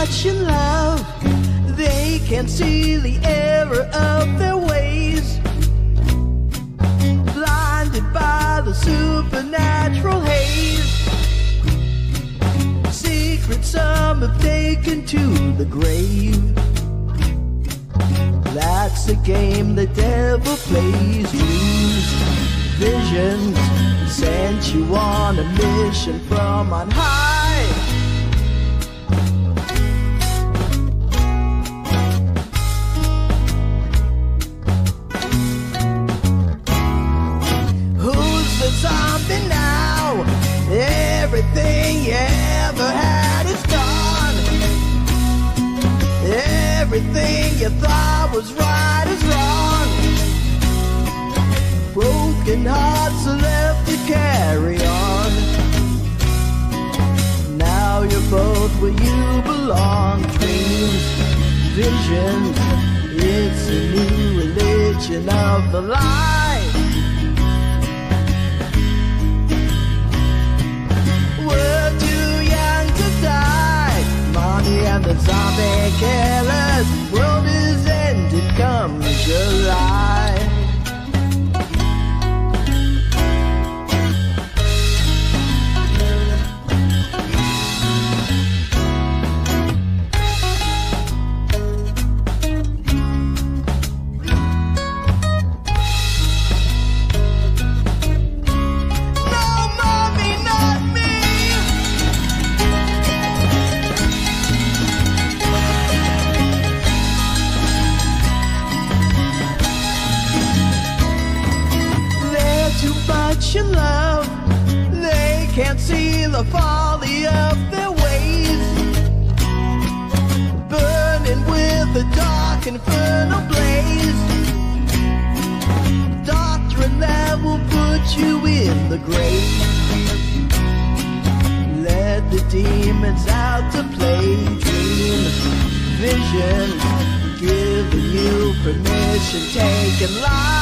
much in love, they can't see the error of their ways. Blinded by the supernatural haze, secrets some have taken to the grave. That's the game the devil plays. Dreams, visions, sent you on a mission from on high. Who's the zombie now? Everything you ever had is gone. Everything you thought was right is wrong. Broken hearts are left to carry on. Now you're both where you belong. Dreams, visions, it's a new religion of the lie. We're too young to die. Mommy and the zombie killers. World is ended come July. In love, they can't see the folly of their ways. Burning with a dark infernal blaze. Doctrine that will put you in the grave. Let the demons out to play. Dreams, visions, giving you permission, taking life.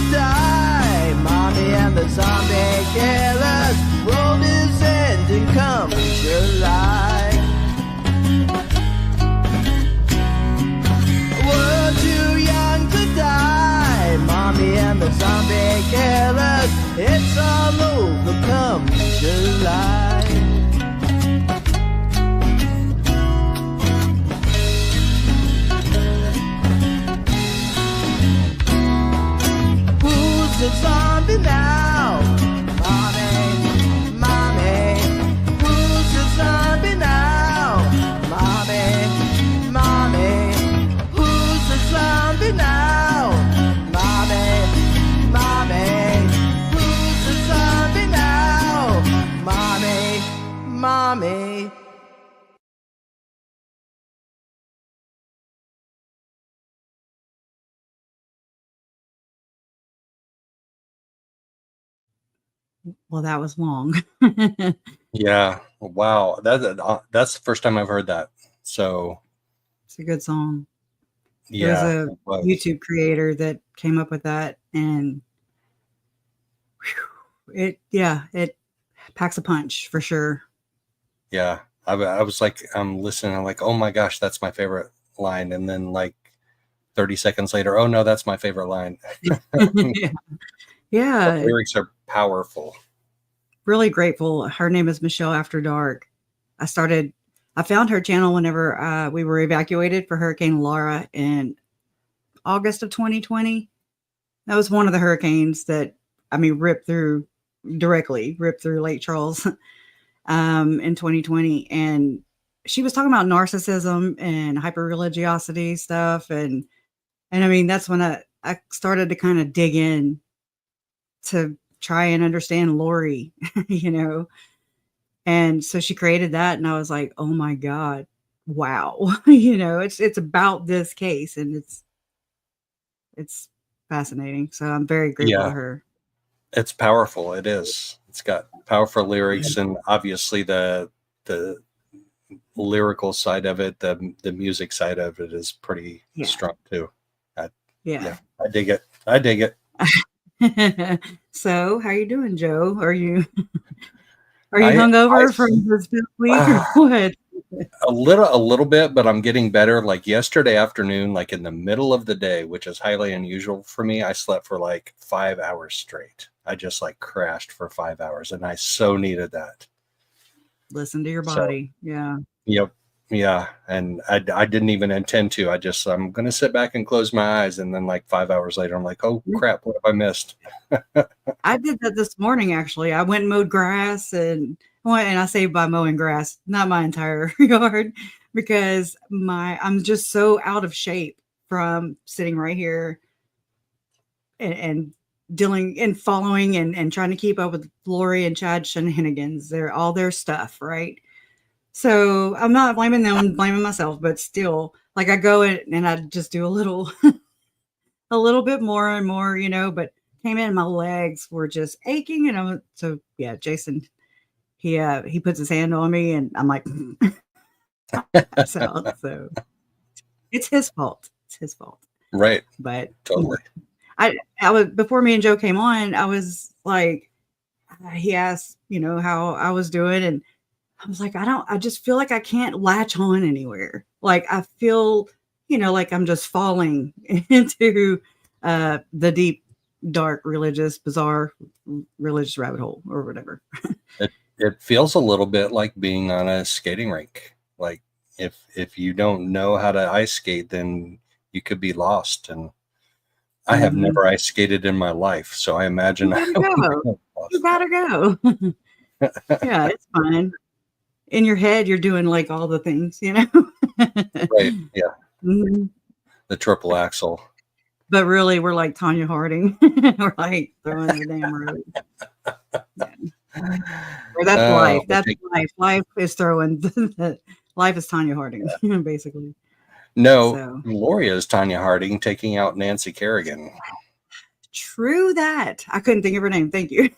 Die, Mommy and the zombie killers. World is ending come July. We're too young to die, Mommy and the zombie killers. It's all over come July. Who's a zombie now? Mommy, mommy. Who's a zombie now? Mommy, mommy. Who's a zombie now? Mommy, mommy. Who's a zombie now? Mommy, mommy. Well, that was long. Yeah. Wow. That's the first time I've heard that. So it's a good song. Yeah. There's a YouTube creator that came up with that, and it packs a punch for sure. Yeah. I was like, I'm listening. I'm like, oh my gosh, that's my favorite line. And then like 30 seconds later, oh no, that's my favorite line. Yeah. The lyrics are powerful. Really grateful. Her name is Michelle After Dark. I found her channel whenever we were evacuated for Hurricane Laura in August of 2020. That was one of the hurricanes that, ripped through Lake Charles in 2020. And she was talking about narcissism and hyper-religiosity stuff. And that's when I started to kind of dig in to try and understand Lori, And so she created that, and I was like, oh my God, wow. It's about this case, and it's fascinating. So I'm very grateful to her. It's powerful. It is. It's got powerful lyrics, and obviously the lyrical side of it, the music side of it is pretty strong too. I dig it. So, how you doing, Joe? Are you I hungover from this week or uh, what? a little bit, but I'm getting better. Like yesterday afternoon, like in the middle of the day, which is highly unusual for me, I slept for like 5 hours straight. I just like crashed for 5 hours, and I so needed that. Listen to your So, body. Yeah. yep, yeah, and I didn't even intend to. I'm gonna sit back and close my eyes, and then like 5 hours later, I'm like, oh crap, what have I missed? I did that this morning, actually. I went and mowed grass and I say by mowing grass, not my entire yard, because I'm just so out of shape from sitting right here and dealing and following and trying to keep up with Lori and Chad shenanigans. They're all their stuff, right? So I'm not blaming them, I'm blaming myself, but still, like I go in and I just do a little a little bit more and more, but came in, my legs were just aching. And so yeah, Jason, he puts his hand on me and I'm like, so it's his fault. It's his fault. Right, But totally. I was, before me and Joe came on, I was like, he asked, how I was doing. And I was like, I just feel like I can't latch on anywhere. Like I feel, like I'm just falling into the deep, dark, bizarre religious rabbit hole or whatever. It feels a little bit like being on a skating rink. Like if you don't know how to ice skate, then you could be lost. And I have never ice skated in my life, so I imagine You gotta go. You gotta go. Yeah, it's fine. In your head, you're doing like all the things, Right? Yeah, Mhm. the triple axle. But really, we're like Tanya Harding. We're like throwing the damn road. Yeah. Or that's life. That's life. Life is throwing. Life is Tanya Harding, basically. No, So Gloria is Tanya Harding taking out Nancy Kerrigan. true that. I couldn't think of her name. Thank you.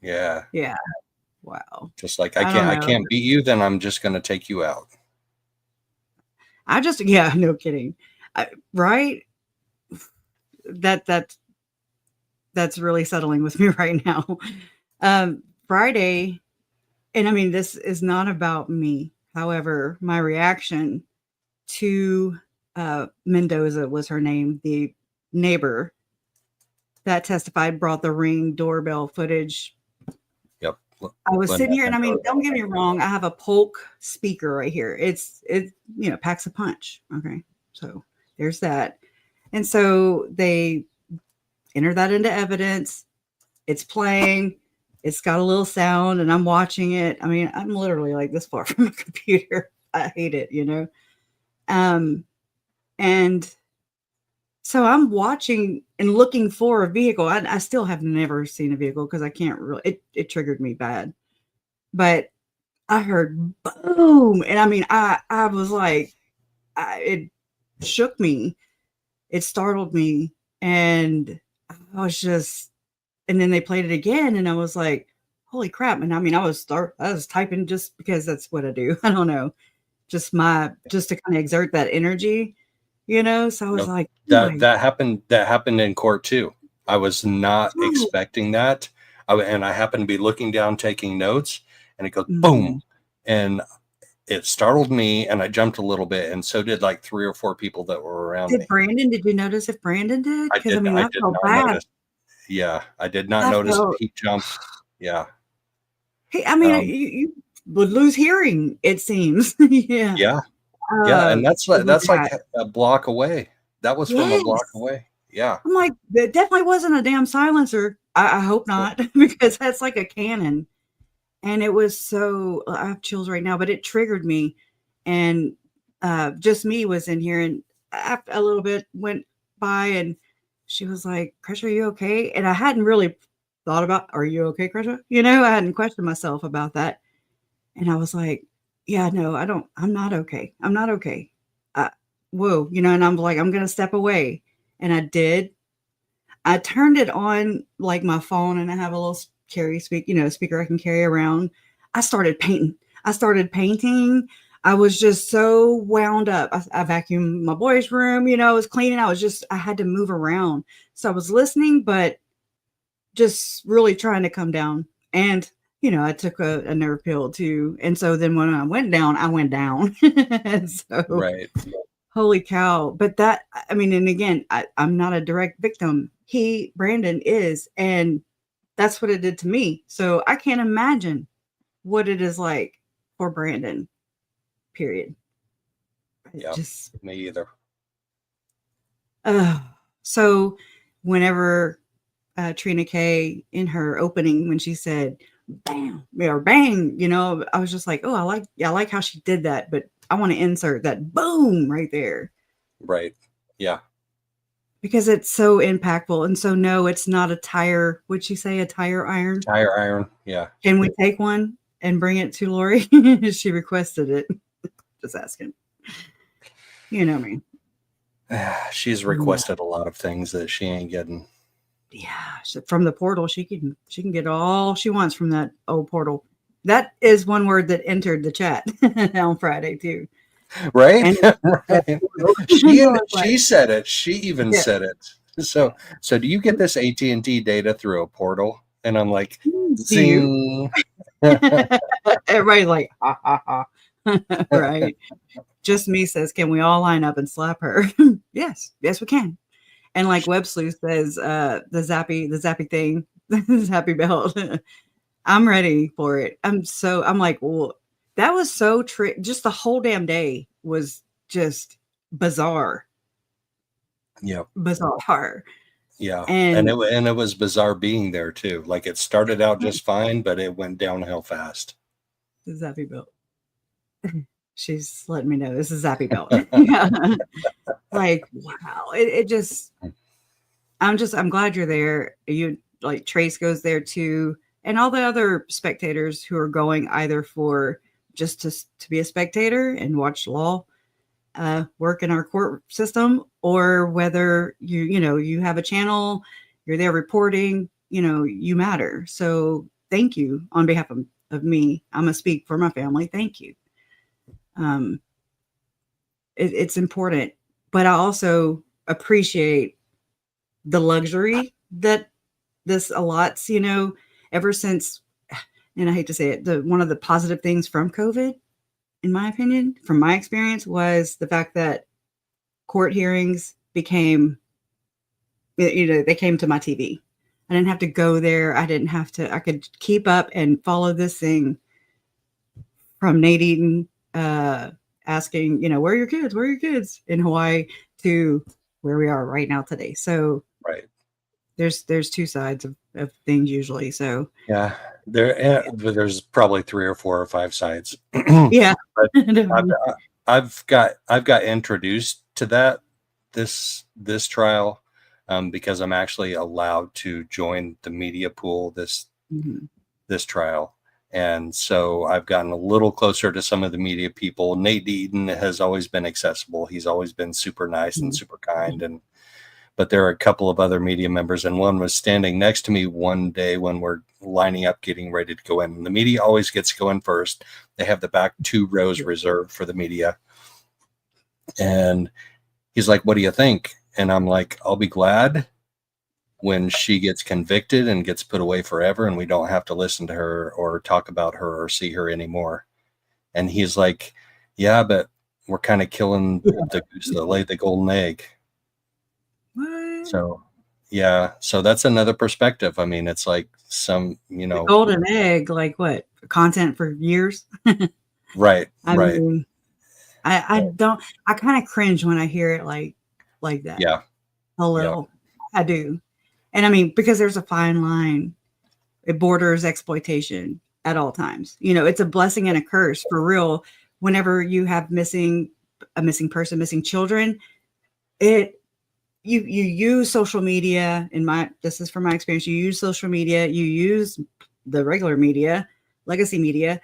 Yeah. Yeah. Wow. Just like I don't know. I can't beat you, then I'm just going to take you out. Yeah, no kidding. Right? That's really settling with me right now. Friday, and I mean, this is not about me. However, my reaction to Mendoza was her name, the neighbor that testified, brought the Ring doorbell footage. Yep. I was sitting here, and I mean, don't get me wrong, I have a Polk speaker right here. It packs a punch. Okay, so there's that. And so they enter that into evidence. It's playing. It's got a little sound, and I'm watching it. I mean, I'm literally like this far from a computer. I hate it, And so I'm watching and looking for a vehicle. I still have never seen a vehicle because I can't really. It triggered me bad, but I heard boom, and I mean, I was like, it shook me. It startled me, and I was just. And then they played it again, and I was like, "Holy crap!" And I mean, I was typing just because that's what I do. I don't know, just to kind of exert that energy, So I was like, oh that happened in court too. I was not expecting that. And I happened to be looking down taking notes, and it goes boom, and it startled me, and I jumped a little bit, and so did like 3 or 4 people that were around me. Did you notice if Brandon did? Because I mean, I I did felt not bad. notice. Yeah, I did not notice if he jumped. Yeah. Hey, I mean, you would lose hearing, it seems. Yeah. Yeah. Yeah, and that's like a block away. That was from a block away. Yeah. I'm like, it definitely wasn't a damn silencer. I hope not, because that's like a cannon. And it was so, I have chills right now, but it triggered me. And just me was in here, and after a little bit went by, and she was like, Krisha, are you okay? And I hadn't really thought about, are you okay, Krisha? I hadn't questioned myself about that. And I was like, yeah, no, I'm not okay. I'm not okay. Whoa, and I'm like, I'm going to step away. And I did. I turned it on like my phone, and I have a little speaker I can carry around. I started painting. I was just so wound up. I vacuumed my boys' room, I was cleaning. I had to move around. So I was listening, but just really trying to come down. And, I took a nerve pill too. And so then when I went down, I went down. And so, Right. holy cow. But I mean, and again, I'm not a direct victim. Brandon is. And that's what it did to me. So I can't imagine what it is like for Brandon, period. Yeah. Just, Me either. so whenever Trina K in her opening, when she said bam or bang, I was just like, oh, I like how she did that, but I want to insert that boom right there. Right. Yeah. Because it's so impactful. And so, no, it's not a tire. Would she say a tire iron? Tire iron. Yeah. Can we take one and bring it to Lori? She requested it. Just asking. You know me. She's requested a lot of things that she ain't getting. Yeah, from the portal, she can get all she wants from that old portal. That is one word that entered the chat on Friday too. Right? And Right. She said it. She even said it. So do you get this AT&T data through a portal? And I'm like, zing. Everybody's like, ha ha ha. Right. Just me says, can we all line up and slap her? Yes, we can. And like Web Sleuth says, the zappy thing, the zappy belt. I'm ready for it. I'm like, well, that was so just the whole damn day was just bizarre. Yeah. Bizarre. Yeah. And it was bizarre being there too. Like it started out just fine, but it went downhill fast. the zappy belt. She's letting me know this is zappy belt. Yeah. Like, wow. It just, I'm glad you're there. You like Trace goes there too. And all the other spectators who are going either for just to be a spectator and watch law work in our court system, or whether you have a channel, you're there reporting, you matter. So thank you on behalf of me. I'm gonna speak for my family. Thank you. It's important, but I also appreciate the luxury that this allots, ever since, and I hate to say it, one of the positive things from COVID, in my opinion, from my experience, was the fact that court hearings became, they came to my TV. I didn't have to go there. I could keep up and follow this thing from Nate Eaton asking, where are your kids? Where are your kids in Hawaii, to where we are right now today. So right. There's two sides of things usually. So yeah, there's probably 3 or 4 or 5 sides. Yeah. But I've got introduced to that this trial because I'm actually allowed to join the media pool this trial. And so I've gotten a little closer to some of the media people. Nate Eden has always been accessible. He's always been super nice and super kind. But there are a couple of other media members, and one was standing next to me one day when we're lining up, getting ready to go in. And the media always gets to go in first. They have the back 2 rows reserved for the media. And he's like, what do you think? And I'm like, I'll be glad when she gets convicted and gets put away forever and we don't have to listen to her or talk about her or see her anymore. And he's like, yeah, but we're kind of killing the goose that laid the golden egg. What? So, yeah. So that's another perspective. I mean, it's like some, the golden egg, like what? Content for years? Right. I mean, I kind of cringe when I hear it like that. Yeah. A little. Yeah. I do. And I mean, because there's a fine line. It borders exploitation at all times. It's a blessing and a curse for real. Whenever you have a missing person, missing children, you use social media. This is from my experience. You use social media, you use the regular media, legacy media,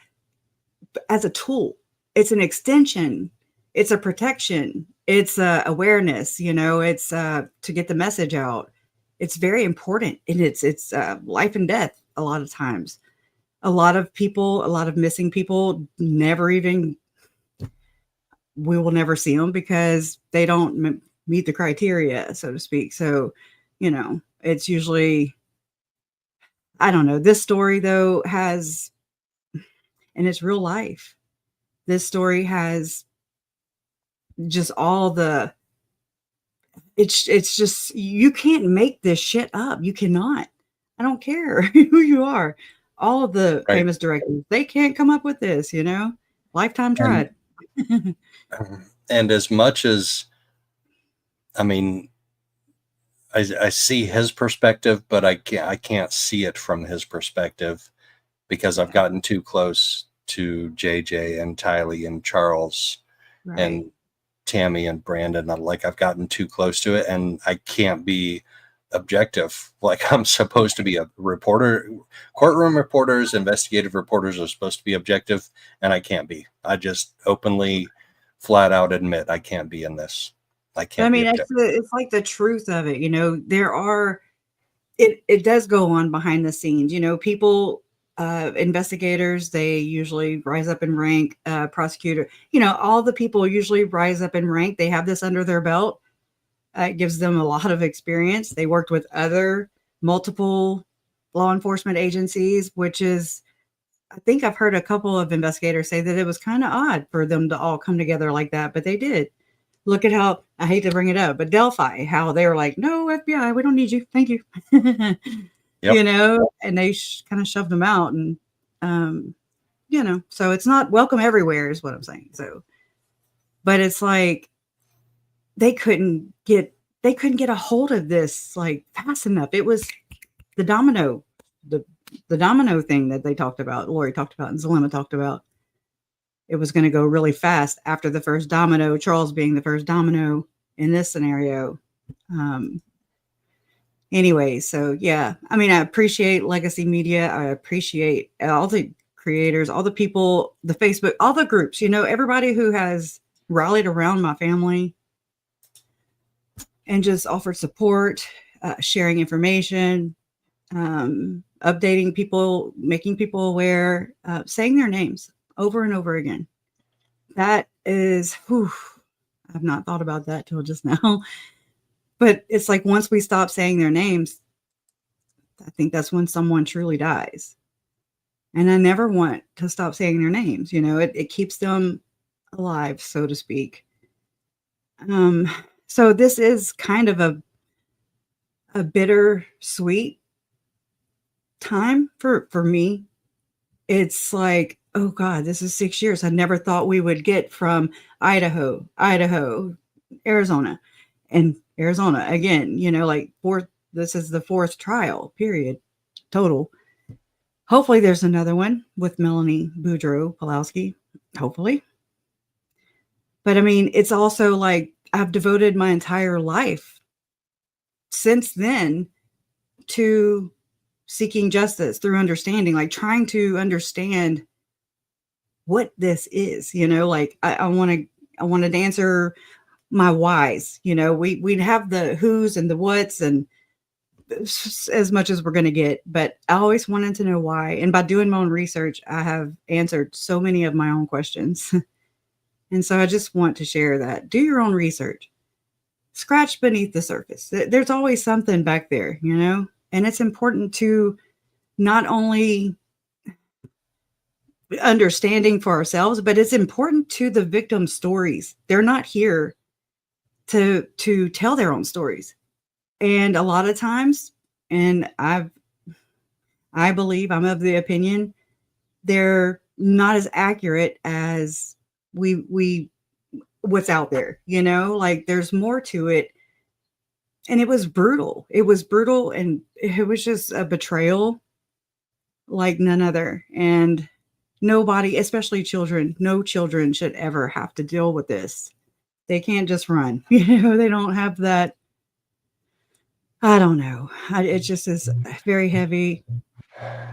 as a tool. It's an extension. It's a protection. It's awareness. It's to get the message out. It's very important, and it's life and death. A lot of times, a lot of missing people we will never see them because they don't meet the criteria, so to speak. So, it's usually I don't know. This story though has, and it's real life. This story has just all the, it's just, you can't make this shit up. You cannot. I don't care who you are. All of the Right. famous directors, they can't come up with this, you know? Lifetime tried. And as much as, I mean, I see his perspective, but I can't see it from his perspective because I've gotten too close to JJ and Tylee and Charles Right. and Tammy and Brandon. I've gotten too close to it, and I can't be objective. Like, I'm supposed to be a reporter. Courtroom reporters, investigative reporters are supposed to be objective, and I can't be. I just openly, flat out admit I can't be in this. I can't be objective. It's like the truth of it, you know. There are, it does go on behind the scenes, you know. People, investigators, they usually rise up in rank. Prosecutor, you know, all the people usually rise up in rank. They have this under their belt. It gives them a lot of experience. They worked with other multiple law enforcement agencies, which is, I think I've heard a couple of investigators say that it was kind of odd for them to all come together like that, but they did. Look at how, I hate to bring it up, but Delphi, how they were like, no, FBI, we don't need you. Thank you. Yep. You know, and they kind of shoved them out. And, you know, so it's not welcome everywhere is what I'm saying. So, but it's like, they couldn't get a hold of this like fast enough. It was the domino thing that they talked about, Lori talked about, and Zelima talked about. It was going to go really fast after the first domino, Charles being the first domino in this scenario. Anyway, so yeah, I mean, I appreciate Legacy Media. I appreciate all the creators, all the people, the Facebook, all the groups, you know, everybody who has rallied around my family and just offered support, sharing information, updating people, making people aware, saying their names over and over again. That is, I've not thought about that till just now. But it's like once we stop saying their names, I think that's when someone truly dies. And I never want to stop saying their names. You know, it keeps them alive, so to speak. So this is kind of a bittersweet time for me. It's like, oh God, this is 6 years. I never thought we would get from Idaho, Arizona, and Arizona again, you know, like this is the fourth trial period total. Hopefully there's another one with Melanie Boudreaux Pulowski, hopefully. But I mean, it's also like I've devoted my entire life since then to seeking justice through understanding, like trying to understand what this is, you know, like I wanted to answer my whys, you know, we'd have the who's and the what's and as much as we're going to get, but I always wanted to know why. And by doing my own research, I have answered so many of my own questions. And so I just want to share that. Do your own research. Scratch beneath the surface. There's always something back there, you know, and it's important to not only understanding for ourselves, but it's important to the victim's stories. They're not here to tell their own stories. And a lot of times, and I believe, I'm of the opinion, they're not as accurate as we what's out there, you know, like there's more to it. And it was brutal. It was brutal, and it was just a betrayal like none other. And nobody, especially children, no children should ever have to deal with this. They can't just run, you know, they don't have that. I don't know. It just is very heavy.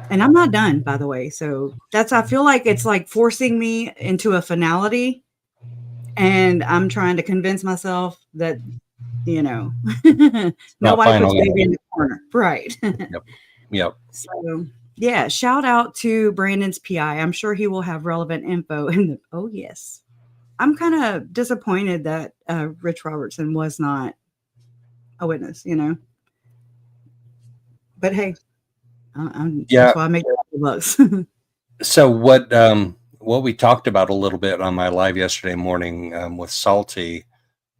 And I'm not done, by the way. So I feel like it's like forcing me into a finality. And I'm trying to convince myself that, you know, nobody puts baby in the corner. Right. Yep. So, yeah, shout out to Brandon's PI. I'm sure he will have relevant info. Oh, yes. I'm kind of disappointed that Rich Robertson was not a witness, you know. But hey, Yeah. That's why I make bucks. So what we talked about a little bit on my live yesterday morning with Salty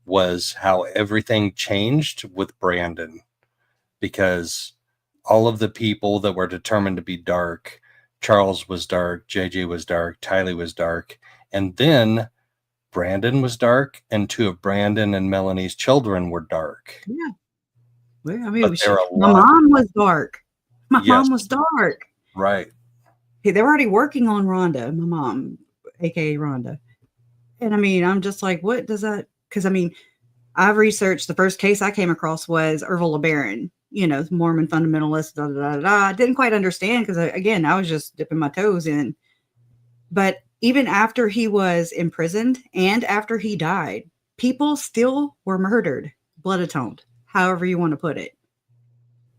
was how everything changed with Brandon, because all of the people that were determined to be dark, Charles was dark, JJ was dark, Tylee was dark, and then Brandon was dark, and two of Brandon and Melanie's children were dark. Yeah. Well, I mean, But my mom was dark. My Yes. mom was dark. Right. Hey, they were already working on Rhonda, my mom, aka Rhonda. And I mean, I'm just like, what does that? Because I mean, I've researched, the first case I came across was Ervil LeBaron, Mormon fundamentalist. Da, da, da, da. I didn't quite understand because, again, I was just dipping my toes in. But even after he was imprisoned and after he died, people still were murdered, blood atoned, however you want to put it.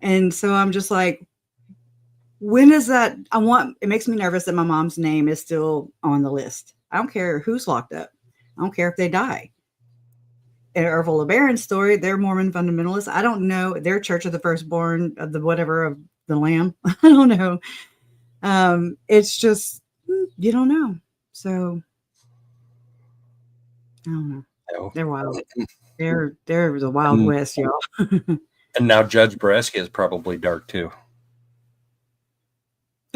And so I'm just like, when is that? It makes me nervous that my mom's name is still on the list. I don't care who's locked up. I don't care if they die. In Ervil LeBaron's story, they're Mormon fundamentalists. I don't know. They're Church of the Firstborn of the whatever of the Lamb. I don't know. It's just, you don't know. So I don't know. No. They're wild. They're the Wild West, y'all. And now Judge Bresky is probably dark too.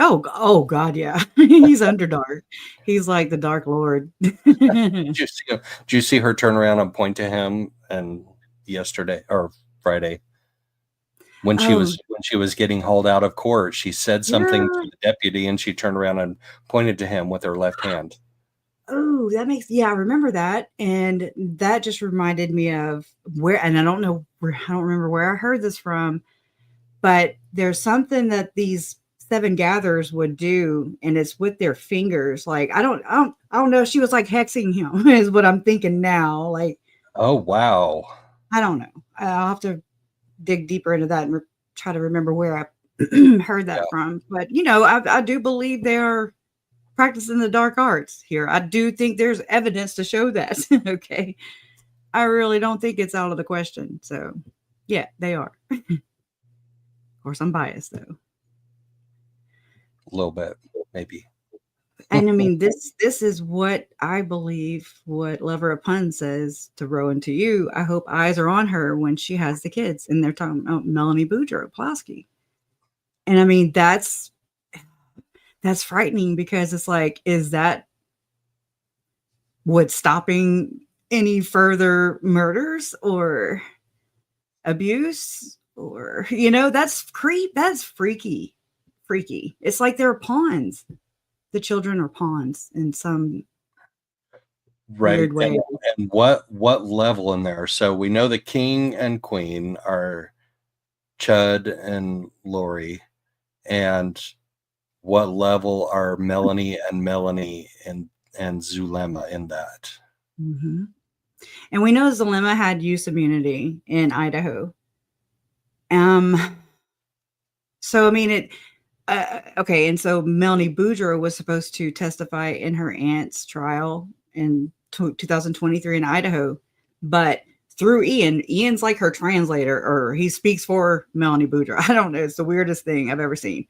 Oh God, yeah. He's Underdark. He's like the Dark Lord. Did you see her turn around and point to him and yesterday or Friday when she was getting hauled out of court? She said something to the deputy and she turned around and pointed to him with her left hand. Oh, I remember that. And that just reminded me of and I don't remember where I heard this from, but there's something that these 7 gatherers would do, and it's with their fingers. Like, I don't know. She was like hexing him is what I'm thinking now. Like, oh, wow. I don't know. I'll have to dig deeper into that and try to remember where I heard that from. But, I do believe they are practicing the dark arts here. I do think there's evidence to show that. Okay. I really don't think it's out of the question. So, yeah, they are. Of course, I'm biased, though. A little bit, maybe. And I mean, this is what I believe, what Lover of Pun says to Rowan, to you. I hope eyes are on her when she has the kids, and they're talking about Melanie Boudreaux, Pulaski. And I mean, that's frightening, because it's like, is that what's stopping any further murders or abuse? Or, that's freaky. It's like they're pawns. The children are pawns in some weird way. And what level in there? So we know the king and queen are Chud and Lori, and what level are Melanie and Zulema in that? Mm-hmm. And we know Zulema had use immunity in Idaho. So I mean it. Okay, and so Melanie Boudreaux was supposed to testify in her aunt's trial in 2023 in Idaho, but through Ian's like her translator, or he speaks for Melanie Boudreaux. I don't know. It's the weirdest thing I've ever seen.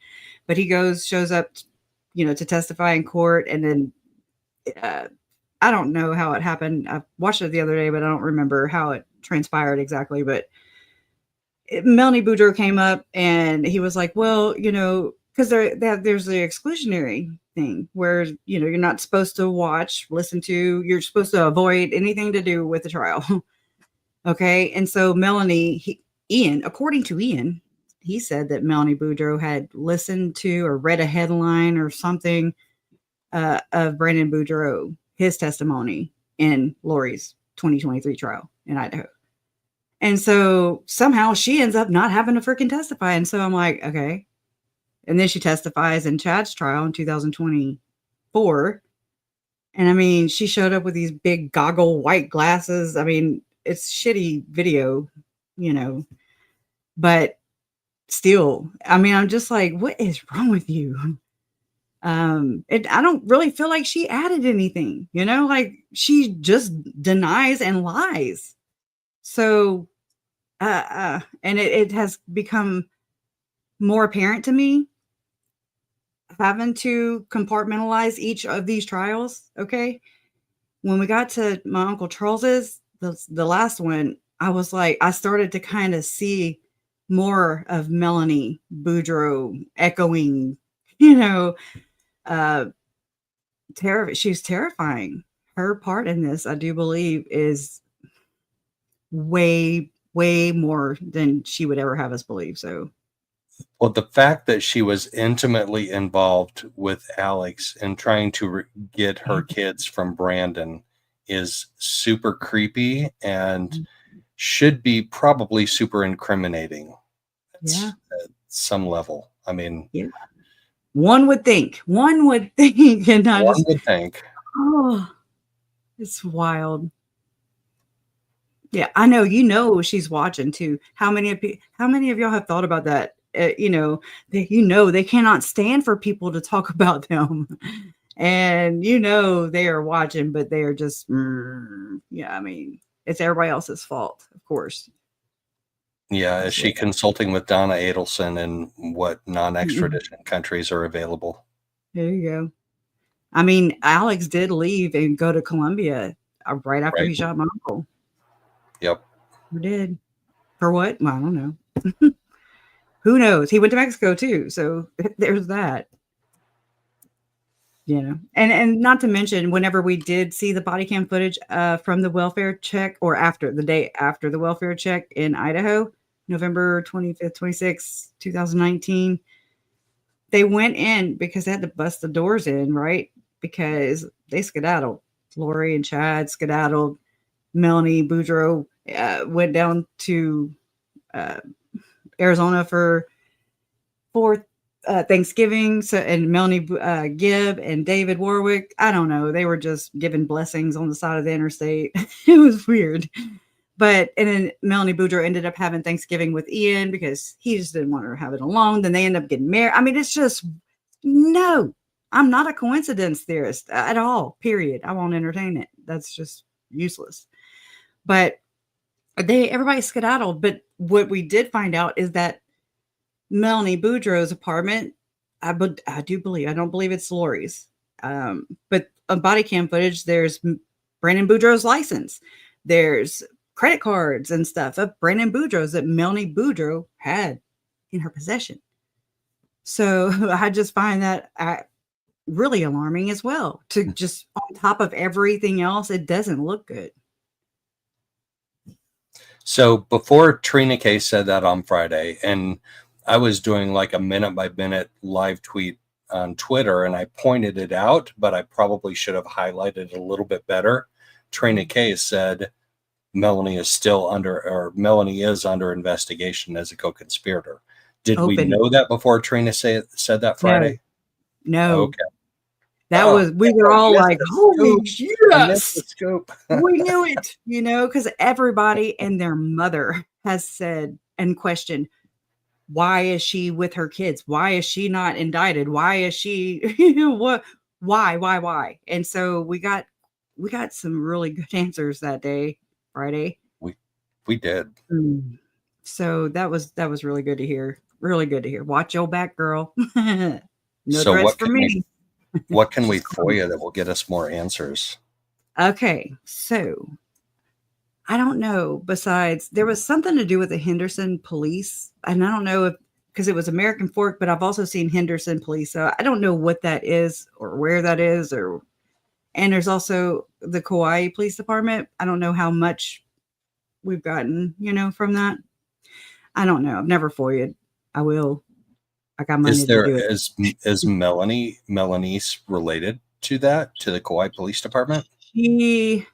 But he shows up, to testify in court, and then I don't know how it happened. I watched it the other day, but I don't remember how it transpired exactly. But Melanie Boudreaux came up, and he was like, well, because there's the exclusionary thing where, you're not supposed to watch, listen to, you're supposed to avoid anything to do with the trial. Okay. And so according to Ian, he said that Melanie Boudreaux had listened to or read a headline or something of Brandon Boudreaux, his testimony in Lori's 2023 trial in Idaho. And so somehow she ends up not having to freaking testify. And so I'm like, okay. And then she testifies in Chad's trial in 2024. And I mean, she showed up with these big goggle white glasses. I mean, it's shitty video, but still, I mean, I'm just like, what is wrong with you? I don't really feel like she added anything, like she just denies and lies. So, and it has become more apparent to me having to compartmentalize each of these trials. Okay. When we got to my Uncle Charles's, the last one, I was like, I started to kind of see more of Melanie Boudreaux echoing, you know, uh, she's terrifying. Her part in this, I do believe, is way, way more than she would ever have us believe. So, Well, the fact that she was intimately involved with Alex and trying to get her kids from Brandon is super creepy and should be probably super incriminating yeah, at some level. I mean, yeah. One would think, and I one just, would think. oh, it's wild. Yeah, I know. You know, she's watching too. How many of y'all have thought about that? They cannot stand for people to talk about them, and they are watching, but they are just, yeah. I mean, it's everybody else's fault, of course. Yeah, is she consulting with Donna Adelson and what non-extradition countries are available? There you go. I mean, Alex did leave and go to Colombia right after he shot my uncle. Yep. He did. For what? Well, I don't know. Who knows? He went to Mexico too, so there's that. And not to mention, whenever we did see the body cam footage from the welfare check, or after the day after the welfare check in Idaho, November 25th, 26th, 2019, they went in because they had to bust the doors in, right? Because they skedaddled. Lori and Chad skedaddled. Melanie Boudreaux went down to Arizona for Thanksgiving. So, and Melanie Gibb and David Warwick, I don't know, they were just giving blessings on the side of the interstate. It was weird. And then Melanie Boudreaux ended up having Thanksgiving with Ian because he just didn't want her to have it alone. Then they end up getting married. I mean, it's just, no, I'm not a coincidence theorist at all, period. I won't entertain it. That's just useless. But everybody skedaddled. But what we did find out is that Melanie Boudreaux's apartment, I don't believe it's Lori's. But on body cam footage, there's Brandon Boudreaux's license. There's credit cards and stuff of Brandon Boudreaux's that Melanie Boudreaux had in her possession. So I just find that really alarming as well. To just on top of everything else, it doesn't look good. So before Trina K said that on Friday, and I was doing like a minute by minute live tweet on Twitter, and I pointed it out, but I probably should have highlighted it a little bit better. Trina K said Melanie is under investigation as a co-conspirator. Did we know that before Trina said that Friday? No. Okay. We were all like, holy yes, scoop. We knew it, because everybody and their mother has said and questioned, why is she with her kids? Why is she not indicted? Why is she, what? Why? And so we got some really good answers that day, Friday. We did. So that was really good to hear. Really good to hear. Watch your back, girl. No so threats for me. What can we FOIA that will get us more answers? Okay, so I don't know. Besides, there was something to do with the Henderson police, and I don't know if because it was American Fork, but I've also seen Henderson police, so I don't know what that is or where that is, and there's also the Kauai Police Department. I don't know how much we've gotten, from that. I don't know. I've never FOIA'd. I will. I got money to do it. Is Melanie's related to that, to the Kauai Police Department? She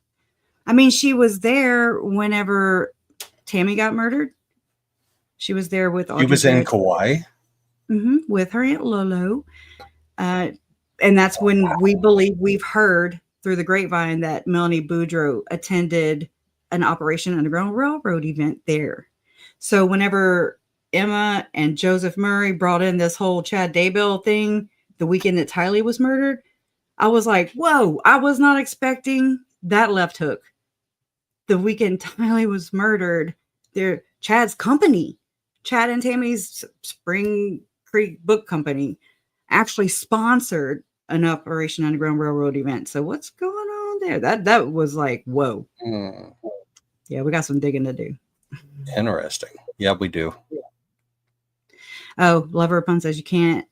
was there whenever Tammy got murdered. She was there with Audrey. She was in Kauai? With her Aunt Lolo. And that's when we've heard through the grapevine that Melanie Boudreaux attended an Operation Underground Railroad event there. So whenever Emma and Joseph Murray brought in this whole Chad Daybell thing the weekend that Tylee was murdered, I was like, whoa, I was not expecting that left hook. The weekend Tylee was murdered, Chad's company, Chad and Tammy's Spring Creek Book Company, actually sponsored an Operation Underground Railroad event. So what's going on there? That was like, whoa. Yeah, we got some digging to do. Interesting. Yeah, we do. Oh, Lover Pun says you cannot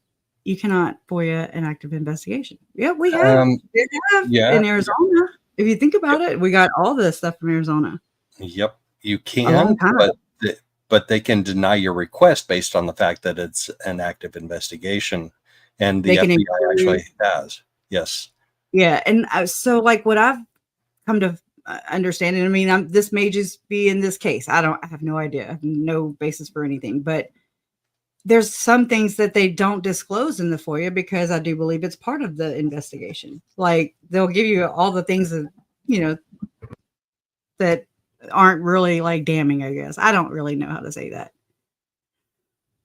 FOIA an active investigation. Yeah, we have. In Arizona. If you think about it, we got all this stuff from Arizona. Yep, you can, but they can deny your request based on the fact that it's an active investigation, and the FBI actually has. Yes. Yeah, and so like what I've come to understand, and I mean, this may just be in this case. I have no idea. I have no basis for anything, but there's some things that they don't disclose in the FOIA because I do believe it's part of the investigation. Like they'll give you all the things that, that aren't really like damning, I guess. I don't really know how to say that.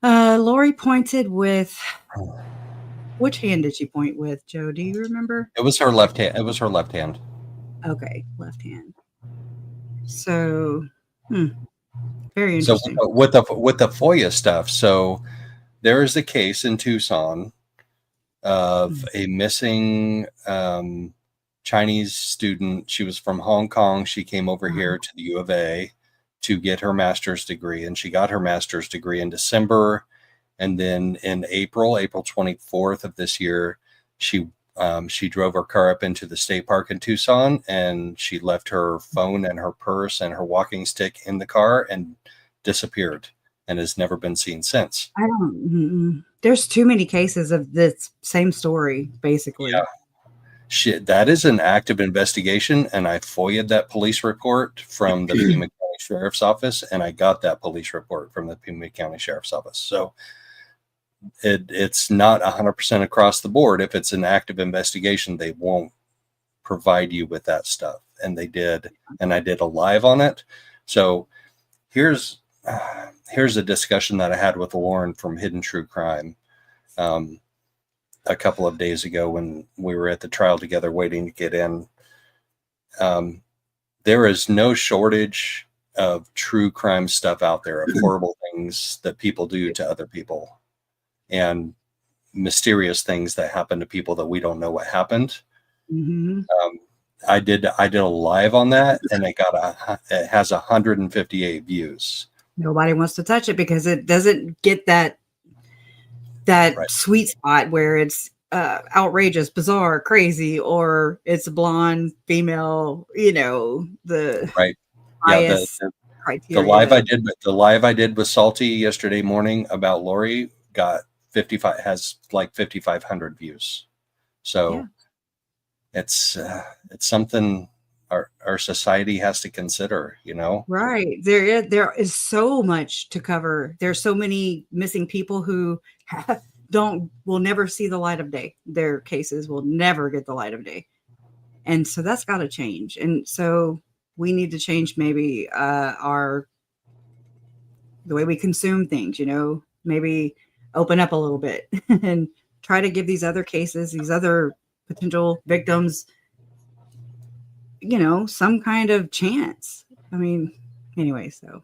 Lori pointed with, which hand did she point with, Joe? Do you remember? It was her left hand. It was her left hand. Okay, left hand. So, very interesting. So with the FOIA stuff, so there is a case in Tucson of a missing Chinese student. She was from Hong Kong. She came over here to the U of A to get her master's degree, and she got her master's degree in December. And then in April 24th of this year, she drove her car up into the state park in Tucson, and she left her phone and her purse and her walking stick in the car and disappeared and has never been seen since. There's too many cases of this same story, basically. Yeah. That is an active investigation, and I FOIA'd that police report from the Pima County Sheriff's Office, and I got that police report from the Pima County Sheriff's Office. So it's not 100% across the board. If it's an active investigation, they won't provide you with that stuff, and they did, and I did a live on it. So here's a discussion that I had with Lauren from Hidden True Crime a couple of days ago when we were at the trial together waiting to get in. There is no shortage of true crime stuff out there, of horrible things that people do to other people and mysterious things that happen to people that we don't know what happened. I did a live on that, and it has 158 views. Nobody wants to touch it because it doesn't get that sweet spot where it's outrageous, bizarre, crazy, or it's a blonde female, the right. highest criteria. The live I did with Salty yesterday morning about Lori has like 5,500 views. So it's something our society has to consider, Right. There is so much to cover. There's so many missing people who will never see the light of day. Their cases will never get the light of day. And so that's got to change. And so we need to change maybe the way we consume things, maybe open up a little bit and try to give these other cases, these other potential victims, some kind of chance. I mean, anyway, so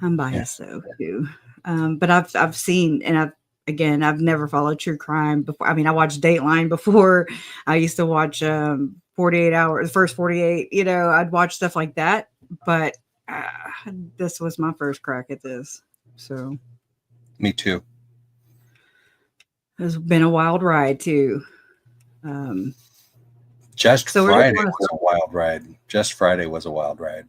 I'm biased though too. But I've seen, and I've never followed true crime before. I mean, I watched Dateline before. I used to watch 48 Hours, the first 48, I'd watch stuff like that, but this was my first crack at this. So me too. It's been a wild ride too. Friday was a wild ride. Just Friday was a wild ride.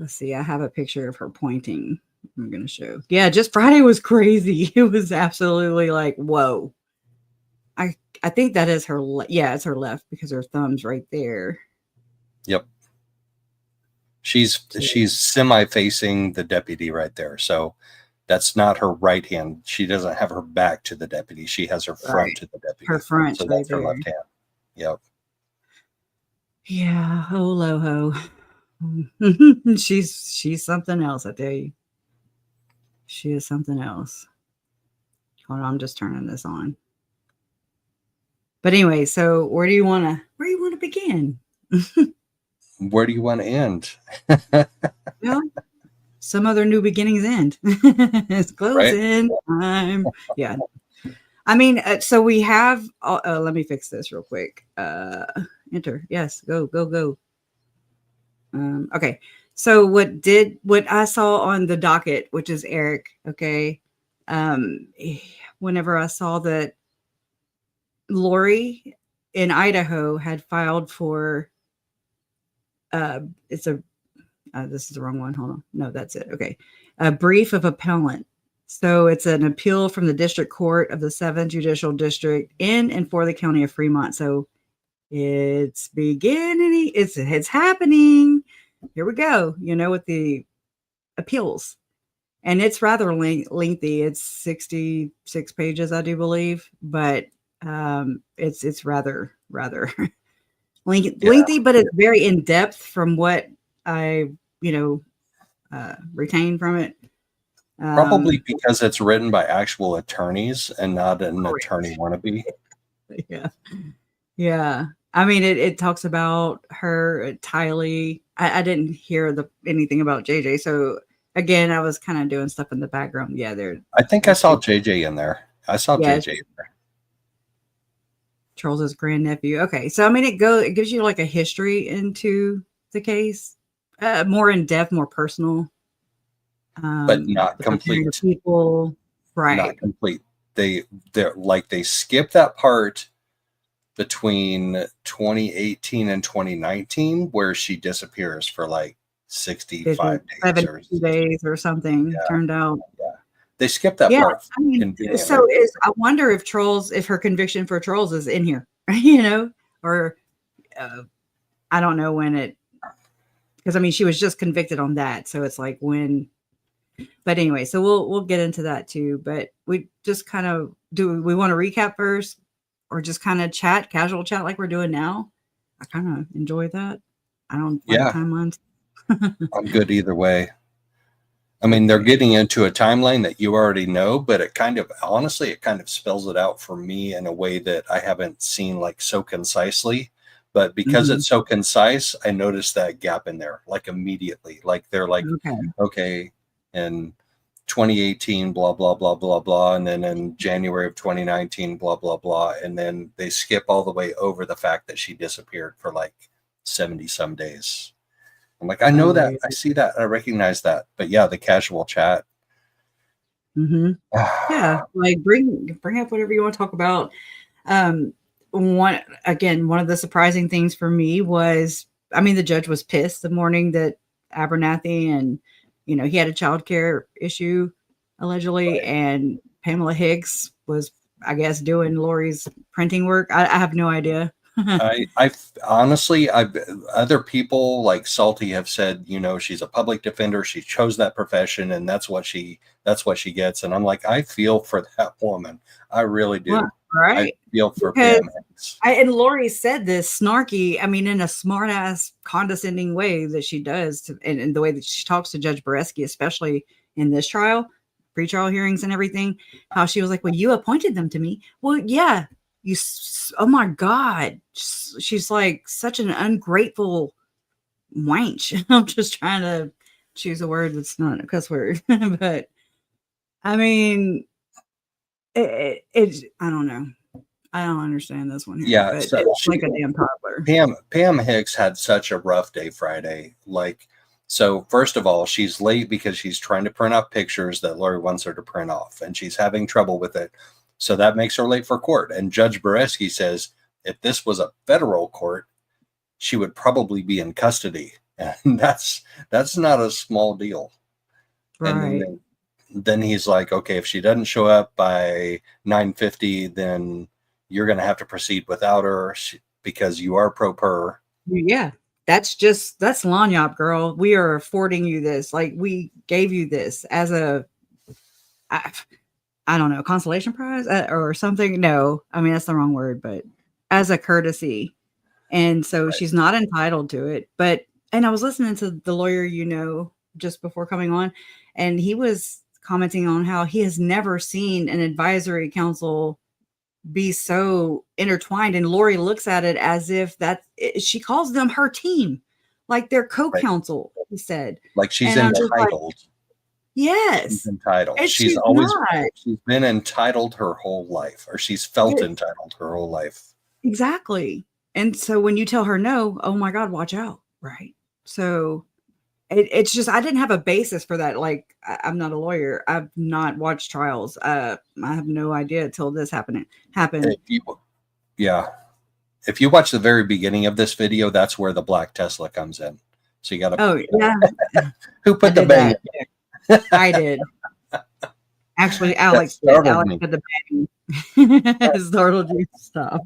Let's see. I have a picture of her pointing. I'm going to show. Yeah, just Friday was crazy. It was absolutely like, whoa. I think that is her. It's her left because her thumb's right there. Yep. She's semi-facing the deputy right there. So that's not her right hand. She doesn't have her back to the deputy. She has her front to the deputy. Her front. So that's her left hand. Yep. Yeah. Oh, Loho. She's something else, I tell you. She is something else. Hold on, I'm just turning this on. But anyway, so where do you want to begin? Where do you want to end? Well, some other new beginnings end. It's closing time. Yeah. I mean, so we have, let me fix this real quick. Enter. Yes. Go. Okay. So what I saw on the docket, which is Eric. Okay. Whenever I saw that Lori in Idaho had filed for, this is the wrong one. Hold on. No, that's it. Okay. A brief of appellant. So it's an appeal from the district court of the 7th Judicial District in and for the county of Fremont. So it's beginning. It's happening. Here we go. With the appeals. And it's rather lengthy. It's 66 pages, I do believe. But it's rather lengthy, but it's very in depth from what I retain from it. Probably because it's written by actual attorneys and not an attorney wannabe. Yeah. I mean, it talks about her, Tylee. I didn't hear anything about JJ. So again, I was kind of doing stuff in the background. Yeah, I think I saw JJ in there. JJ in there. Charles's grandnephew. Okay, so I mean, it gives you like a history into the case, more in depth, more personal, but not complete. People, right? Not complete. They skip that part between 2018 and 2019 where she disappears for like 65 days or something. Yeah. Turned out. Yeah. They skipped that part. I mean, I wonder if her conviction for trolls is in here, or I don't know when because I mean, she was just convicted on that. So it's like when, but anyway, so we'll get into that too, but we just kind of we want to recap first or just kind of casual chat like we're doing now. I kind of enjoy that. I don't like timelines. I'm good either way. I mean, they're getting into a timeline that you already know, but it kind of spells it out for me in a way that I haven't seen like so concisely. But because it's so concise, I noticed that gap in there like immediately. Like they're like, okay, in 2018, blah, blah, blah, blah, blah. And then in January of 2019, blah, blah, blah. And then they skip all the way over the fact that she disappeared for like 70 some days. I'm like, I know that. I see that. I recognize that. But yeah, the casual chat. Yeah, like bring up whatever you want to talk about. One of the surprising things for me was, I mean, the judge was pissed the morning that Abernathy and he had a child care issue allegedly, and Pamela Hicks was, I guess, doing Lori's printing work. I have no idea. I honestly, other people like Salty have said, she's a public defender. She chose that profession, and that's what she gets. And I'm like, I feel for that woman. I really do. Well, right. I feel for Pam. And Lori said this snarky, I mean, in a smart ass, condescending way that she does, and the way that she talks to Judge Boreski, especially in this trial, pretrial hearings and everything. How she was like, "Well, you appointed them to me." Well, yeah. Oh my God. She's like such an ungrateful wench. I'm just trying to choose a word that's not a cuss word. But I mean, I don't know. I don't understand this one here. Yeah, but it's like a damn toddler. Pam Hicks had such a rough day Friday. So first of all, she's late because she's trying to print off pictures that Lori wants her to print off, and she's having trouble with it. So that makes her late for court. And Judge Boreski says, if this was a federal court, she would probably be in custody. And that's not a small deal. Right. And then he's like, okay, if she doesn't show up by 9:50, then you're going to have to proceed without her because you are pro per. Yeah. That's lanyap, girl. We are affording you this. Like, we gave you this as I don't know, consolation prize or something. No, I mean, that's the wrong word, but as a courtesy. And so she's not entitled to it. And I was listening to the lawyer, just before coming on, and he was commenting on how he has never seen an advisory council be so intertwined. And Lori looks at it as if she calls them her team, like their co-counsel, he said. Like she's entitled. Yes. entitled. And She's been entitled her whole life, or she's felt entitled her whole life. Exactly. And so when you tell her no, oh my God, watch out. Right. So it's just, I didn't have a basis for that. Like, I'm not a lawyer. I've not watched trials. I have no idea until this happened. If you watch the very beginning of this video, that's where the black Tesla comes in. So you got to. Oh yeah. Who put the bang? I did. Actually, Alex did. Alex put the bang. Startled you. Stop.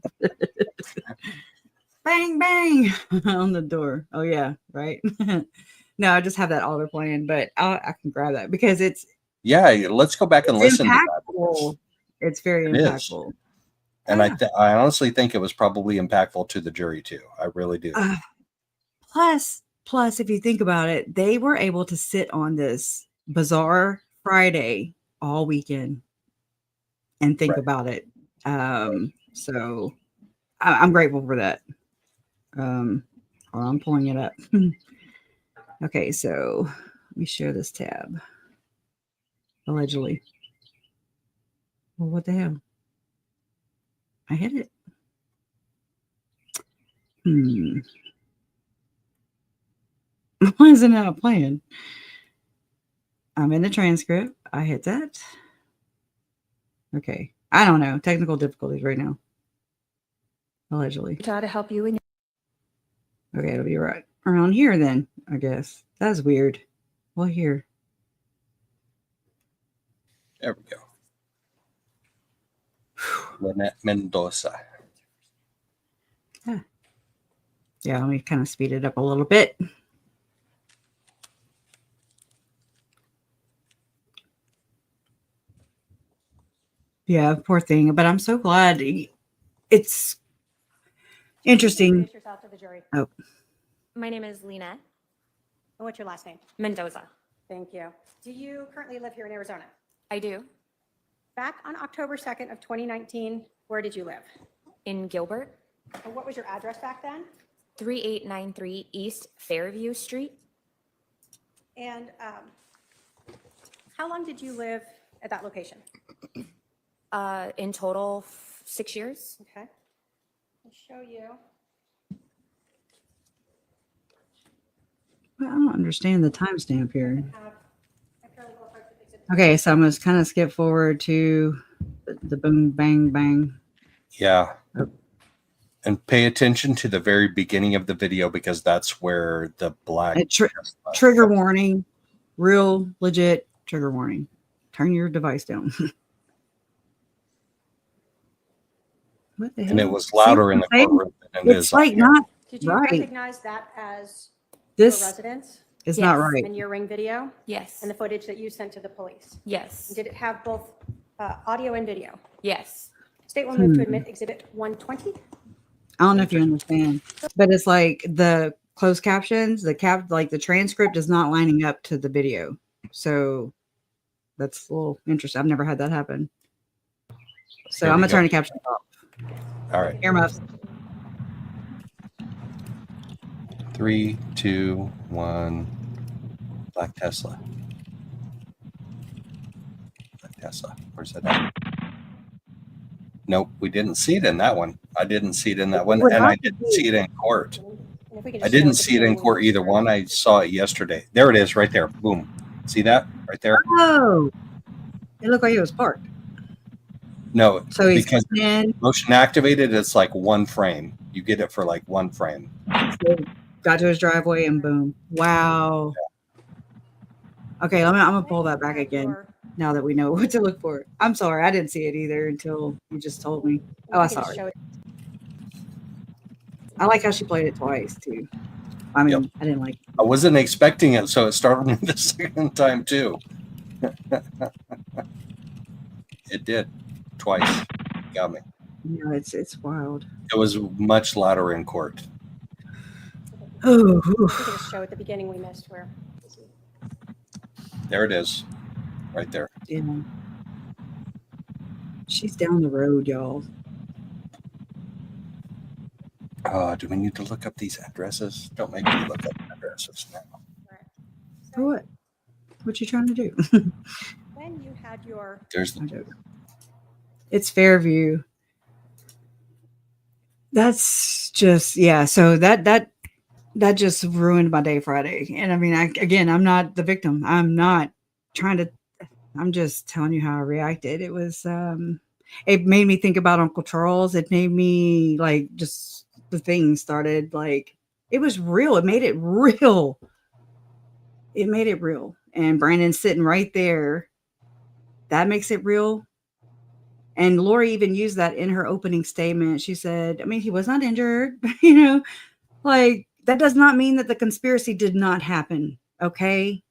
Bang, bang on the door. Oh yeah, right. No, I just have that auto playing, but I can grab that because it's. Yeah, let's go back and listen to that. It's very impactful. And I honestly think it was probably impactful to the jury too. I really do. Plus, if you think about it, they were able to sit on this bizarre Friday all weekend and think about it. So I'm grateful for that. I'm pulling it up. Okay, so let me share this tab. Allegedly. Well, what the hell? I hit it. Why is it not playing? I'm in the transcript. I hit that. Okay. I don't know. Technical difficulties right now. Allegedly. Try to help you in. Okay, it'll be right around here then, I guess. That's weird. Well, here. There we go. Lynette Mendoza. Yeah, let me kind of speed it up a little bit. Yeah, poor thing. But I'm so glad it's interesting. Oh. My name is Lena. And what's your last name? Mendoza. Thank you. Do you currently live here in Arizona? I do. Back on October 2nd of 2019, where did you live? In Gilbert. And what was your address back then? 3893 East Fairview Street. And how long did you live at that location? In total, 6 years. Okay. I'll show you. I don't understand the timestamp here. Okay, so I'm going to kind of skip forward to the boom, bang, bang. Yeah. And pay attention to the very beginning of the video because that's where the black trigger warning, real legit trigger warning. Turn your device down. What the hell? And it was louder in the courtroom than it is. It's like not Did you right. recognize that as This your residence? It's not right. And your ring video? Yes. And the footage that you sent to the police? Yes. Did it have both audio and video? Yes. State will move to admit Exhibit 120. I don't know if you understand, but it's like the closed captions, like the transcript is not lining up to the video. So that's a little interesting. I've never had that happen. So I'm gonna turn the captions off. All right. Earmuffs. 3, 2, 1. Black Tesla. Black Tesla. Where's that at? Nope, we didn't see it in that one. I didn't see it in that one, and I didn't see it in court. I didn't see it in court either one. I saw it yesterday. There it is, right there. Boom. See that right there? Oh, it looked like it was parked. No, so he's because motion activated, it's like one frame. You get it for like one frame. So got to his driveway and boom. Wow. Okay, I'm gonna pull that back again. Now that we know what to look for. I'm sorry, I didn't see it either until you just told me. Oh, I saw it. I like how she played it twice too. I mean, I didn't like it. I wasn't expecting it, so it startled me the second time too. It did twice. Got me. Yeah, it's wild. It was much louder in court. Oh, the show at the beginning we missed where. There it is. Right there. Yeah. She's down the road, y'all. Do we need to look up these addresses? Don't make me look up addresses now. For what? What you trying to do? When you had your, There's I'm joking. It's Fairview. That's just, yeah. So that just ruined my day Friday. And I mean, I'm not the victim. I'm not trying to, I'm just telling you how I reacted. It was, it made me think about Uncle Charles. It made me like, just the thing started like, it was real. It made it real. It made it real. And Brandon's sitting right there. That makes it real. And Lori even used that in her opening statement. She said, I mean, he was not injured, like that does not mean that the conspiracy did not happen. Okay.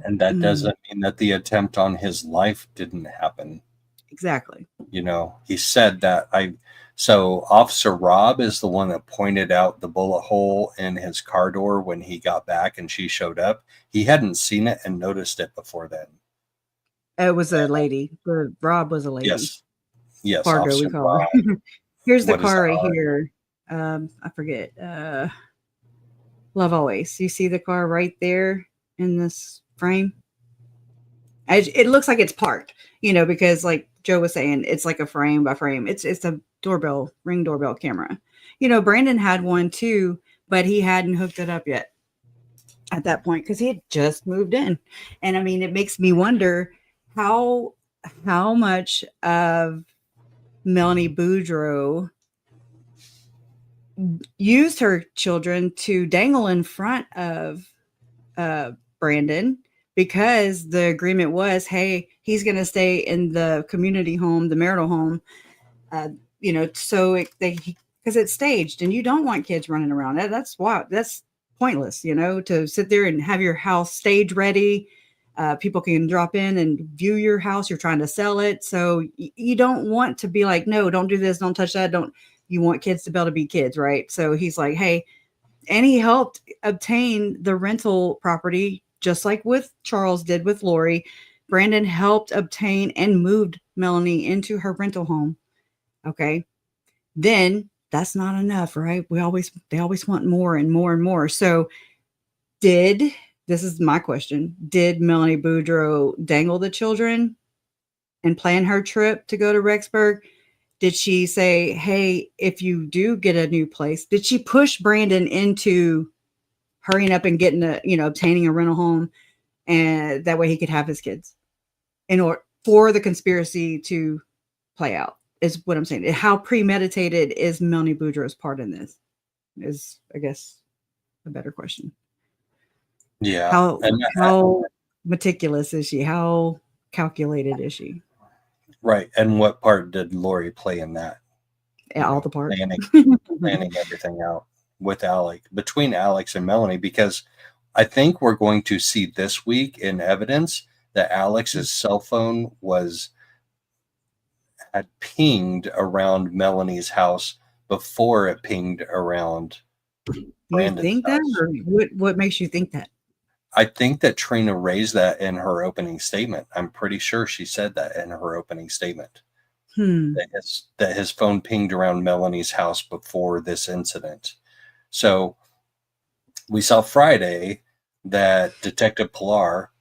and that doesn't mean that the attempt on his life didn't happen. Exactly. He said that so Officer Rob is the one that pointed out the bullet hole in his car door when he got back and she showed up. He hadn't seen it and noticed it before then. It was a lady. Rob was a lady. Yes. Fargo, Officer we call her. Rob. Here's the What is car that? right here. I forget. Love Always. You see the car right there in this frame? It looks like it's parked, because like Joe was saying, it's like a frame by frame. It's a ring doorbell camera. Brandon had one too, but he hadn't hooked it up yet at that point because he had just moved in. And I mean, it makes me wonder how much of Melanie Boudreaux used her children to dangle in front of Brandon, because the agreement was, hey, he's going to stay in the community home, the marital home, so because it's staged and you don't want kids running around. That's pointless, to sit there and have your house stage ready. People can drop in and view your house. You're trying to sell it. So you don't want to be like, no, don't do this. Don't touch that. You want kids to be able to be kids. Right. So he's like, hey, and he helped obtain the rental property, just like with Charles did with Lori. Brandon helped obtain and moved Melanie into her rental home. Okay. Then that's not enough, right? They always want more and more and more. So this is my question. Did Melanie Boudreaux dangle the children and plan her trip to go to Rexburg? Did she say, hey, if you do get a new place, did she push Brandon into hurrying up and getting obtaining a rental home, and that way he could have his kids in order for the conspiracy to play out, is what I'm saying. How premeditated is Melanie Boudreaux's part in this is, I guess, a better question. Yeah. How meticulous is she? How calculated is she? Right. And what part did Lori play in that? All the parts. Planning everything out with between Alex and Melanie, because I think we're going to see this week in evidence that Alex's cell phone had pinged around Melanie's house before it pinged around Brandon's you think house. that, or what makes you think that? I think that Trina raised that in her opening statement. I'm pretty sure she said that in her opening statement. That his phone pinged around Melanie's house before this incident. So we saw Friday that Detective Pillar,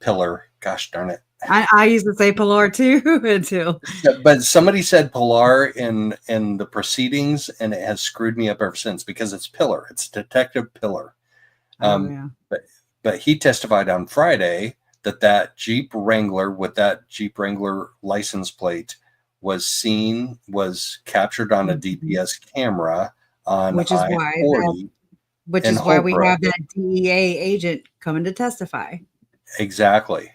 gosh darn it. I used to say Pilar too until. But somebody said Pilar in the proceedings, and it has screwed me up ever since because it's Pillar. It's Detective Pillar. Yeah. But he testified on Friday that Jeep Wrangler with that Jeep Wrangler license plate was captured on a DPS camera on I-40. Which is why we have that DEA agent coming to testify. Exactly.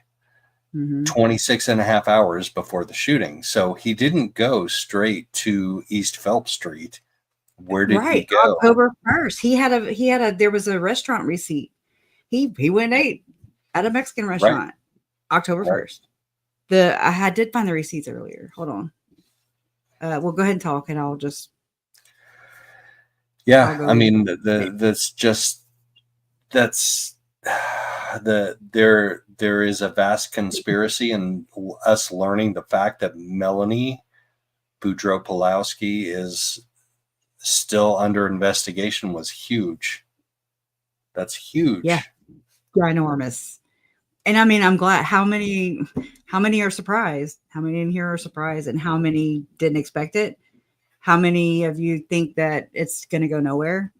26 and a half hours before the shooting. So he didn't go straight to East Phelps Street. Where did he go? October 1st. There was a restaurant receipt. He went and ate at a Mexican restaurant. Right. October 1st. I did find the receipts earlier. Hold on. We'll go ahead and talk, and I'll just. Yeah, I mean, there is a vast conspiracy, and us learning the fact that Melanie Boudreaux Pulowski is still under investigation was huge. That's huge. Yeah, ginormous. And I mean, I'm glad. How many are surprised? How many in here are surprised, and how many didn't expect it? How many of you think that it's going to go nowhere?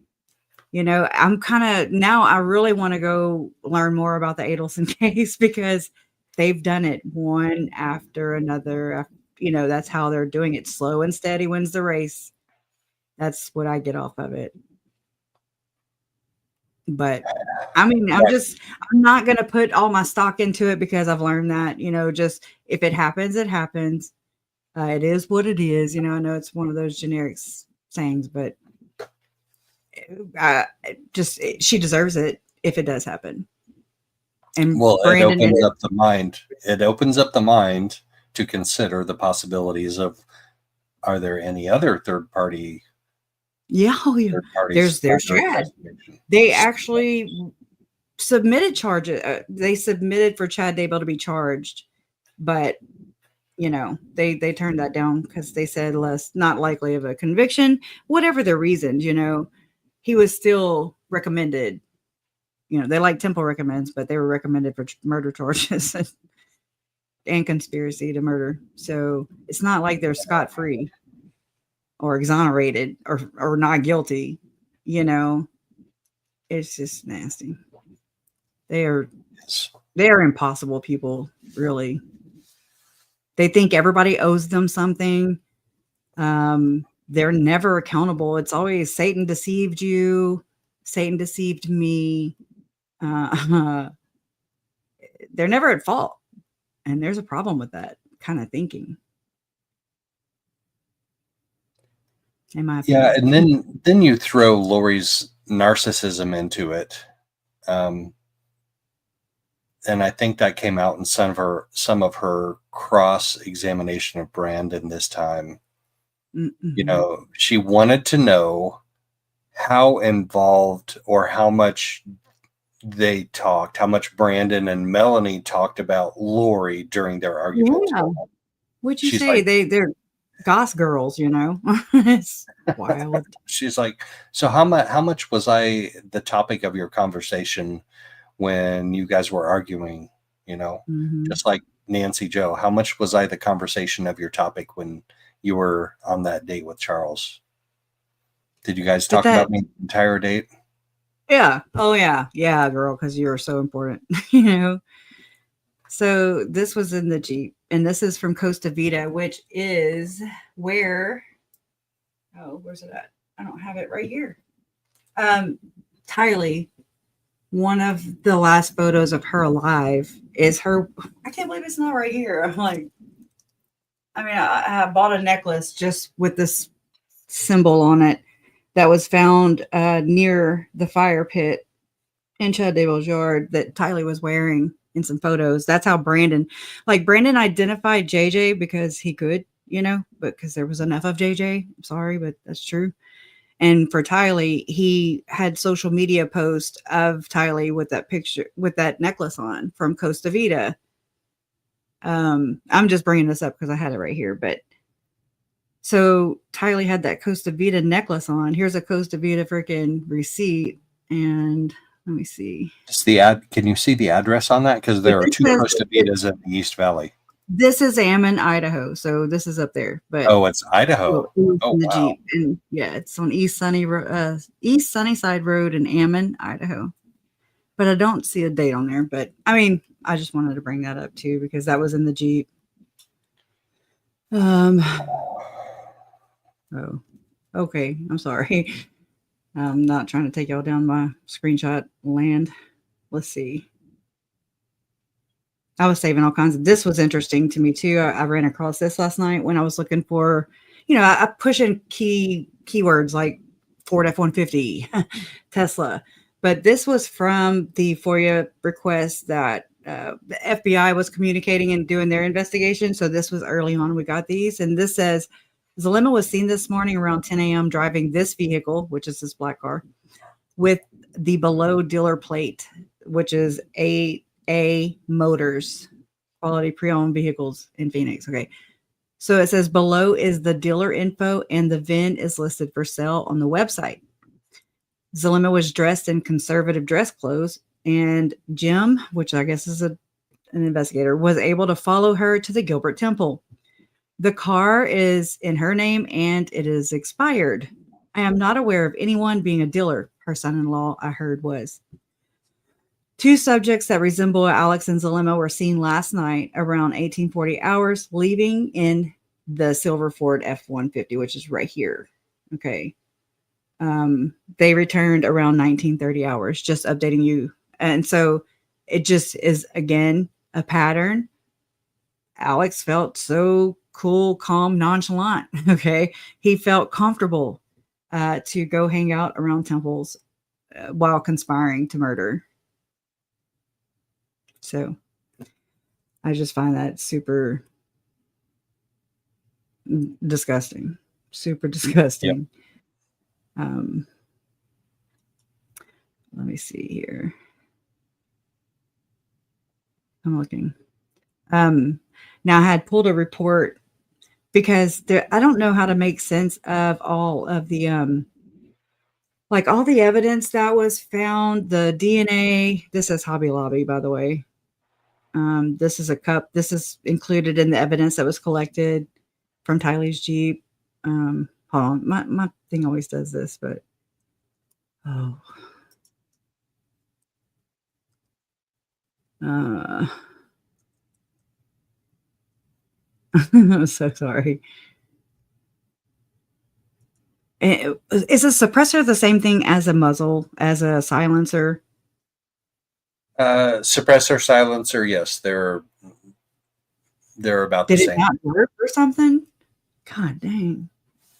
You know, I'm kind of now. I really want to go learn more about the Adelson case because they've done it one after another. You know, that's how they're doing it. Slow and steady wins the race. That's what I get off of it. But I mean, I'm not going to put all my stock into it because I've learned that, you know, just if it happens, it happens. It is what it is. You know, I know it's one of those generic sayings, but she deserves it if it does happen. And Well, Brandon, it opens up the mind. It opens up the mind to consider the possibilities of, are there any other third party? Yeah, there's Chad. They actually submitted charges. They submitted for Chad Daybell to be charged, but you know they turned that down because they said not likely of a conviction, whatever the reasons. You know, he was still recommended. You know, they like Temple recommends, but they were recommended for murder charges and conspiracy to murder. So it's not like they're scot-free or exonerated or not guilty. You know, it's just nasty. They are impossible people, really. They think everybody owes them something. They're never accountable. It's always Satan deceived you. Satan deceived me. They're never at fault. And there's a problem with that kind of thinking. In my opinion. Yeah, and then you throw Lori's narcissism into it. And I think that came out in some of her cross-examination of Brandon this time. Mm-hmm. You know, she wanted to know how involved or how much they talked, how much Brandon and Melanie talked about Lori during their argument. Yeah. What'd you say? Like, they're goss girls, you know. It's wild. She's like, so how much was I the topic of your conversation when you guys were arguing? You know, just like Nancy Joe, how much was I the conversation of your topic when you were on that date with Charles? Did you guys talk about me the entire date? Yeah. Oh yeah. Yeah, girl, because you were so important, you know. So this was in the Jeep, and this is from Costa Vida, which is where's it at? I don't have it right here. Tylee, one of the last photos of her alive is her. I can't believe it's not right here. I'm like, I mean, I bought a necklace just with this symbol on it that was found near the fire pit in Chad Daybell's yard that Tylee was wearing in some photos. That's how Brandon identified JJ because he could, you know, but because there was enough of JJ. I'm sorry, but that's true. And for Tylee, he had social media posts of Tylee with that picture, with that necklace on from Costa Vida. I'm just bringing this up because I had it right here, but so Tylee had that Costa Vida necklace on. Here's a Costa Vida freaking receipt. And let me see. Just the ad. Can you see the address on that? Because there are two Costa Vidas in the East Valley. This is Ammon, Idaho. So this is up there. But it's Idaho. In the Jeep. And yeah, it's on East Sunnyside Road in Ammon, Idaho. But I don't see a date on there. But I mean, I just wanted to bring that up too because that was in the Jeep. Oh, okay. I'm sorry. I'm not trying to take y'all down my screenshot land. Let's see. I was saving all kinds of. This was interesting to me too. I ran across this last night when I was looking for, you know, I push in keywords like Ford F-150, Tesla. But this was from the FOIA request that the FBI was communicating and doing their investigation. So this was early on. We got these, and this says. Zalima was seen this morning around 10 a.m. driving this vehicle, which is this black car, with the below dealer plate, which is AA Motors, quality pre-owned vehicles in Phoenix. Okay. So it says below is the dealer info and the VIN is listed for sale on the website. Zalima was dressed in conservative dress clothes, and Jim, which I guess is a an investigator, was able to follow her to the Gilbert Temple. The car is in her name and it is expired. I am not aware of anyone being a dealer, her son-in-law, I heard, was. 2 subjects that resemble Alex and Zalema were seen last night around 1840 hours, leaving in the silver Ford F-150, which is right here. Okay. They returned around 1930 hours, just updating you. And so it just is, again, a pattern. Alex felt so cool, calm, nonchalant. Okay. He felt comfortable to go hang out around temples while conspiring to murder. So I just find that super disgusting. Super disgusting. Yep. Let me see here. I'm looking. Now I had pulled a report because I don't know how to make sense of all of the like all the evidence that was found, the DNA. This is Hobby Lobby, by the way. This is a cup. This is included in the evidence that was collected from Tylee's Jeep. Hold on. My thing always does this, but oh. I'm so sorry. Is a suppressor the same thing as a muzzle, as a silencer? Suppressor, silencer, yes, they're about the same. Did it not work or something? God dang.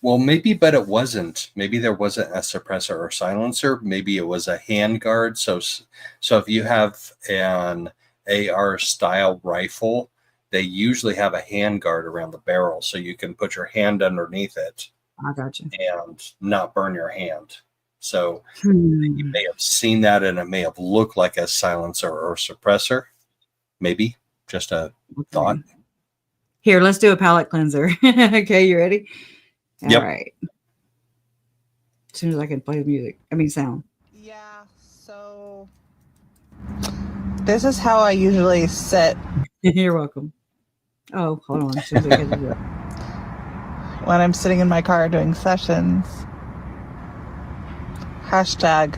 Well, maybe, but it wasn't. Maybe there wasn't a suppressor or silencer. Maybe it was a handguard. So if you have an AR style rifle, they usually have a handguard around the barrel, so you can put your hand underneath it. I got you. And not burn your hand. So you may have seen that, and it may have looked like a silencer or suppressor. Maybe just a thought. Here, let's do a palate cleanser. Okay, you ready? Yep. All right. As soon as I can play the music, sound. Yeah, so this is how I usually sit. You're welcome. Oh, hold on. As soon as I get to it. When I'm sitting in my car doing sessions. Hashtag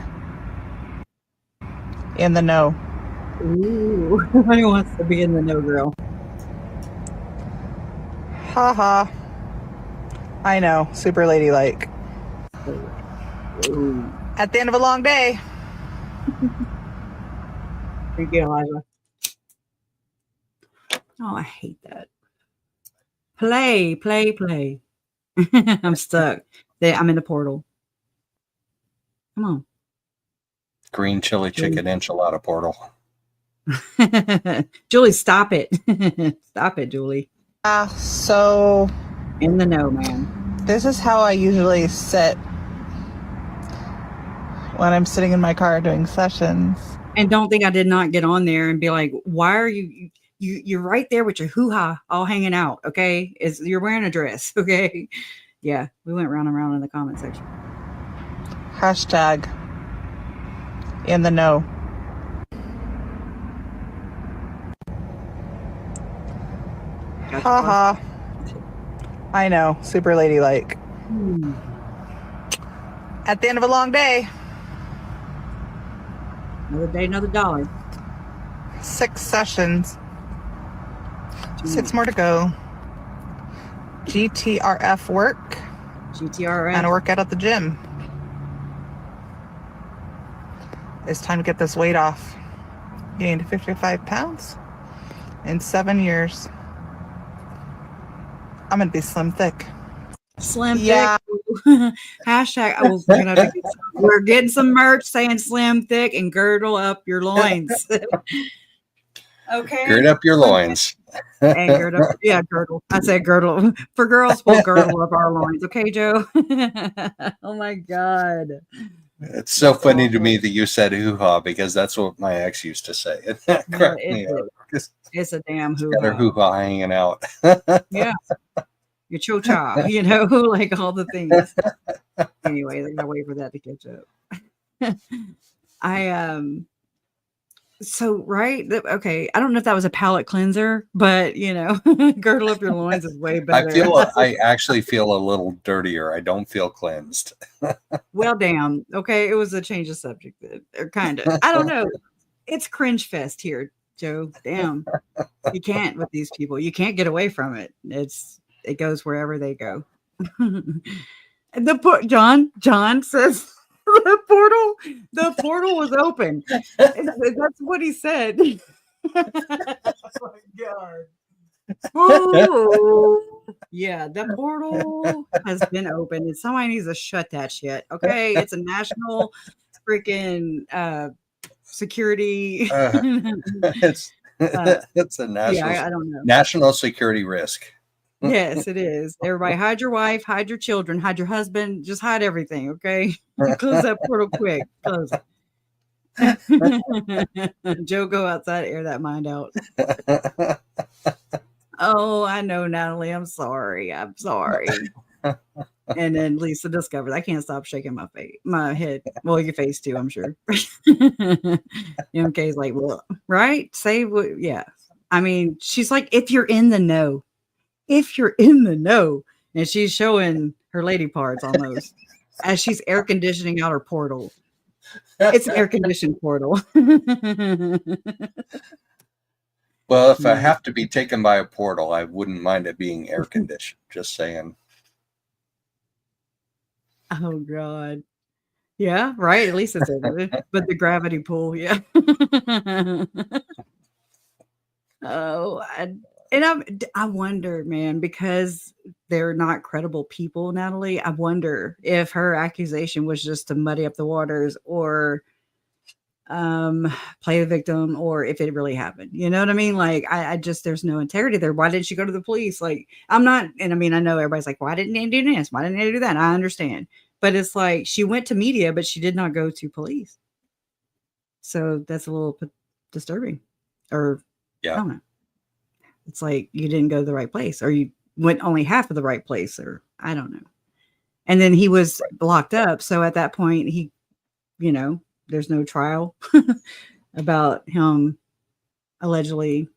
in the know. Ooh, nobody wants to be in the know, girl. Haha. I know, super ladylike. Ooh. At the end of a long day. Thank you, Elijah. Oh, I hate that. Play. I'm stuck. I'm in the portal. Come on. Green chili chicken enchilada portal. Julie, stop it. Stop it, Julie. So in the know, man. This is how I usually sit when I'm sitting in my car doing sessions. And don't think I did not get on there and be like, why are you're right there with your hoo-ha all hanging out, okay? You're wearing a dress, okay? Yeah, we went round and round in the comment section. Hashtag in the know. Haha. I know, super ladylike. At the end of a long day. Another day, another dollar. 6 sessions. 6 more to go. GTRF work. GTRF. And a workout at the gym. It's time to get this weight off. Gained 55 pounds in 7 years. I'm going to be slim thick. Slim yeah. thick. Hashtag. We're getting some merch saying slim thick and girdle up your loins. Okay. Gird up your loins. And girdle up. Yeah, girdle. I said girdle. For girls, we'll girdle up our loins. Okay, Joe? Oh, my God. It's so funny to me that you said hoo-ha, because that's what my ex used to say. It's a damn hoo-ha. Got her hoo-ha hanging out. Yeah. Your cho-cha, like all the things. Anyways, I gotta wait for that to catch up. So, right? Okay. I don't know if that was a palate cleanser, but girdle up your loins is way better. I actually feel a little dirtier. I don't feel cleansed. Well, damn. Okay. It was a change of subject, or kind of. I don't know. It's cringe fest here, Joe. Damn. You can't with these people. You can't get away from it. It goes wherever they go. John says the portal was open. That's what he said. Oh my God. Ooh. Yeah, the portal has been opened and somebody needs to shut that shit. Okay. It's a national freaking security. It's it's a Yeah, I don't know. national security risk. Yes, it is. Everybody hide your wife, hide your children, hide your husband, just hide everything, okay? Close that portal quick. Close it. Joe, go outside, air that mind out. Oh, I know, Natalie. I'm sorry. I'm sorry. And then Lisa discovered I can't stop shaking my head. Well, your face too, I'm sure. MK's like, well, right? Say what? Yeah. I mean, she's like, if you're in the know, and she's showing her lady parts almost as she's air conditioning out her portal. It's an air conditioned portal. Well, if I have to be taken by a portal, I wouldn't mind it being air conditioned. Just saying. Oh God. Yeah, right. At least it's over. But the gravity pull, yeah. Oh, I wonder, man, because they're not credible people, Natalie. I wonder if her accusation was just to muddy up the waters or play the victim, or if it really happened. You know what I mean? Like, I just, there's no integrity there. Why didn't she go to the police? Like, I'm not, and I mean, I know everybody's like, why didn't they do this? Why didn't they do that? I understand. But it's like she went to media, but she did not go to police. So that's a little disturbing. Or, yeah. I don't know. It's like you didn't go to the right place, or you went only half of the right place, or I don't know. And then he was locked up. So at that point, he, there's no trial about him allegedly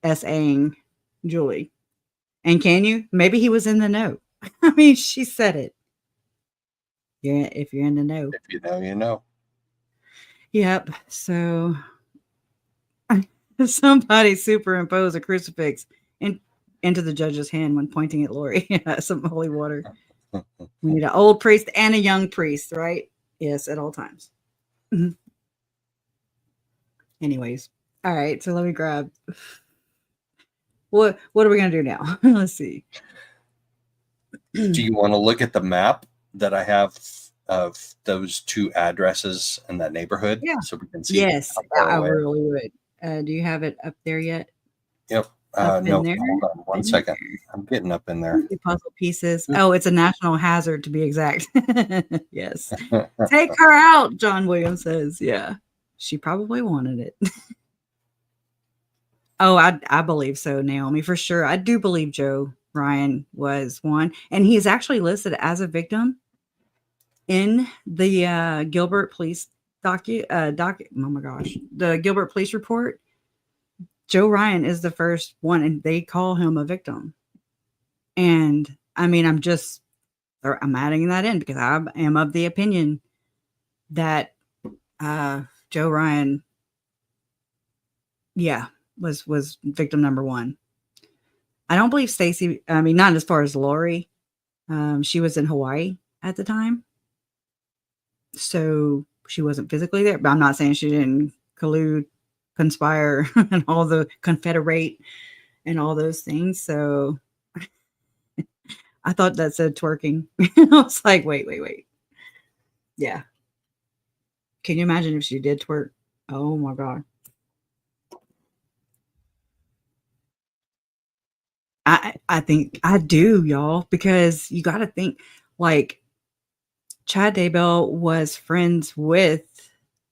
SAing Julie. And can you? Maybe he was in the know. I mean, she said it. If you're in the know. If you know, you know. Yep. So somebody superimposed a crucifix into the judge's hand when pointing at Lori. Yeah, some holy water. We need an old priest and a young priest, right? Yes, at all times. Mm-hmm. Anyways, all right. So let me grab. What are we gonna do now? Let's see. Do you want to look at the map that I have of those two addresses in that neighborhood? Yeah. So we can see. Yes, I really would. Do you have it up there yet? Yep. No, hold on one second. I'm getting up in there. The puzzle pieces. Oh, it's a national hazard to be exact. Yes. Take her out, John Williams says. Yeah. She probably wanted it. Oh, I believe so, Naomi, for sure. I do believe Joe Ryan was one. And he is actually listed as a victim in the Gilbert police oh my gosh, the Gilbert police report. Joe Ryan is the first one, and they call him a victim. And I mean, I'm adding that in because I am of the opinion that Joe Ryan, was victim number one. I don't believe Stacy, I mean, not as far as Lori. She was in Hawaii at the time. So she wasn't physically there, but I'm not saying she didn't collude, conspire, and all the confederate and all those things. So I thought that said twerking. I was like, wait. Yeah. Can you imagine if she did twerk? Oh my God. I think I do, y'all, because you got to think like Chad Daybell was friends with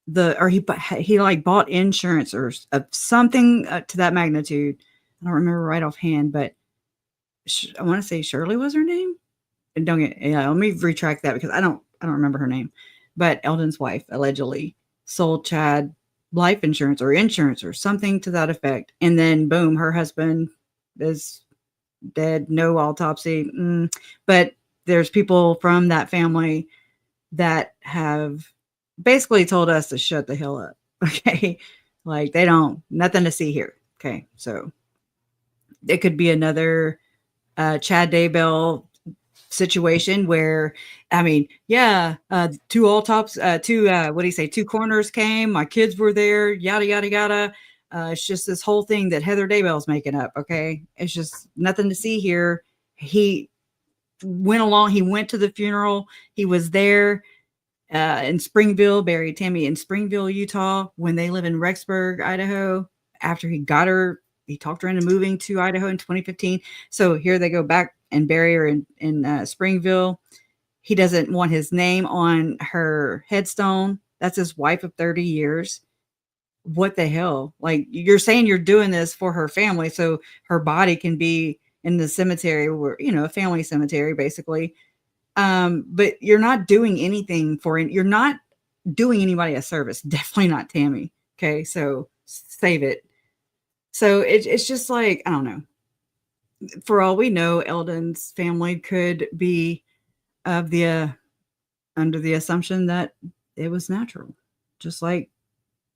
he like bought insurance or something to that magnitude. I don't remember right offhand, but I want to say Shirley was her name. And let me retract that because I don't remember her name. But Eldon's wife allegedly sold Chad life insurance or insurance or something to that effect. And then boom, her husband is dead, no autopsy. But there's people from that family that have basically told us to shut the hell up. Okay. Like they don't, nothing to see here. Okay. So it could be another Chad Daybell situation where, I mean, two what do you say? Two coroners came, my kids were there, yada, yada, yada. It's just this whole thing that Heather Daybell's making up. Okay. It's just nothing to see here. He went to the funeral. He was there in Springville, buried Tammy in Springville, Utah, when they live in Rexburg, Idaho. After he got her, he talked her into moving to Idaho in 2015. So here they go back and bury her in Springville. He doesn't want his name on her headstone. That's his wife of 30 years. What the hell? Like, you're saying you're doing this for her family so her body can be in the cemetery, where, a family cemetery, basically. But you're not doing anything you're not doing anybody a service. Definitely not Tammy. Okay. So save it. So it's just like, I don't know. For all we know, Eldon's family could be under the assumption that it was natural, just like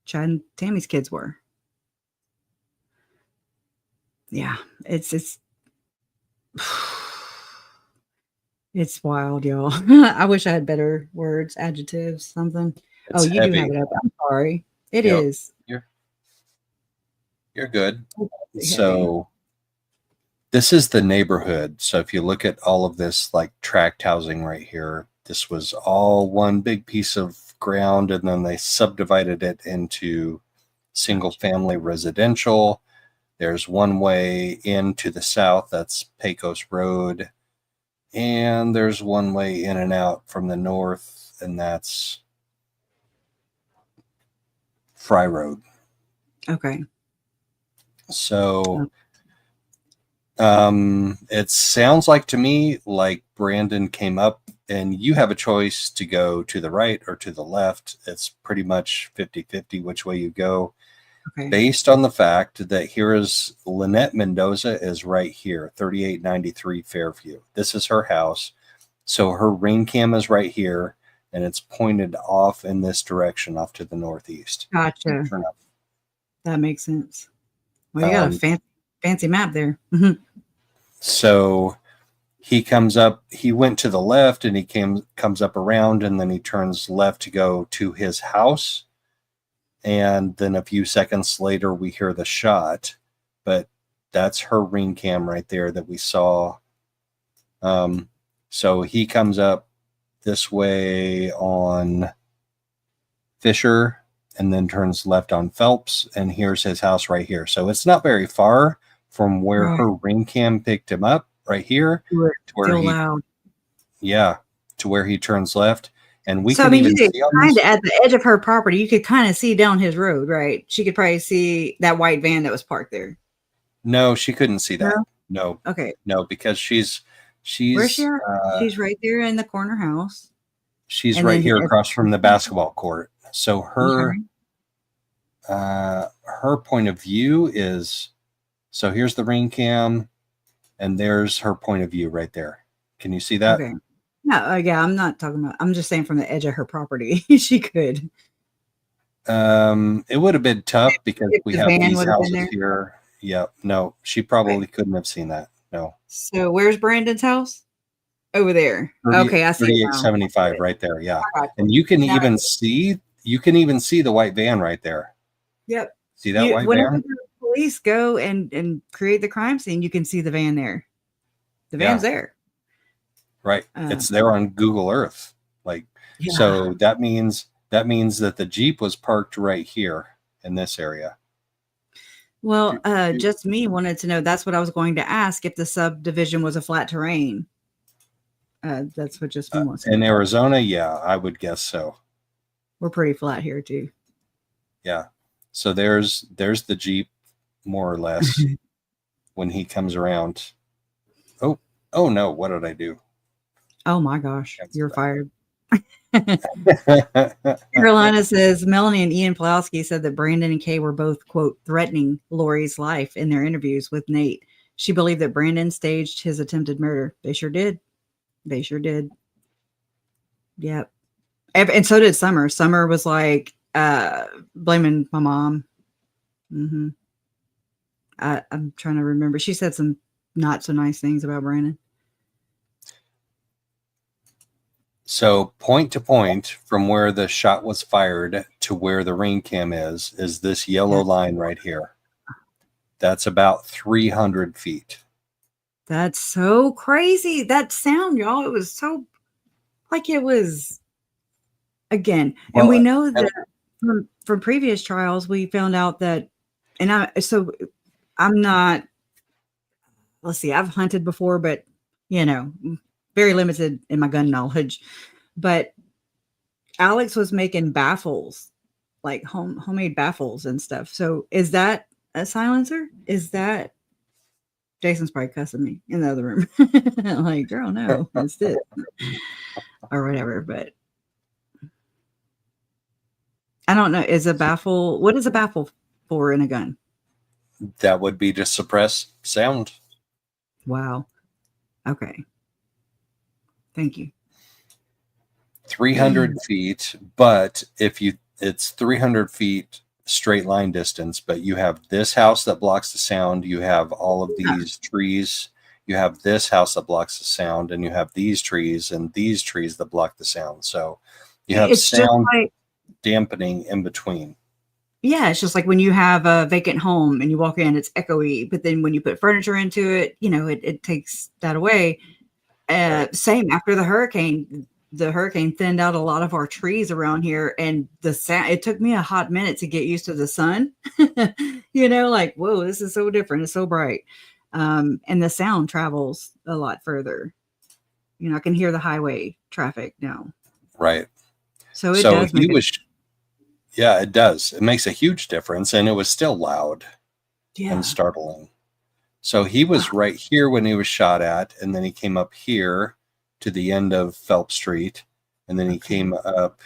Chad and Tammy's kids were. Yeah. It's it's wild, y'all. I wish I had better words, adjectives, something. It's you heavy. do have it up. I'm sorry. It Yep. is. You're good. Heavy. So this is the neighborhood. So if you look at all of this like tract housing right here, this was all one big piece of ground, and then they subdivided it into single family residential. There's one way in to the south, that's Pecos Road. And there's one way in and out from the north, and that's Fry Road. Okay. So it sounds like to me like Brandon came up, and you have a choice to go to the right or to the left. It's pretty much 50-50 which way you go. Okay. Based on the fact that here is Lynette Mendoza is right here, 3893 Fairview. This is her house. So her ring cam is right here, and it's pointed off in this direction, off to the northeast. Gotcha. Turn up. That makes sense. Well, you got a fancy map there. So he comes up, he went to the left, and he comes up around, and then he turns left to go to his house. And then a few seconds later, we hear the shot, but that's her ring cam right there that we saw. So he comes up this way on Fisher and then turns left on Phelps, and here's his house right here. So it's not very far from where her ring cam picked him up right here to where he turns left. And we can even see kind of at the edge of her property, you could kind of see down his road, right? She could probably see that white van that was parked there. No, she couldn't see that. No. Okay. No, because she's where's she? She's right there in the corner house. She's right here across from the basketball court. So her point of view is, so here's the ring cam, and there's her point of view right there. Can you see that? Okay. No, I'm not talking about, I'm just saying from the edge of her property, she could. It would have been tough because we have these houses here. Yeah, no, she probably couldn't have seen that. No. So where's Brandon's house? Over there. Okay, I see. 3875 right there. Yeah. And you can even see the white van right there. Yep. See that white whenever van? The police go and create the crime scene, you can see the van there. The van's there. Right. It's there on Google Earth. So that means that the Jeep was parked right here in this area. Well, just me wanted to know, that's what I was going to ask, if the subdivision was a flat terrain. That's what just me wants to know. In Arizona, yeah, I would guess so. We're pretty flat here too. Yeah. So there's the Jeep, more or less, when he comes around. Oh no, what did I do? Oh my gosh, you're fired. Carolina says Melanie and Ian Pulowski said that Brandon and Kay were both, quote, threatening Lori's life in their interviews with Nate. She believed that Brandon staged his attempted murder. They sure did. They sure did. Yep. And so did Summer. Summer was like blaming my mom. Mm-hmm. I'm trying to remember. She said some not so nice things about Brandon. So point to point from where the shot was fired to where the ring cam is this yellow line right here. That's about 300 feet. That's so crazy. That sound, y'all. It was so like it was again. And we know that from previous trials, we found out that, and I'm not, let's see, I've hunted before, but very limited in my gun knowledge. But Alex was making baffles, like homemade baffles and stuff. So is that a silencer? Is that Jason's probably cussing me in the other room? Like, girl, no, it's this or whatever. But I don't know. What is a baffle for in a gun? That would be to suppress sound. Wow. Okay. Thank you. 300 feet, but it's 300 feet straight line distance, but you have this house that blocks the sound, you have all of these trees, you have this house that blocks the sound, and you have these trees and these trees that block the sound. So you have sound dampening in between. Yeah, it's just like when you have a vacant home and you walk in, it's echoey, but then when you put furniture into it, it takes that away. Same after the hurricane thinned out a lot of our trees around here, and the sound, it took me a hot minute to get used to the sun. Like, whoa, this is so different. It's so bright. And the sound travels a lot further. I can hear the highway traffic now. Right. So it does make yeah, it does. It makes a huge difference, and it was still loud and startling. So he was right here when he was shot at, and then he came up here to the end of Phelps Street, and then he came up,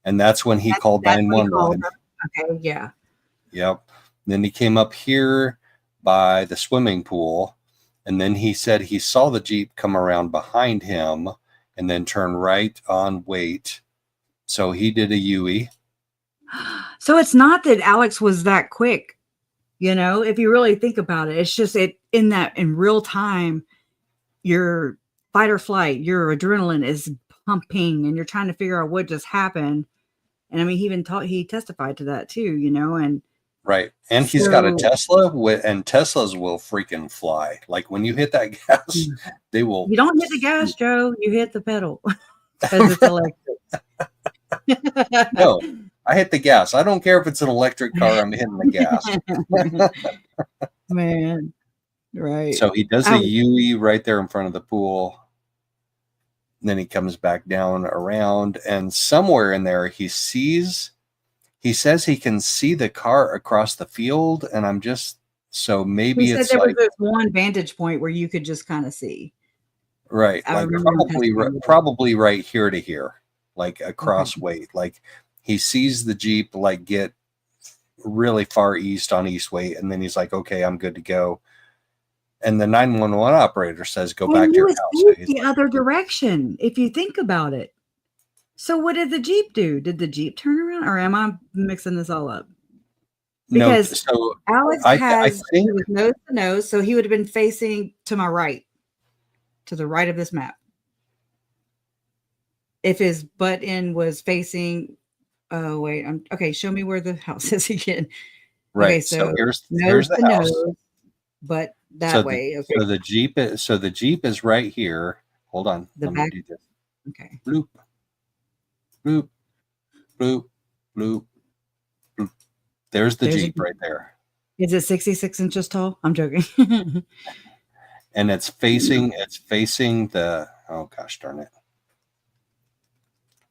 and that's when he called 911. Okay, yeah. Yep. Then he came up here by the swimming pool, and then he said he saw the Jeep come around behind him and then turn right on Waite. So he did a U-E. So it's not that Alex was that quick, if you really think about it. It's just in real time, your fight or flight, your adrenaline is pumping and you're trying to figure out what just happened. And I mean, he testified to that too, and right. And he's got a Tesla, and Teslas will freaking fly. Like when you hit that gas, they will. You don't hit the gas, Joe. You hit the pedal because it's electric. No, I hit the gas. I don't care if it's an electric car. I'm hitting the gas. Man, right. So he does a UE right there in front of the pool. And then he comes back down around, and somewhere in there he says he can see the car across the field, and I'm just, so maybe he it's said there like was this one vantage point where you could just kind of see. Right. Like probably right here to here, like across Waite. Like he sees the Jeep like get really far east on East Waite, and then he's like, okay, I'm good to go. And the 911 operator says, go back to your house. So the other direction, if you think about it. So what did the Jeep do? Did the Jeep turn around, or am I mixing this all up? Because so Alex I think he was nose to nose, so he would have been facing to my right, to the right of this map. If his butt end was facing, oh wait, okay. Show me where the house is again. Right. Okay, so here's the house. Nose, but that way. Okay. So the Jeep is right here. Hold on. Let me do this. Okay. Bloop. Bloop. Bloop. Bloop. Bloop. There's the Jeep right there. Is it 66 inches tall? I'm joking. And it's facing the, oh gosh darn it.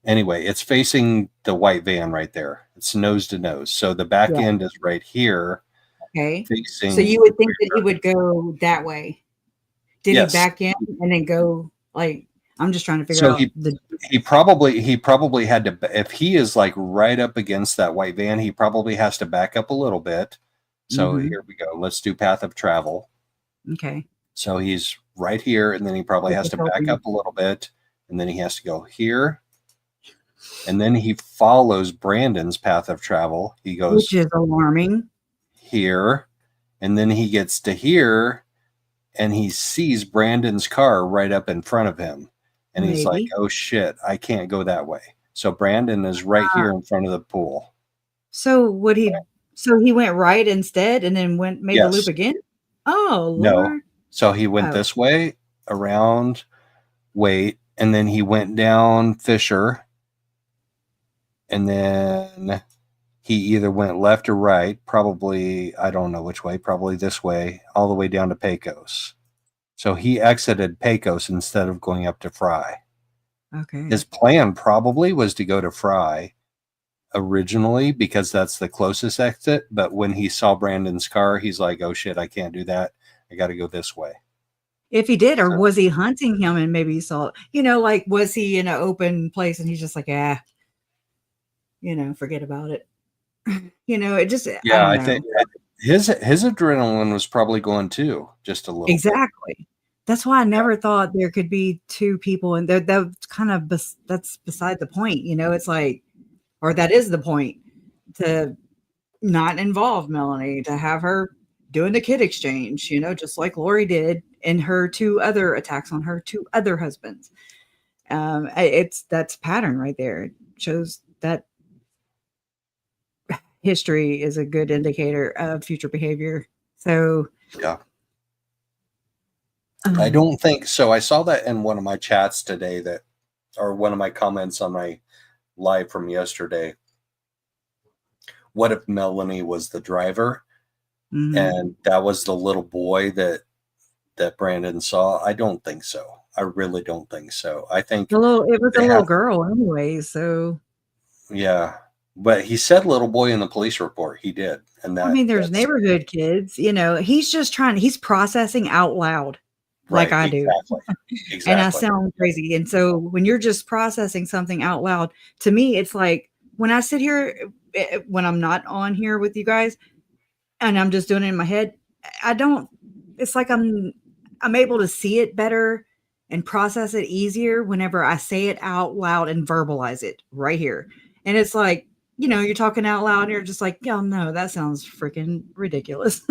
Anyway, it's facing the white van right there. It's nose to nose. So the back end is right here. Okay. So you would think that he would go that way. Did he back in and then go like, I'm just trying to figure So out he probably had to, if he is like right up against that white van, he probably has to back up a little bit. So here we go. Let's do path of travel. Okay. So he's right here, and then he probably has to back up a little bit, and then he has to go here. And then he follows Brandon's path of travel. He goes, which is alarming. Here, and then he gets to here, and he sees Brandon's car right up in front of him. And he's like, oh shit, I can't go that way. So Brandon is right here in front of the pool. So he went right instead and then made the loop again? Oh, Lord. No. So he went this way, around, and then he went down Fisher. And then he either went left or right, probably, I don't know which way, probably this way, all the way down to Pecos. So he exited Pecos instead of going up to Fry. Okay. His plan probably was to go to Fry originally because that's the closest exit. But when he saw Brandon's car, he's like, oh shit, I can't do that. I got to go this way. If he did, or was he hunting him and maybe he saw, like, was he in an open place and he's just like, forget about it. It just, I think his adrenaline was probably going too, just a little exactly bit. That's why I never thought there could be two people, and that's kind of that's beside the point. It's like, or that is the point, to not involve Melanie, to have her doing the kid exchange, just like Lori did in her 2 other attacks on her 2 other husbands. That's pattern right there. It shows that history is a good indicator of future behavior. So yeah. I don't think so. I saw that in one of my chats today, or one of my comments on my live from yesterday. What if Melanie was the driver and that was the little boy that Brandon saw? I don't think so. I really don't think so. I think it was a little girl anyway. So yeah. But he said little boy in the police report. He did. And there's neighborhood kids, he's just he's processing out loud like I do. Exactly. And I sound crazy. And so when you're just processing something out loud, to me, it's like when I sit here, when I'm not on here with you guys and I'm just doing it in my head, it's like I'm able to see it better and process it easier whenever I say it out loud and verbalize it right here. And it's like, you're talking out loud and you're just like, oh no, that sounds freaking ridiculous.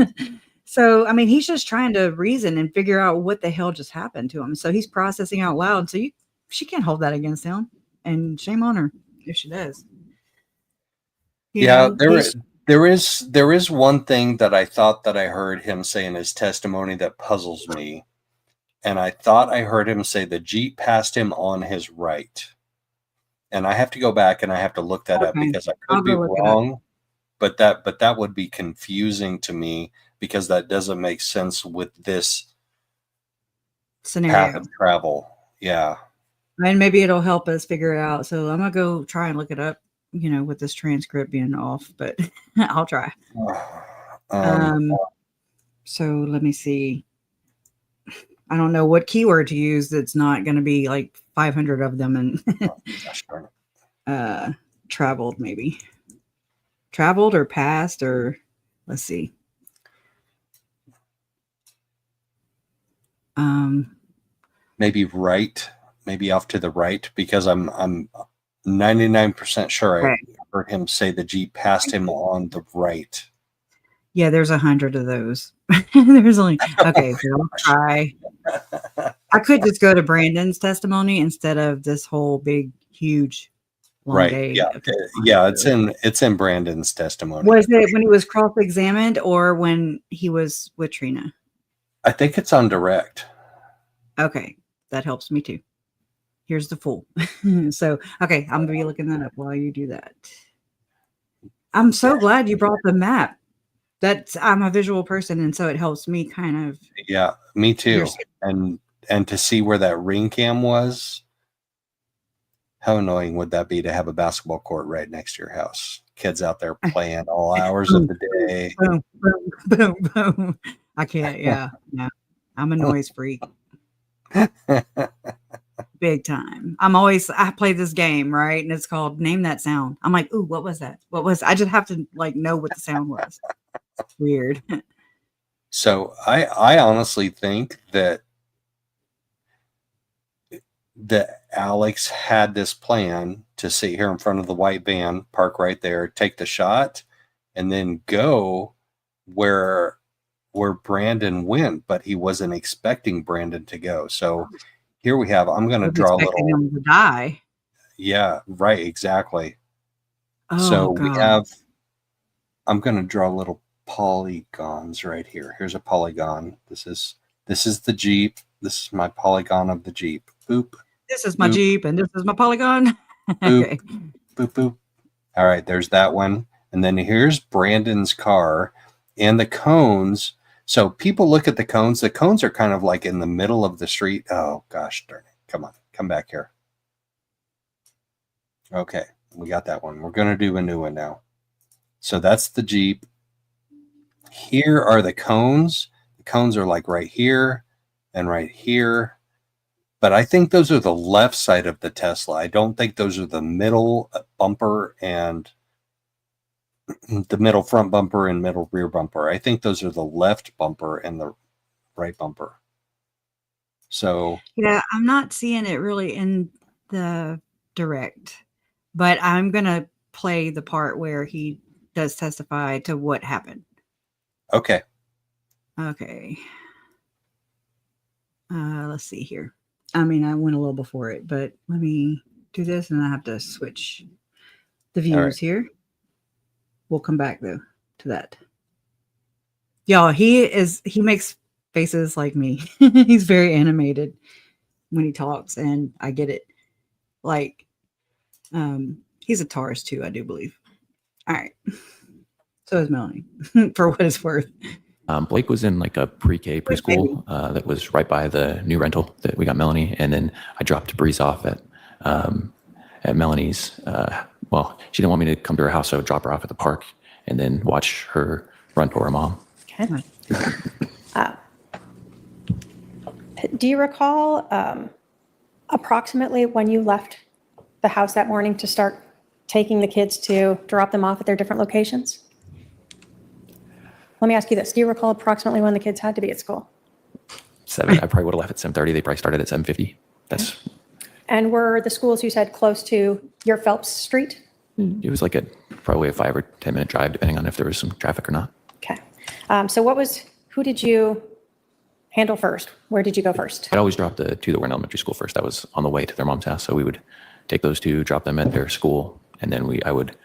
So, he's just trying to reason and figure out what the hell just happened to him. So he's processing out loud. So she can't hold that against him, and shame on her if she does. There is one thing that I thought that I heard him say in his testimony that puzzles me. And I thought I heard him say the Jeep passed him on his right. And I have to go back and I have to look that up because I could be wrong, but that would be confusing to me because that doesn't make sense with this scenario path of travel. Yeah. And maybe it'll help us figure it out. So I'm going to go try and look it up, with this transcript being off, but I'll try. So let me see. I don't know what keyword to use that's not going to be like 500 of them and traveled or passed, or let's see. Maybe right, maybe off to the right, because I'm 99% sure I heard him say the Jeep passed him on the right. Yeah, there's 100 of those. There's only okay. So I'll try. I could just go to Brandon's testimony instead of this whole big, huge, long day. Yeah. It's in Brandon's testimony. Was it when he was cross-examined or when he was with Trina? I think it's on direct. Okay, that helps me too. Here's the full. So okay, I'm gonna be looking that up while you do that. I'm so glad you brought the map. I'm a visual person, and so it helps me kind of. Yeah, me too. And to see where that ring cam was, how annoying would that be to have a basketball court right next to your house? Kids out there playing all hours of the day. Boom, boom, boom, boom. I can't. Yeah, no, I'm a noise freak. big time. I play this game, right? And it's called Name That Sound. I'm like, ooh, what was that? I just have to like know what the sound was. Weird. So I honestly think that Alex had this plan to sit here in front of the white van, park right there, take the shot, and then go where Brandon went, but he wasn't expecting Brandon to go. So here we have, I'm going I to was draw a expecting little. him to die. Yeah, right. Exactly. Oh, So God. I'm going to draw little polygons right here. Here's a polygon. This is the Jeep. This is my polygon of the Jeep. Boop. This is my boop, Jeep and this is my polygon. boop, Okay. boop, boop. All right, there's that one. And then here's Brandon's car and the cones. So people look at the cones. The cones are kind of like in the middle of the street. Oh, gosh darn it. Come on. Come back here. Okay, we got that one. We're going to do a new one now. So that's the Jeep. Here are the cones. The cones are like right here and right here. But I think those are the left side of the Tesla. I don't think those are the middle bumper and the middle front bumper and middle rear bumper. I think those are the left bumper and the right bumper. So Yeah, I'm not seeing it really in the direct, but I'm going to play the part where he does testify to what happened. okay. Okay. Let's see here. I mean, I went a little before it, but let me do this and I have to switch the views here. We'll come back though to that. Y'all, he makes faces like me. He's very animated when he talks, and I get it. Like, he's a Taurus too, I do believe. All right. So is Melanie, for what it's worth. Blake was in like a pre-K preschool that was right by the new rental that we got Melanie, and then I dropped Breeze off at Melanie's. Well, she didn't want me to come to her house, so I would drop her off at the park and then watch her run for her mom. Okay. Do you recall approximately when you left the house that morning to start taking the kids to drop them off at their different locations? Let me ask you this. Do you recall approximately when the kids had to be at school? 7. I probably would have left at 7:30. They probably started at 7:50. That's. And were the schools you said close to your Phelps Street? It was like probably a 5 or 10 minute drive, depending on if there was some traffic or not. Okay. So who did you handle first? Where did you go first? I'd always drop the two that were in elementary school first. That was on the way to their mom's house. So we would take those two, drop them at their school, and then I would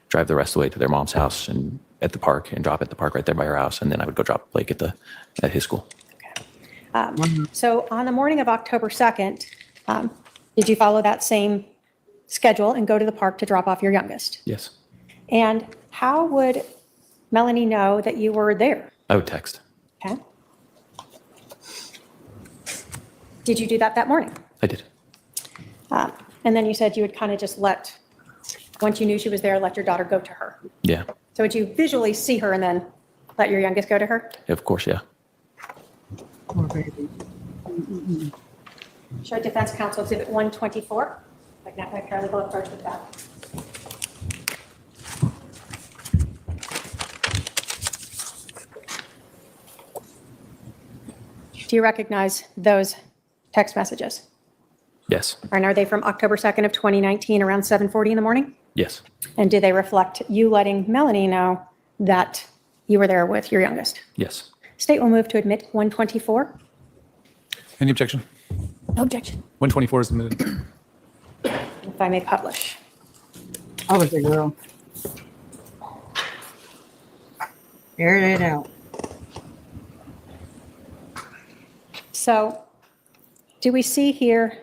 drive the rest of the way to their mom's house and at the park and drop at the park right there by her house. And then I would go drop Blake at his school. Okay. So on the morning of October 2nd, did you follow that same schedule and go to the park to drop off your youngest? Yes. And how would Melanie know that you were there? I would text. Okay. Did you do that morning? I did. And then you said you would kind of just once you knew she was there, let your daughter go to her. Yeah. So would you visually see her and then let your youngest go to her? Of course, yeah. Poor baby. Show Defense Counsel Exhibit 124. Like that, my paralegal approach with that. Do you recognize those text messages? Yes. And are they from October 2nd of 2019 around 7:40 in the morning? Yes. And do they reflect you letting Melanie know that you were there with your youngest? Yes. State will move to admit 124. Any objection? No objection. 124 is admitted. If I may publish. I was a girl. Aired it out. So do we see here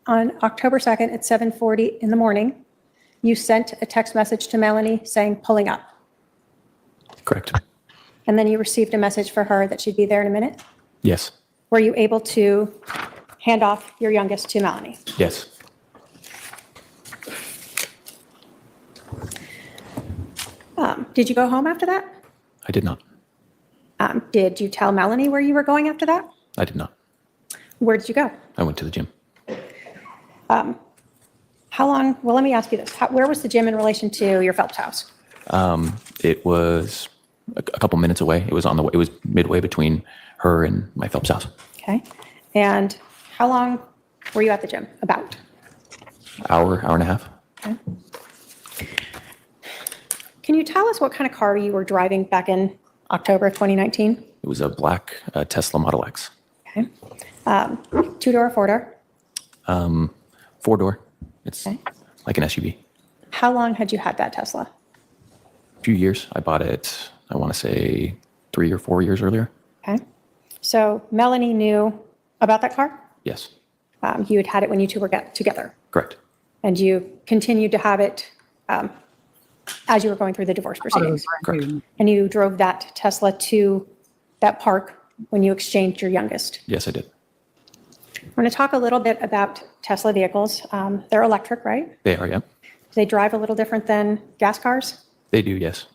on October 2nd at 7:40 in the morning, you sent a text message to Melanie saying pulling up, Correct. and then you received a message for her that she'd be there in a minute? Yes. Were you able to hand off your youngest to Melanie? Yes. Did you go home after that? I did not. Did you tell Melanie where you were going after that? I did not. Where did you go? I went to the gym. How long, well, let me ask you this. Where was the gym in relation to your Phelps house? It was a couple minutes away. It was on the way. It was midway between her and my Phelps house. Okay. And how long were you at the gym? About? Hour and a half. Okay. Can you tell us what kind of car you were driving back in October of 2019? It was a black Tesla Model X. Okay. 2-door or 4-door? 4-door. It's Okay. like an SUV. How long had you had that Tesla? A few years. I bought it, I want to say 3 or 4 years earlier. Okay. So Melanie knew about that car? Yes, You had had it when you two were together, correct. and you continued to have it as you were going through the divorce proceedings. Correct. And you drove that Tesla to that park when you exchanged your youngest. Yes, I did. I'm going to talk a little bit about Tesla vehicles. They're electric, right? They are, yeah. Do they drive a little different than gas cars? They do, yes.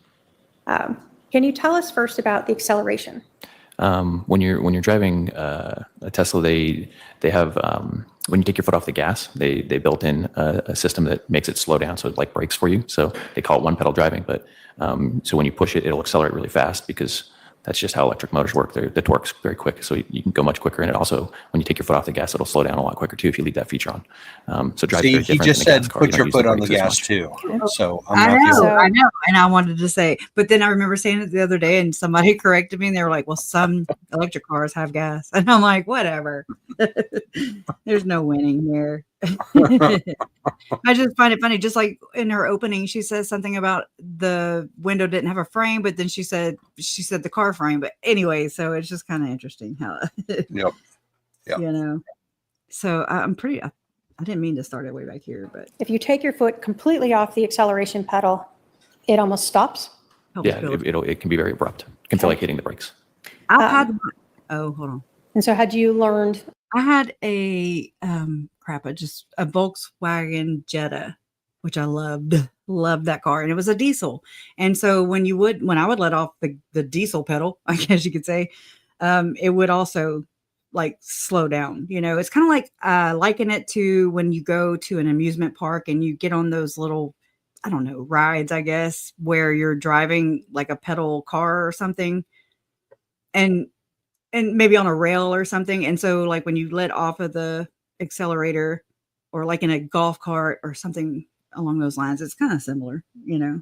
Can you tell us first about the acceleration? When you're driving a Tesla, they have when you take your foot off the gas, they built in a system that makes it slow down, so it like brakes for you. So they call it one pedal driving, but so when you push it, it'll accelerate really fast because that's just how electric motors work. The torque's very quick, so you can go much quicker. And it also, when you take your foot off the gas, it'll slow down a lot quicker too if you leave that feature on. So drive See, very he different just than a gas said car. put You don't your use foot on the brakes as gas much. too. So I I'm not know, the I know. And I wanted to say, but then I remember saying it the other day and somebody corrected me and they were like, well, some electric cars have gas. And I'm like, whatever. There's no winning here. I just find it funny. Just like in her opening, she says something about the window didn't have a frame, but then she said the car frame. But anyway, so it's just kind of interesting how, Yep. Yep. you know. So I didn't mean to start it way back here, but If you take your foot completely off the acceleration pedal, it almost stops. helps Yeah, build. it can be very abrupt. It can feel like hitting the brakes. I've had. Oh, hold on. And so had you learned, I had a a Volkswagen Jetta, which I loved that car, and it was a diesel. And so when I would let off the diesel pedal, I guess you could say, it would also like slow down. You know, it's kind of like liken it to when you go to an amusement park and you get on those little, I don't know, rides, I guess, where you're driving like a pedal car or something, and maybe on a rail or something. And so like when you let off of the accelerator or like in a golf cart or something along those lines, it's kind of similar, you know,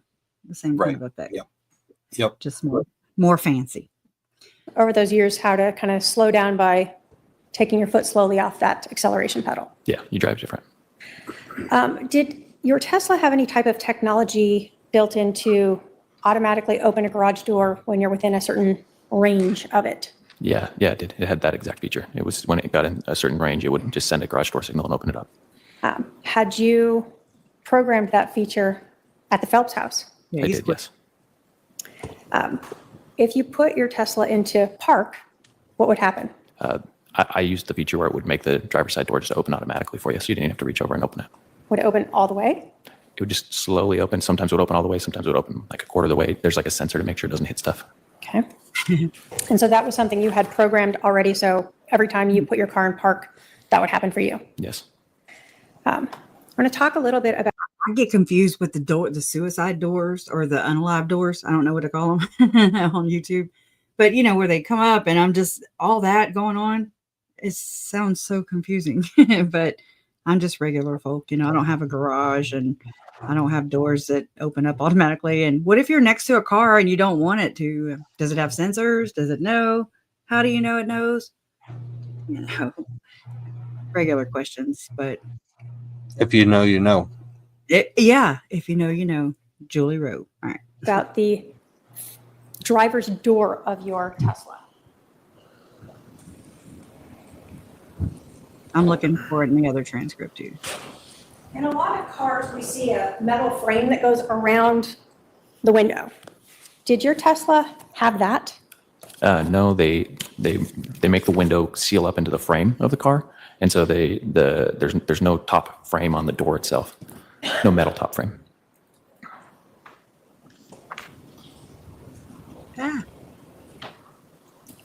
the same kind Right. of effect. Yep. Yep. Just more fancy. over those years, how to kind of slow down by taking your foot slowly off that acceleration pedal? Yeah, you drive different. Did your Tesla have any type of technology built in to automatically open a garage door when you're within a certain range of it? Yeah, it did. It had that exact feature. It was when it got in a certain range, it would just send a garage door signal and open it up. Had you programmed that feature at the Phelps house? Yeah, I did, yes. If you put your Tesla into park, what would happen? I used the feature where it would make the driver's side door just open automatically for you, so you didn't have to reach over and open it. Would it open all the way? It would just slowly open. Sometimes it would open all the way. Sometimes it would open like a quarter of the way. There's like a sensor to make sure it doesn't hit stuff. Okay. And so that was something you had programmed already. So every time you put your car in park, that would happen for you. Yes. I'm going to talk a little bit about, I get confused with the suicide doors or the unalive doors. I don't know what to call them on YouTube, but you know, where they come up and I'm just all that going on. It sounds so confusing, but I'm just regular folk. You know, I don't have a garage and I don't have doors that open up automatically. And what if you're next to a car and you don't want it to? Does it have sensors? Does it know? How do you know it knows? You know, regular questions, but If you know, you know. yeah, if you know, you know. Julie wrote. All right. about the driver's door of your Tesla. I'm looking for it in the other transcript too. In a lot of cars, we see a metal frame that goes around the window. Did your Tesla have that? No, they make the window seal up into the frame of the car, and so there's no top frame on the door itself, no metal top frame.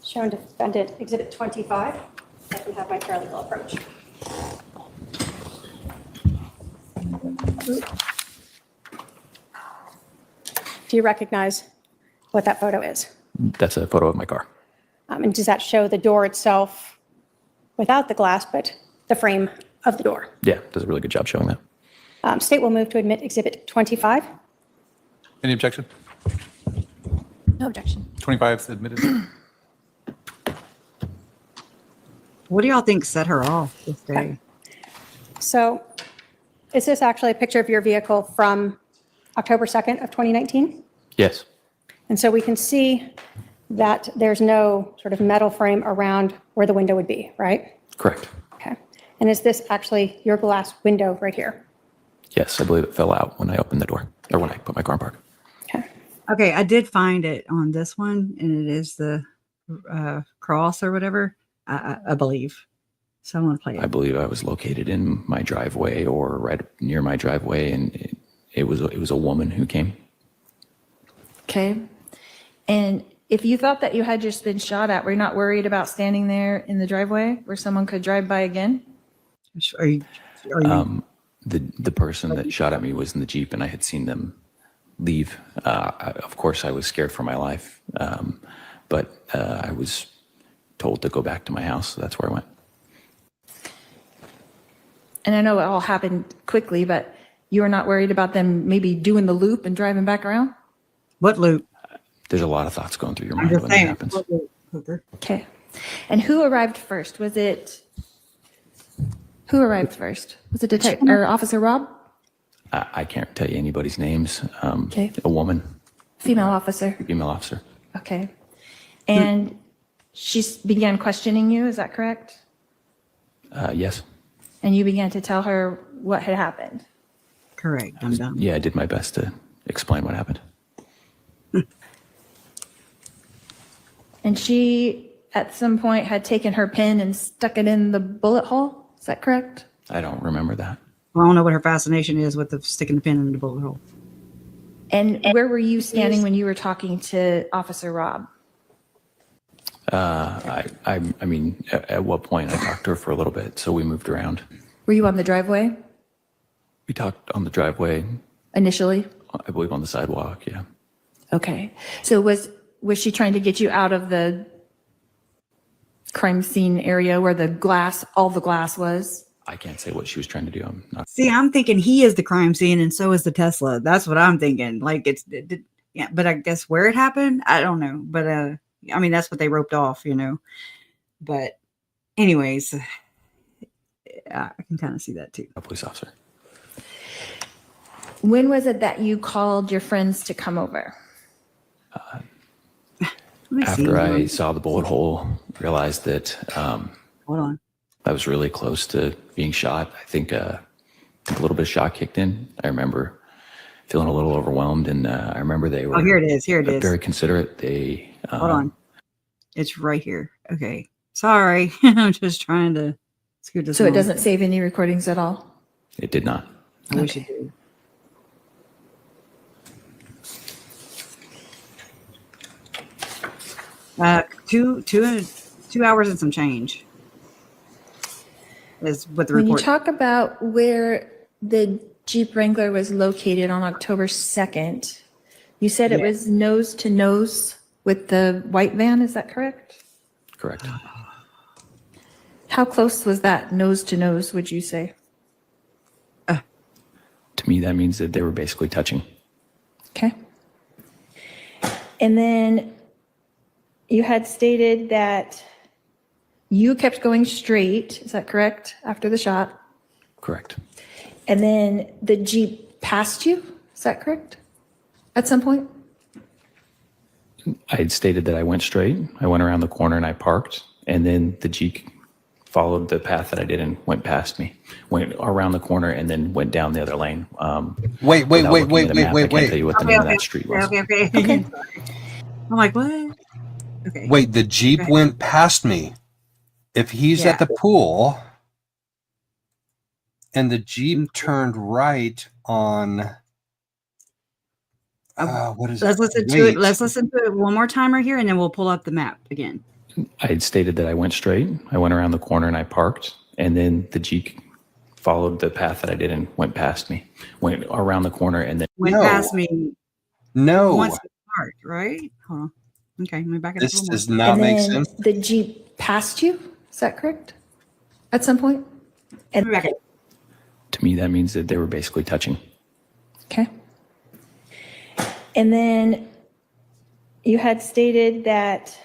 Shown defendant exhibit 25. I can have my paralegal approach. Do you recognize what that photo is? That's a photo of my car. And does that show the door itself without the glass, but the frame of the door? Yeah, does a really good job showing that. State will move to admit Exhibit 25. Any objection? No objection. 25 is admitted. What do y'all think set her off this day? So is this actually a picture of your vehicle from October 2nd of 2019? Yes. And so we can see that there's no sort of metal frame around where the window would be, right? Correct. Okay. And is this actually your glass window right here? Yes, I believe it fell out when I opened the door, or when I put my car in park. Okay. Okay, I did find it on this one, and it is the cross or whatever, I believe. So I'm going to play I it. believe I was located in my driveway or right near my driveway, and it was a woman who came. Okay. And if you thought that you had just been shot at, were you not worried about standing there in the driveway where someone could drive by again? Are you The person that shot at me was in the Jeep, and I had seen them leave. Of course, I was scared for my life, but I was told to go back to my house, so that's where I went. And I know it all happened quickly, but you were not worried about them maybe doing the loop and driving back around? what loop? There's a lot of thoughts going through your I'm mind just when that saying. happens. What loop, Hooker? Okay. And who arrived first? Who arrived first? Was it Detective or Officer Rob? I can't tell you anybody's names. Okay. A woman, Female officer. female officer. Okay. And she began questioning you, is that correct? Yes. And you began to tell her what had happened. Correct. I'm done. Yeah, I did my best to explain what happened. And she, at some point, had taken her pin and stuck it in the bullet hole. Is that correct? I don't remember that. Well, I don't know what her fascination is with the sticking the pin in the bullet hole. And where were you standing when you were talking to Officer Rob? I mean, at what point I talked to her for a little bit, so we moved around. Were you on the driveway We talked on the driveway, initially? I believe on the sidewalk, yeah. Okay. So was she trying to get you out of the crime scene area where all the glass was? I can't say what she was trying to do. I'm not. See, I'm thinking he is the crime scene, and so is the Tesla. That's what I'm thinking. Like yeah. But I guess where it happened, I don't know. But I mean, that's what they roped off, you know. But anyways, I can kind of see that too. A police officer. When was it that you called your friends to come over? Let me see. After I saw the bullet hole, realized that Hold on. I was really close to being shot. I think a little bit of shock kicked in. I remember feeling a little overwhelmed, and I remember they were Oh, here it is. Here it is. very considerate. They Hold on. It's right here. Okay. Sorry. I'm just trying to scoot this So it along. doesn't save any recordings at all? It did not. I wish it did. Two hours and some change is what the When you report. talk about where the Jeep Wrangler was located on October 2nd, you said it was nose to nose with the white van, is that correct? Correct. How close was that nose to nose, would you say? To me, that means that they were basically touching. Okay. And then you had stated that you kept going straight, is that correct, after the shot? Correct. And then the Jeep passed you, is that correct? At some point? I had stated that I went straight. I went around the corner and I parked, and then the Jeep followed the path that I did and went past me, went around the corner and then went down the other lane. Wait. I can't tell you what the name of that street was. Okay. I'm like, what? Okay. Wait, the Jeep went past me. If he's at the pool and the Jeep turned right on, what is Let's it? listen to it. Let's listen to it one more time right here, and then we'll pull up the map again. I had stated that I went straight. I went around the corner and I parked, and then the Jeep followed the path that I did and went past me, went around the corner, and then Went No. past me No, once it parked, right? Hold on. Okay, let me back it up a this little does more. not And make then sense. the Jeep passed you? Is that correct? At some point? Let me back it up. to me that means that they were basically touching. Okay. And then you had stated that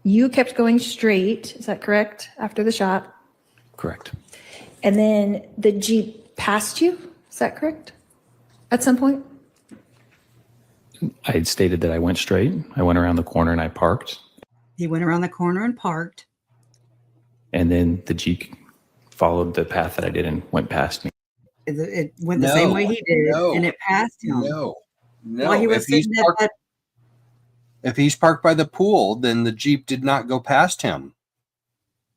you kept going straight, is that correct, after the shot? Correct. And then the Jeep passed you, is that correct? At some point? I had stated that I went straight. I went around the corner and I parked. He went around the corner and parked. And then the Jeep followed the path that I did and went past me. It went the same way he did, and it passed him. No. While he was sitting at that. If he's parked by the pool, then the Jeep did not go past him.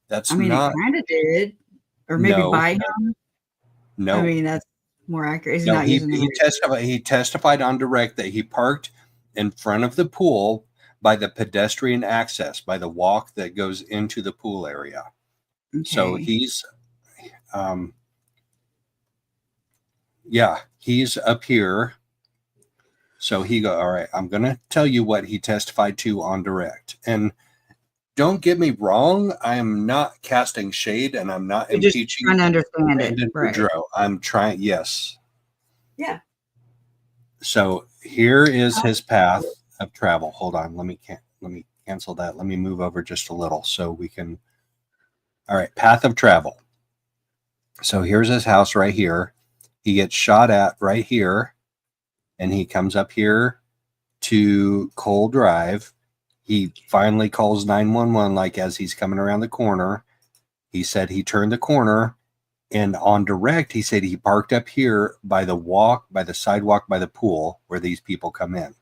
That's I mean, not. it kind of did, or maybe No. by him. No. I mean, that's more accurate. He's No, not using the he testified on direct that he parked in front of the pool by the pedestrian access, by the walk that goes into the pool area. Okay. So he's he's up here. So all right, I'm going to tell you what he testified to on direct. And don't get me wrong, I am not casting shade and I'm not You're just impeaching trying to understand Brandon it, right? Boudreaux. I'm trying, yes. Yeah. So here is his path of travel. Hold on, let me cancel that. Let me move over just a little so we can. All right, path of travel. So here's his house right here. He gets shot at right here, and he comes up here to Cole Drive. He finally calls 911 like as he's coming around the corner. He said he turned the corner, and on direct, he said he parked up here by the sidewalk, by the pool where these people come in.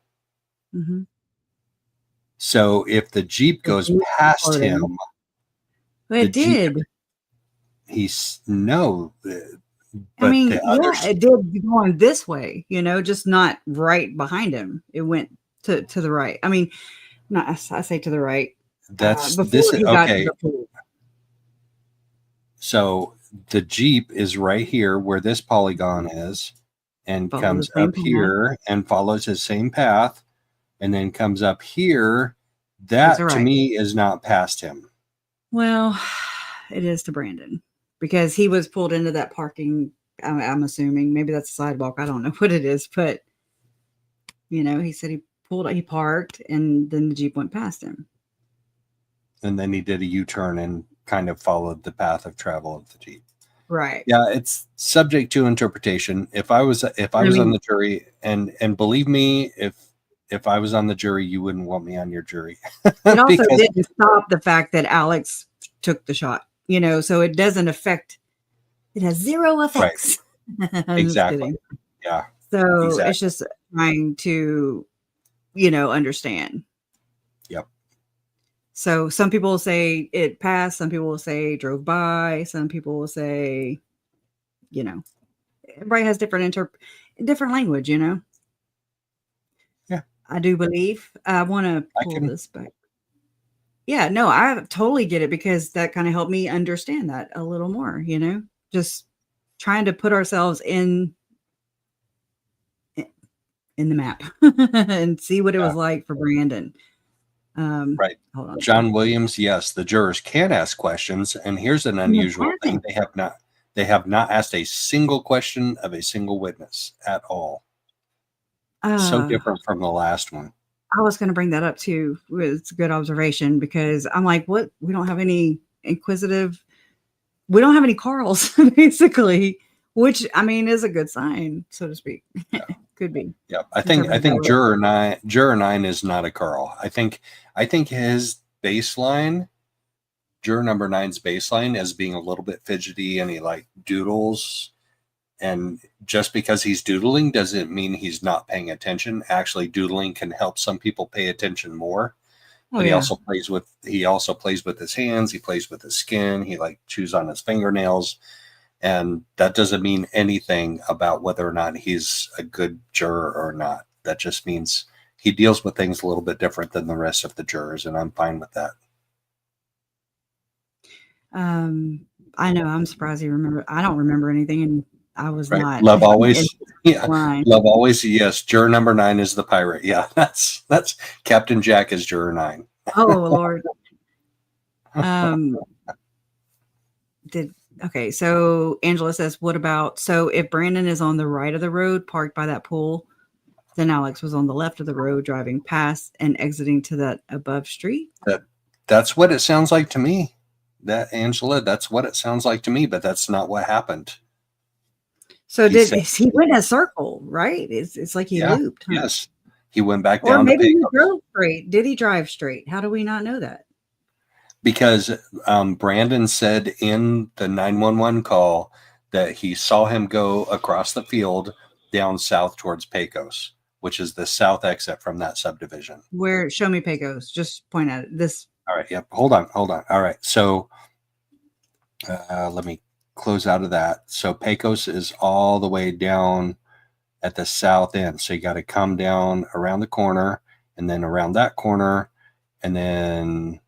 Mm-hmm. So if the Jeep goes past him, But it did. He's no. I mean, it did going this way, just not right behind him. It went to the right. I mean, not I say to the right. That's okay. So the Jeep is right here where this polygon is, and comes up here and follows his same path, and then comes up here. That to me is not past him. Well, it is to Brandon because he was pulled into that parking. I'm assuming maybe that's a sidewalk. I don't know what it is, but he said he parked, and then the Jeep went past him. And then he did a U-turn and kind of followed the path of travel of the Jeep. Right. Yeah, it's subject to interpretation. If I was on the jury, and believe me, if I was on the jury, you wouldn't want me on your jury. It also didn't stop the fact that Alex took the shot, so it doesn't affect. It has zero effects. Right. Exactly. Yeah. So It's just trying to, understand. Yep. So some people will say it passed. Some people will say drove by. Some people will say, everybody has different language, Yeah. I do believe. I want to pull this back. Yeah, no, I totally get it because that kind of helped me understand that a little more, just trying to put ourselves in the map and see what it was like for Brandon. Right. Hold on. John Williams, yes, the jurors can ask questions, and here's an unusual thing. They have not asked a single question of a single witness at all. So different from the last one. I was going to bring that up too. It's a good observation because I'm like, what? We don't have any inquisitive. We don't have any Carls basically, which I mean is a good sign, so to speak. Yeah. Could be. Yeah, I think juror 9 is not a Carl. I think his baseline, juror number 9's baseline, is being a little bit fidgety and he doodles. And just because he's doodling doesn't mean he's not paying attention. Actually, doodling can help some people pay attention more. But he also plays with his hands. He plays with his skin. He chews on his fingernails. And that doesn't mean anything about whether or not he's a good juror or not. That just means he deals with things a little bit different than the rest of the jurors. And I'm fine with that. I know. I'm surprised he remember. I don't remember anything, and I was Right. not Love in always. Yeah. line. Love always. Yes. Juror number 9 is the pirate. Yeah. That's Captain Jack is juror 9. Oh Lord. Okay, so Angela says, what about, so if Brandon is on the right of the road, parked by that pool, then Alex was on the left of the road, driving past and exiting to that above street? That's what it sounds like to me. That Angela, that's what it sounds like to me, but that's not what happened. So He said- he went in a circle, right? It's like he Yeah, looped. Huh? Yes. He went back Or down to maybe he Pecos drove straight. Did he drive straight? How do we not know that? because Brandon said in the 911 call that he saw him go across the field down south towards Pecos, which is the south exit from that subdivision. Where, show me Pecos. Just point at it. This. All right. Yep. Hold on. All right. So let me close out of that. So Pecos is all the way down at the south end. So you got to come down around the corner and then around that corner. And then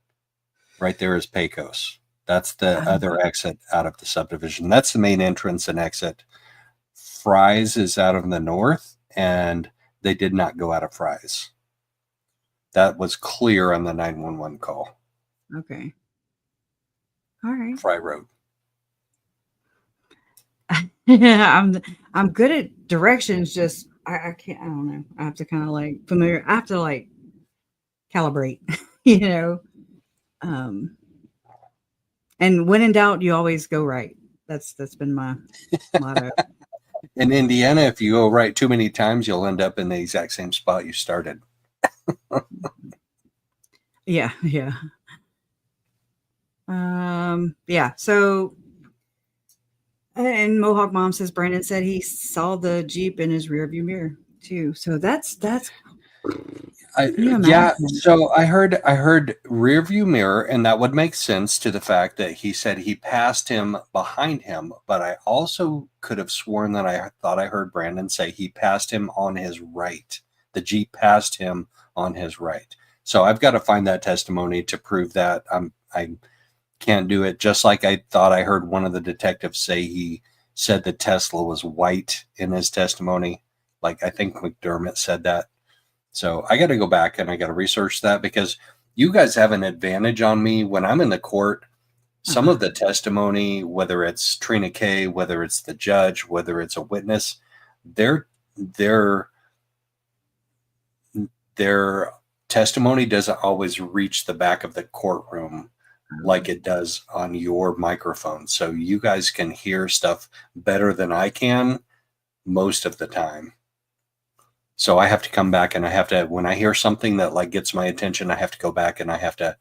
right there is Pecos. That's the other exit out of the subdivision. That's the main entrance and exit. Fry's is out of the north, and they did not go out of Fry's. That was clear on the 911 call. Okay. All right. Fry Road. Yeah, I'm good at directions. Just I can't. I don't know. I have to kind of like familiar. I have to like calibrate. You know. And when in doubt, you always go right. That's been my motto. In Indiana, if you go right too many times, you'll end up in the exact same spot you started. Yeah. Yeah. So, and Mohawk Mom says Brandon said he saw the Jeep in his rearview mirror too. So that's Yeah. So I heard rear view mirror, and that would make sense to the fact that he said he passed him behind him. But I also could have sworn that I thought I heard Brandon say he passed him on his right. The Jeep passed him on his right. So I've got to find that testimony to prove that. I can't do it. Just like I thought I heard one of the detectives say he said the Tesla was white in his testimony. Like I think McDermott said that. So I got to go back and I got to research that because you guys have an advantage on me when I'm in the court. Some of the testimony, whether it's Trina Kay, whether it's the judge, whether it's a witness, their testimony doesn't always reach the back of the courtroom like it does on your microphone. So you guys can hear stuff better than I can most of the time. So I have to come back and I have to, when I hear something that like gets my attention, I have to go back and I have to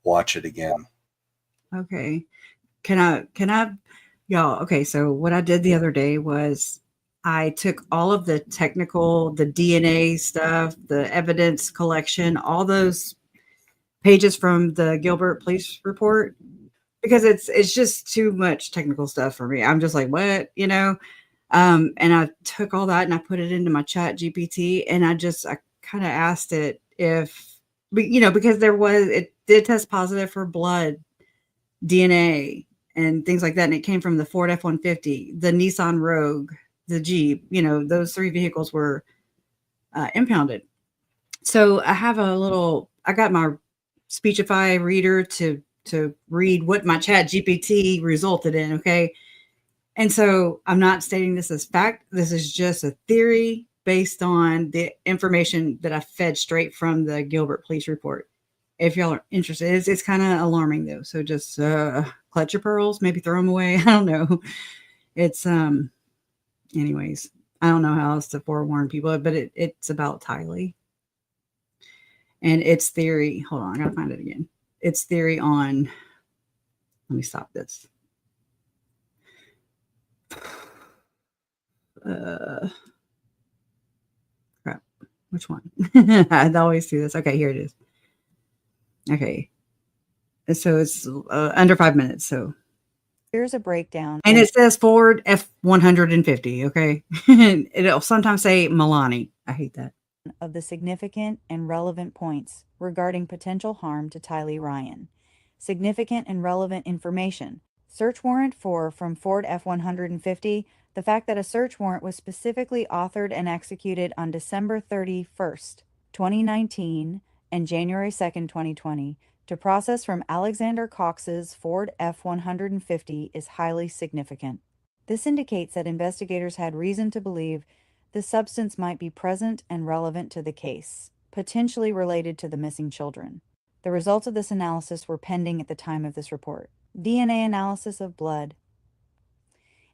watch it again. Okay. Can I, y'all? Okay. So what I did the other day was I took all of the technical, the DNA stuff, the evidence collection, all those pages from the Gilbert police report, because it's just too much technical stuff for me. I'm just like, what, you know? And I took all that and I put it into my chat GPT, and I kind of asked it if, you know, because it did test positive for blood, DNA and things like that. And it came from the Ford F-150, the Nissan Rogue, the Jeep, you know, those 3 vehicles were impounded. So I got my Speechify reader to read what my chat GPT resulted in. Okay. And so I'm not stating this as fact. This is just a theory based on the information that I fed straight from the Gilbert police report. If y'all are interested, it's kind of alarming though. So just clutch your pearls, maybe throw them away. I don't know. It's anyways, I don't know how else to forewarn people, but it's about Tylee. And it's theory. Hold on, I gotta find it again. It's theory on, let me stop this. Crap. Which one? I always do this. Okay, here it is. Okay. So it's under 5 minutes. So here's a breakdown. And it says Ford F-150. Okay. It'll sometimes say Milani. I hate that. Of the significant and relevant points regarding potential harm to Tylee Ryan. Significant and relevant information. Search warrant from Ford F-150, the fact that a search warrant was specifically authored and executed on December 31st, 2019 and January 2nd, 2020 to process from Alexander Cox's Ford F-150 is highly significant. This indicates that investigators had reason to believe the substance might be present and relevant to the case, potentially related to the missing children. The results of this analysis were pending at the time of this report. DNA analysis of blood.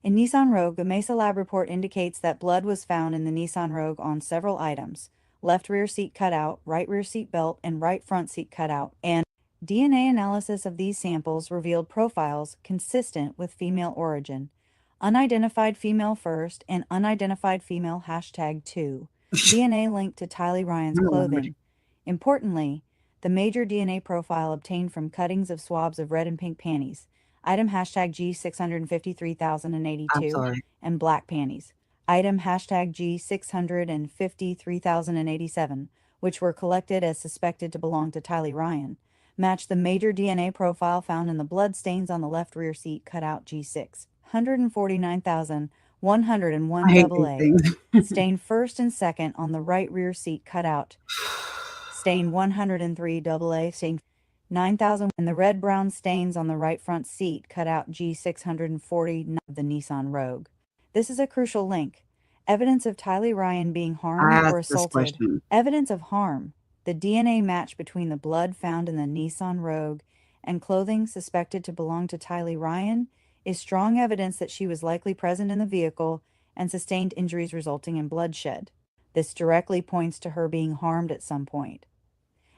In Nissan Rogue, the Mesa Lab report indicates that blood was found in the Nissan Rogue on several items: left rear seat cutout, right rear seat belt, and right front seat cutout, and DNA analysis of these samples revealed profiles consistent with female origin: unidentified female first and unidentified female #2, DNA linked to Tylee Ryan's clothing. Importantly, the major DNA profile obtained from cuttings of swabs of red and pink panties, item #G653082, and black panties, item #G653,087, which were collected as suspected to belong to Tylee Ryan, matched the major DNA profile found in the blood stains on the left rear seat cutout G6. 149,101 AA, stain first and second on the right rear seat cutout, stain 103 AA, stain 9,000, and the red-brown stains on the right front seat cutout G640 of the Nissan Rogue. This is a crucial link. Evidence of Tylee Ryan being harmed or assaulted. Evidence of harm. The DNA match between the blood found in the Nissan Rogue and clothing suspected to belong to Tylee Ryan is strong evidence that she was likely present in the vehicle and sustained injuries resulting in bloodshed. This directly points to her being harmed at some point.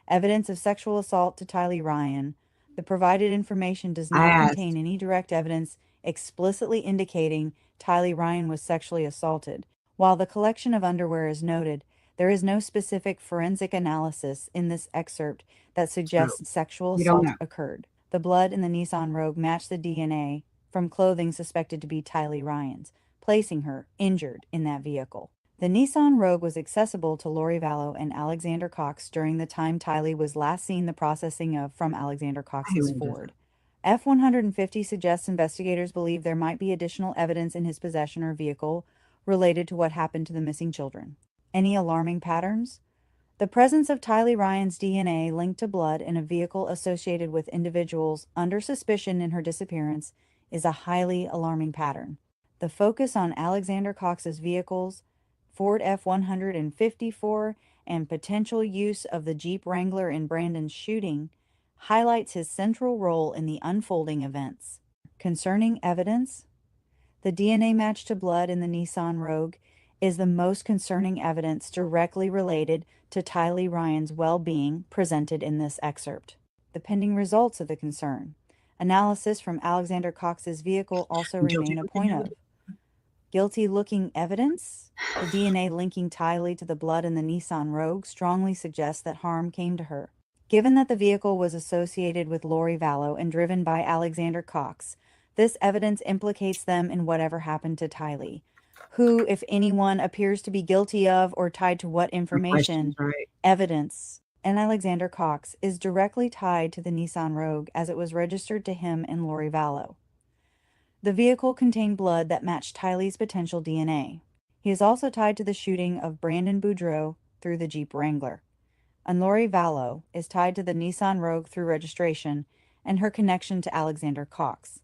Evidence of sexual assault to Tylee Ryan. The provided information does not contain any direct evidence explicitly indicating Tylee Ryan was sexually assaulted. While the collection of underwear is noted, there is no specific forensic analysis in this excerpt that suggests sexual assault occurred. The blood in the Nissan Rogue matched the DNA from clothing suspected to be Tylee Ryan's, placing her injured in that vehicle. The Nissan Rogue was accessible to Lori Vallow and Alexander Cox during the time Tylee was last seen the processing of from Alexander Cox's Ford. F-150 suggests investigators believe there might be additional evidence in his possession or vehicle related to what happened to the missing children. Any alarming patterns? The presence of Tylee Ryan's DNA linked to blood in a vehicle associated with individuals under suspicion in her disappearance is a highly alarming pattern. The focus on Alexander Cox's vehicles, Ford F-154, and potential use of the Jeep Wrangler in Brandon's shooting highlights his central role in the unfolding events. Concerning evidence, the DNA match to blood in the Nissan Rogue is the most concerning evidence directly related to Tylee Ryan's well-being presented in this excerpt. The pending results of the concern. Analysis from Alexander Cox's vehicle also remain a point of. Guilty-looking evidence. The DNA linking Tylee to the blood in the Nissan Rogue strongly suggests that harm came to her. Given that the vehicle was associated with Lori Vallow and driven by Alexander Cox, this evidence implicates them in whatever happened to Tylee, who, if anyone, appears to be guilty of or tied to what information, evidence, and Alexander Cox is directly tied to the Nissan Rogue as it was registered to him and Lori Vallow. The vehicle contained blood that matched Tylee's potential DNA. He is also tied to the shooting of Brandon Boudreaux through the Jeep Wrangler. And Lori Vallow is tied to the Nissan Rogue through registration and her connection to Alexander Cox.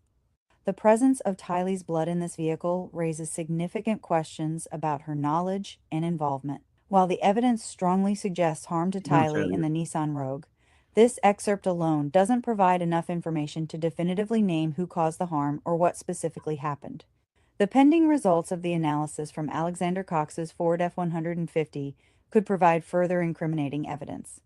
The presence of Tylee's blood in this vehicle raises significant questions about her knowledge and involvement. While the evidence strongly suggests harm to Tylee in the Nissan Rogue, this excerpt alone doesn't provide enough information to definitively name who caused the harm or what specifically happened. The pending results of the analysis from Alexander Cox's Ford F-150 could provide further incriminating evidence.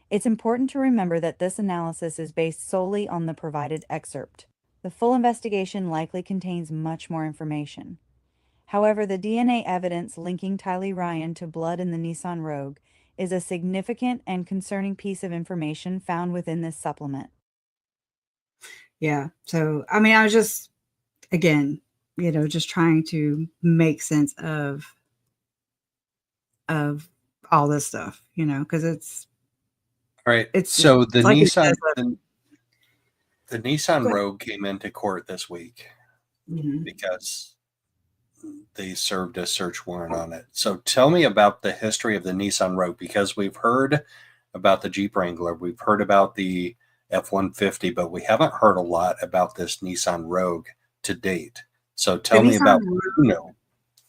It's important to remember that this analysis is based solely on the provided excerpt. The full investigation likely contains much more information. However, the DNA evidence linking Tylee Ryan to blood in the Nissan Rogue is a significant and concerning piece of information found within this supplement. Yeah. So, I mean, I was just, again, just trying to make sense of all this stuff, because it's all right. It's so the like Nissan, The Nissan Go ahead. Rogue came into court this week because they served a search warrant on it. So tell me about the history of the Nissan Rogue, because we've heard about the Jeep Wrangler, we've heard about the F-150, but we haven't heard a lot about this Nissan Rogue to date. So tell me about,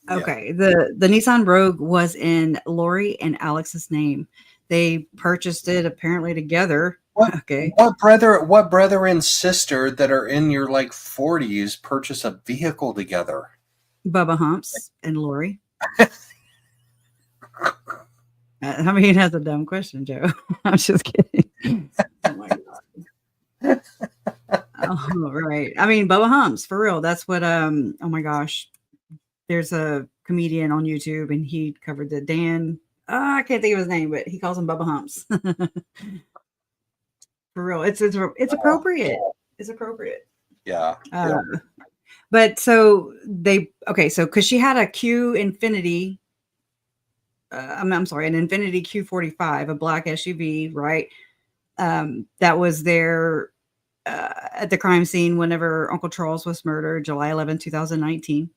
Okay. The Nissan Rogue was in Lori and Alex's name. They purchased it apparently together. What brother and sister that are in your like 40s purchase a vehicle together? Bubba Humps and Lori. I mean, that's a dumb question, Joe. I'm just kidding. Oh my god. Oh, right. I mean, Bubba Humps, for real. That's what. Oh my gosh. There's a comedian on YouTube, and he covered the Dan. I can't think of his name, but he calls him Bubba Humps. For real, it's appropriate. It's appropriate. Yeah. But so so because she had a Q Infinity. I'm sorry, an Infinity Q45, a black SUV, right? That was there at the crime scene whenever Uncle Charles was murdered, July 11, 2019.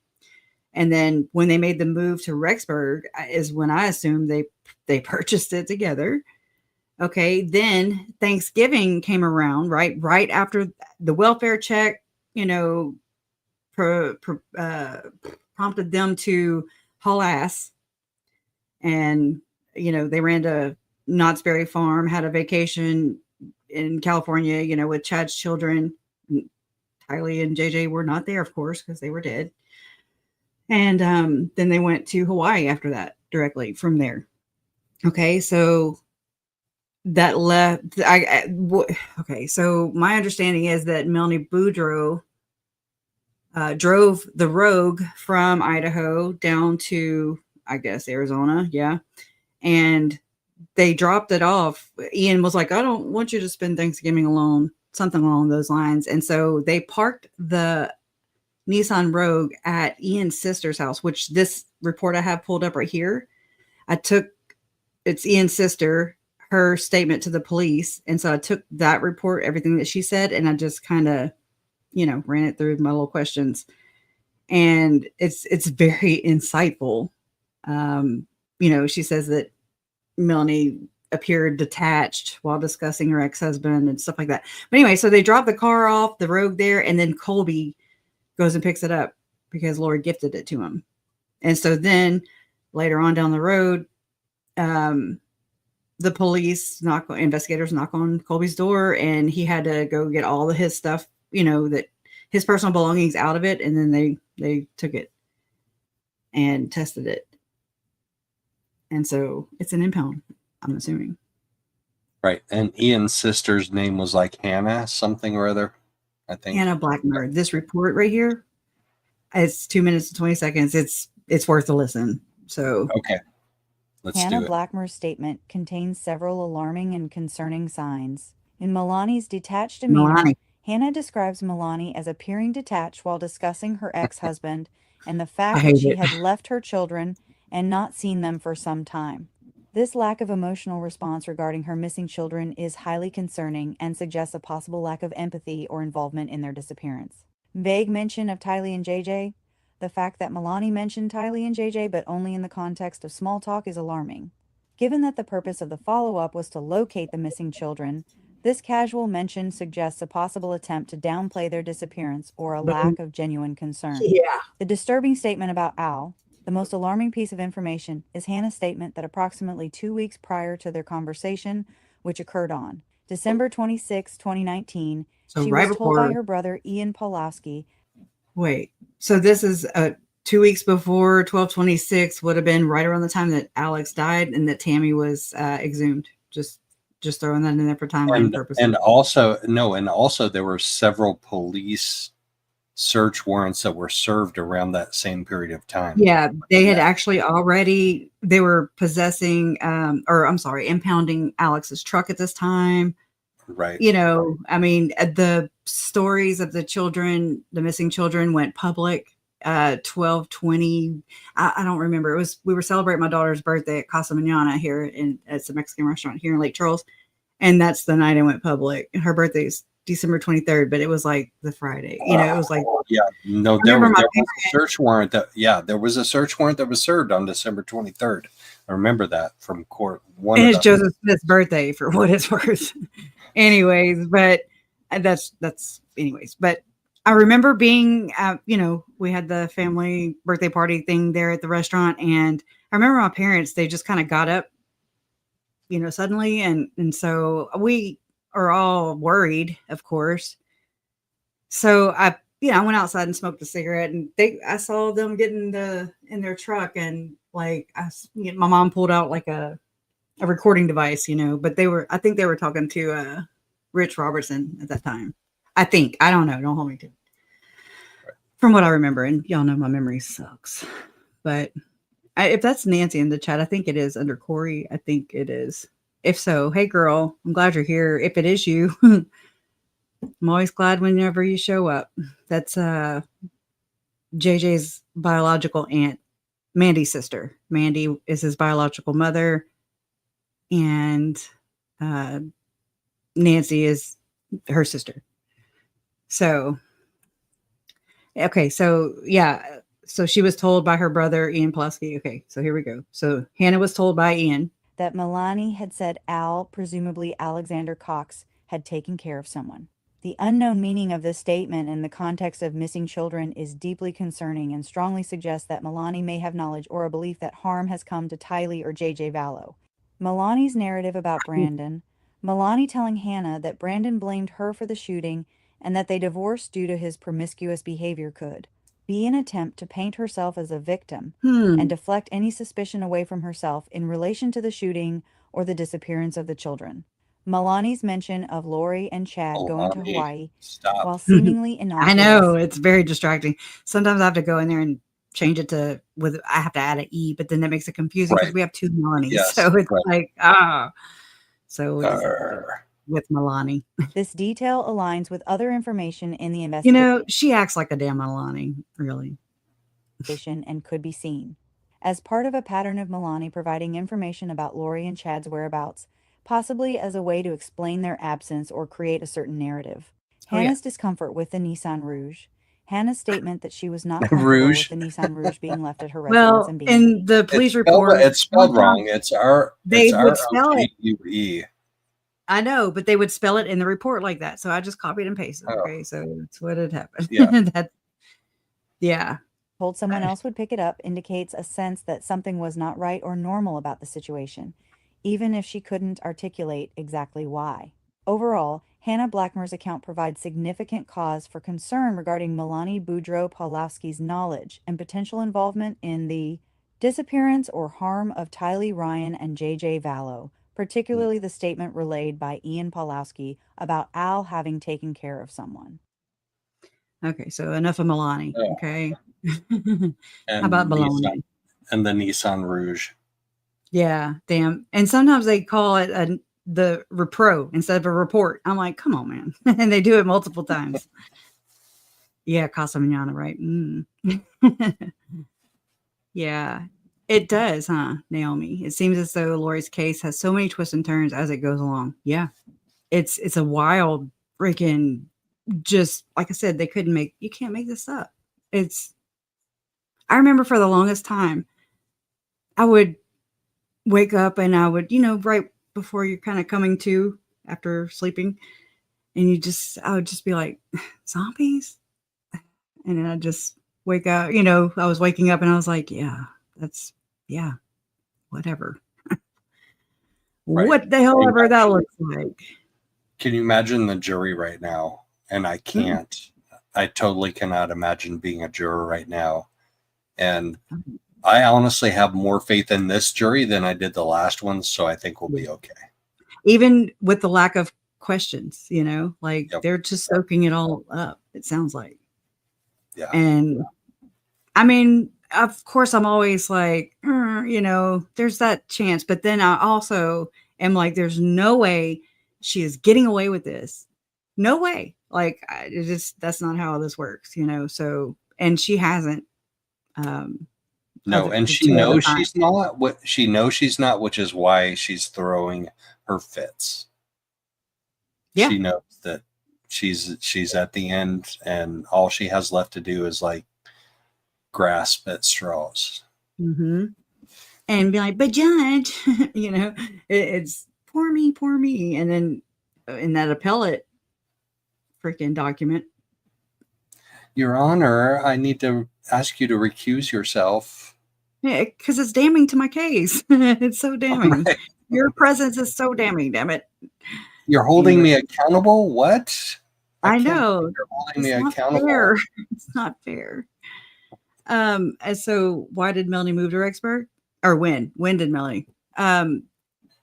And then when they made the move to Rexburg is when I assumed they purchased it together. Okay. Then Thanksgiving came around, right? Right after the welfare check, prompted them to haul ass. And, they ran to Knott's Berry Farm, had a vacation in California, with Chad's children. Tylee and JJ were not there, of course, because they were dead. And then they went to Hawaii after that, directly from there. Okay, so that left. Okay, so my understanding is that Melanie Boudreaux drove the Rogue from Idaho down to, I guess, Arizona. Yeah, and they dropped it off. Ian was like, "I don't want you to spend Thanksgiving alone," something along those lines. And so they parked the Nissan Rogue at Ian's sister's house, which this report I have pulled up right here. It's Ian's sister, her statement to the police. And so I took that report, everything that she said, and I just kind of, ran it through my little questions. And it's very insightful. She says that Melanie appeared detached while discussing her ex-husband and stuff like that. But anyway, so they dropped the car off, the Rogue there, and then Colby goes and picks it up because Lori gifted it to him. And so then later on down the road, the investigators knock on Colby's door, and he had to go get all of his stuff, that his personal belongings out of it. And then they took it and tested it. And so it's an impound, I'm assuming. Right. And Ian's sister's name was like Hannah something or other, I think. Hannah Blackmer. This report right here, it's 2 minutes and 20 seconds. It's worth a listen. So okay. Hannah Blackmer's statement contains several alarming and concerning signs. In Milani's detached demeanor, Hannah describes Milani as appearing detached while discussing her ex-husband and the fact that she had left her children and not seen them for some time. This lack of emotional response regarding her missing children is highly concerning and suggests a possible lack of empathy or involvement in their disappearance. Vague mention of Tylee and JJ. The fact that Milani mentioned Tylee and JJ but only in the context of small talk is alarming. Given that the purpose of the follow-up was to locate the missing children, this casual mention suggests a possible attempt to downplay their disappearance or a lack of genuine concern. Yeah. The disturbing statement about Al, the most alarming piece of information, is Hannah's statement that approximately 2 weeks prior to their conversation, which occurred on December 26, 2019, she was told by her brother Ian Pawlowski. Wait, so this is 2 weeks before 12/26 would have been right around the time that Alex died and that Tammy was exhumed. Just throwing that in there for timeline purposes. And also there were several police search warrants that were served around that same period of time. Yeah, they had actually they were impounding Alex's truck at this time. Right. I mean, the stories of the missing children went public 12/20. I don't remember. We were celebrating my daughter's birthday at Casa Manana here it's a Mexican restaurant here in Lake Charles. And that's the night it went public. Her birthday's December 23rd, but it was like the Friday. You know, it was like Yeah, no, I there remember was, my there was a search warrant that, yeah, there was a search warrant that was served on December 23rd. I remember that from court. One and of it's them. Joseph Smith's birthday for what it's worth. Anyways, but that's anyways. But I remember being, you know, we had the family birthday party thing there at the restaurant, and I remember my parents. They just kind of got up, you know, suddenly, and so we are all worried, of course. So I, you know, I went outside and smoked a cigarette, and I saw them getting in their truck, and like my mom pulled out like a recording device, you know, but I think they were talking to Rich Robertson at that time. I think, I don't know, don't hold me to it. From what I remember, and y'all know my memory sucks, but if that's Nancy in the chat, I think it is under Corey. I think it is. If so, hey girl, I'm glad you're here. If it is you, I'm always glad whenever you show up. That's JJ's biological aunt, Mandy's sister. Mandy is his biological mother, and Nancy is her sister. So, okay, so yeah, so she was told by her brother Ian Pulaski. Okay, so here we go. So Hannah was told by Ian that Milani had said Al, presumably Alexander Cox, had taken care of someone. The unknown meaning of this statement in the context of missing children is deeply concerning and strongly suggests that Milani may have knowledge or a belief that harm has come to Tylee or JJ Vallow. Milani's narrative about Brandon, Milani telling Hannah that Brandon blamed her for the shooting and that they divorced due to his promiscuous behavior could be an attempt to paint herself as a victim and deflect any suspicion away from herself in relation to the shooting or the disappearance of the children. Milani's mention of Lori and Chad going to Hawaii, while seemingly innocuous. I know, it's very distracting. Sometimes I have to go in there and change it I have to add an E, but then that makes it confusing because we have two Milani's. Yes, so it's like, So it's with Milani. This detail aligns with other information in the investigation. You know, she acts like a damn Milani, really. And could be seen as part of a pattern of Milani providing information about Lori and Chad's whereabouts, possibly as a way to explain their absence or create a certain narrative. Hannah's discomfort with the Nissan Rouge. Hannah's statement that she was not comfortable with the Nissan Rouge being left at her residence and being in the police report, it's spelled wrong. They would spell it. R-O-G-U-E. I know, but they would spell it in the report like that. So I just copied and pasted. Okay, so that's what had happened. Yeah. Told someone else would pick it up indicates a sense that something was not right or normal about the situation, even if she couldn't articulate exactly why. Overall, Hannah Blackmer's account provides significant cause for concern regarding Milani Boudreaux-Pawlowski's knowledge and potential involvement in the disappearance or harm of Tylee Ryan and JJ Vallow, particularly the statement relayed by Ian Pawlowski about Al having taken care of someone. Okay, so enough of Milani. Okay. How about Baloney? And the Nissan Rouge. Yeah, damn. And sometimes they call it the repro instead of a report. I'm like, come on, man. And they do it multiple times. Yeah, Casa Mañana, right? Yeah, it does, huh, Naomi? It seems as though Lori's case has so many twists and turns as it goes along. Yeah, it's a wild freaking, just like I said, you can't make this up. I remember for the longest time, I would wake up and I would, right before you're kind of coming to after sleeping, and I would just be like, zombies? And then I'd just wake up, I was waking up and I was like, whatever. Right. What the hell ever that looks like. Can you imagine the jury right now? And I can't. Mm-hmm. I totally cannot imagine being a juror right now. And I honestly have more faith in this jury than I did the last one, so I think we'll be okay. Even with the lack of questions, they're just soaking it all up, it sounds like. Yeah. And I mean, of course, I'm always like, there's that chance. But then I also am like, there's no way she is getting away with this. No way. Like, that's not how this works, So, and she hasn't. No, and she knows she's not. What she knows she's not, which is why she's throwing her fits. Yeah. She knows that she's at the end, and all she has left to do is like grasp at straws. Mm-hmm. And be like, but judge, it's poor me. And then in that appellate freaking document, Your Honor, I need to ask you to recuse yourself. yeah, because it's damning to my case. It's so damning. Right. Your presence is so damning, damn it. You're holding Anyway. me accountable? What? I can't know. believe you're holding It's me not accountable. fair. It's not fair. And so why did Melanie move to Rexburg? Or when? When did Melanie?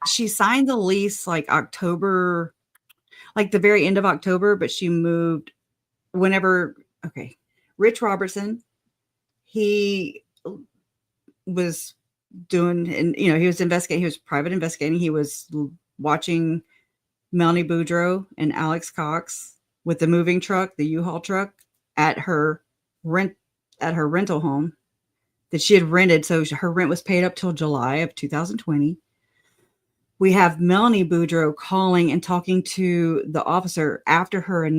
She signed the lease like October, like the very end of October, but she moved whenever. Okay. Rich Robertson, he was doing, and he was investigating, he was private investigating. He was watching Melanie Boudreaux and Alex Cox with the moving truck, the U-Haul truck, at her rental home that she had rented. So her rent was paid up till July of 2020. We have Melanie Boudreaux calling and talking to the officer after her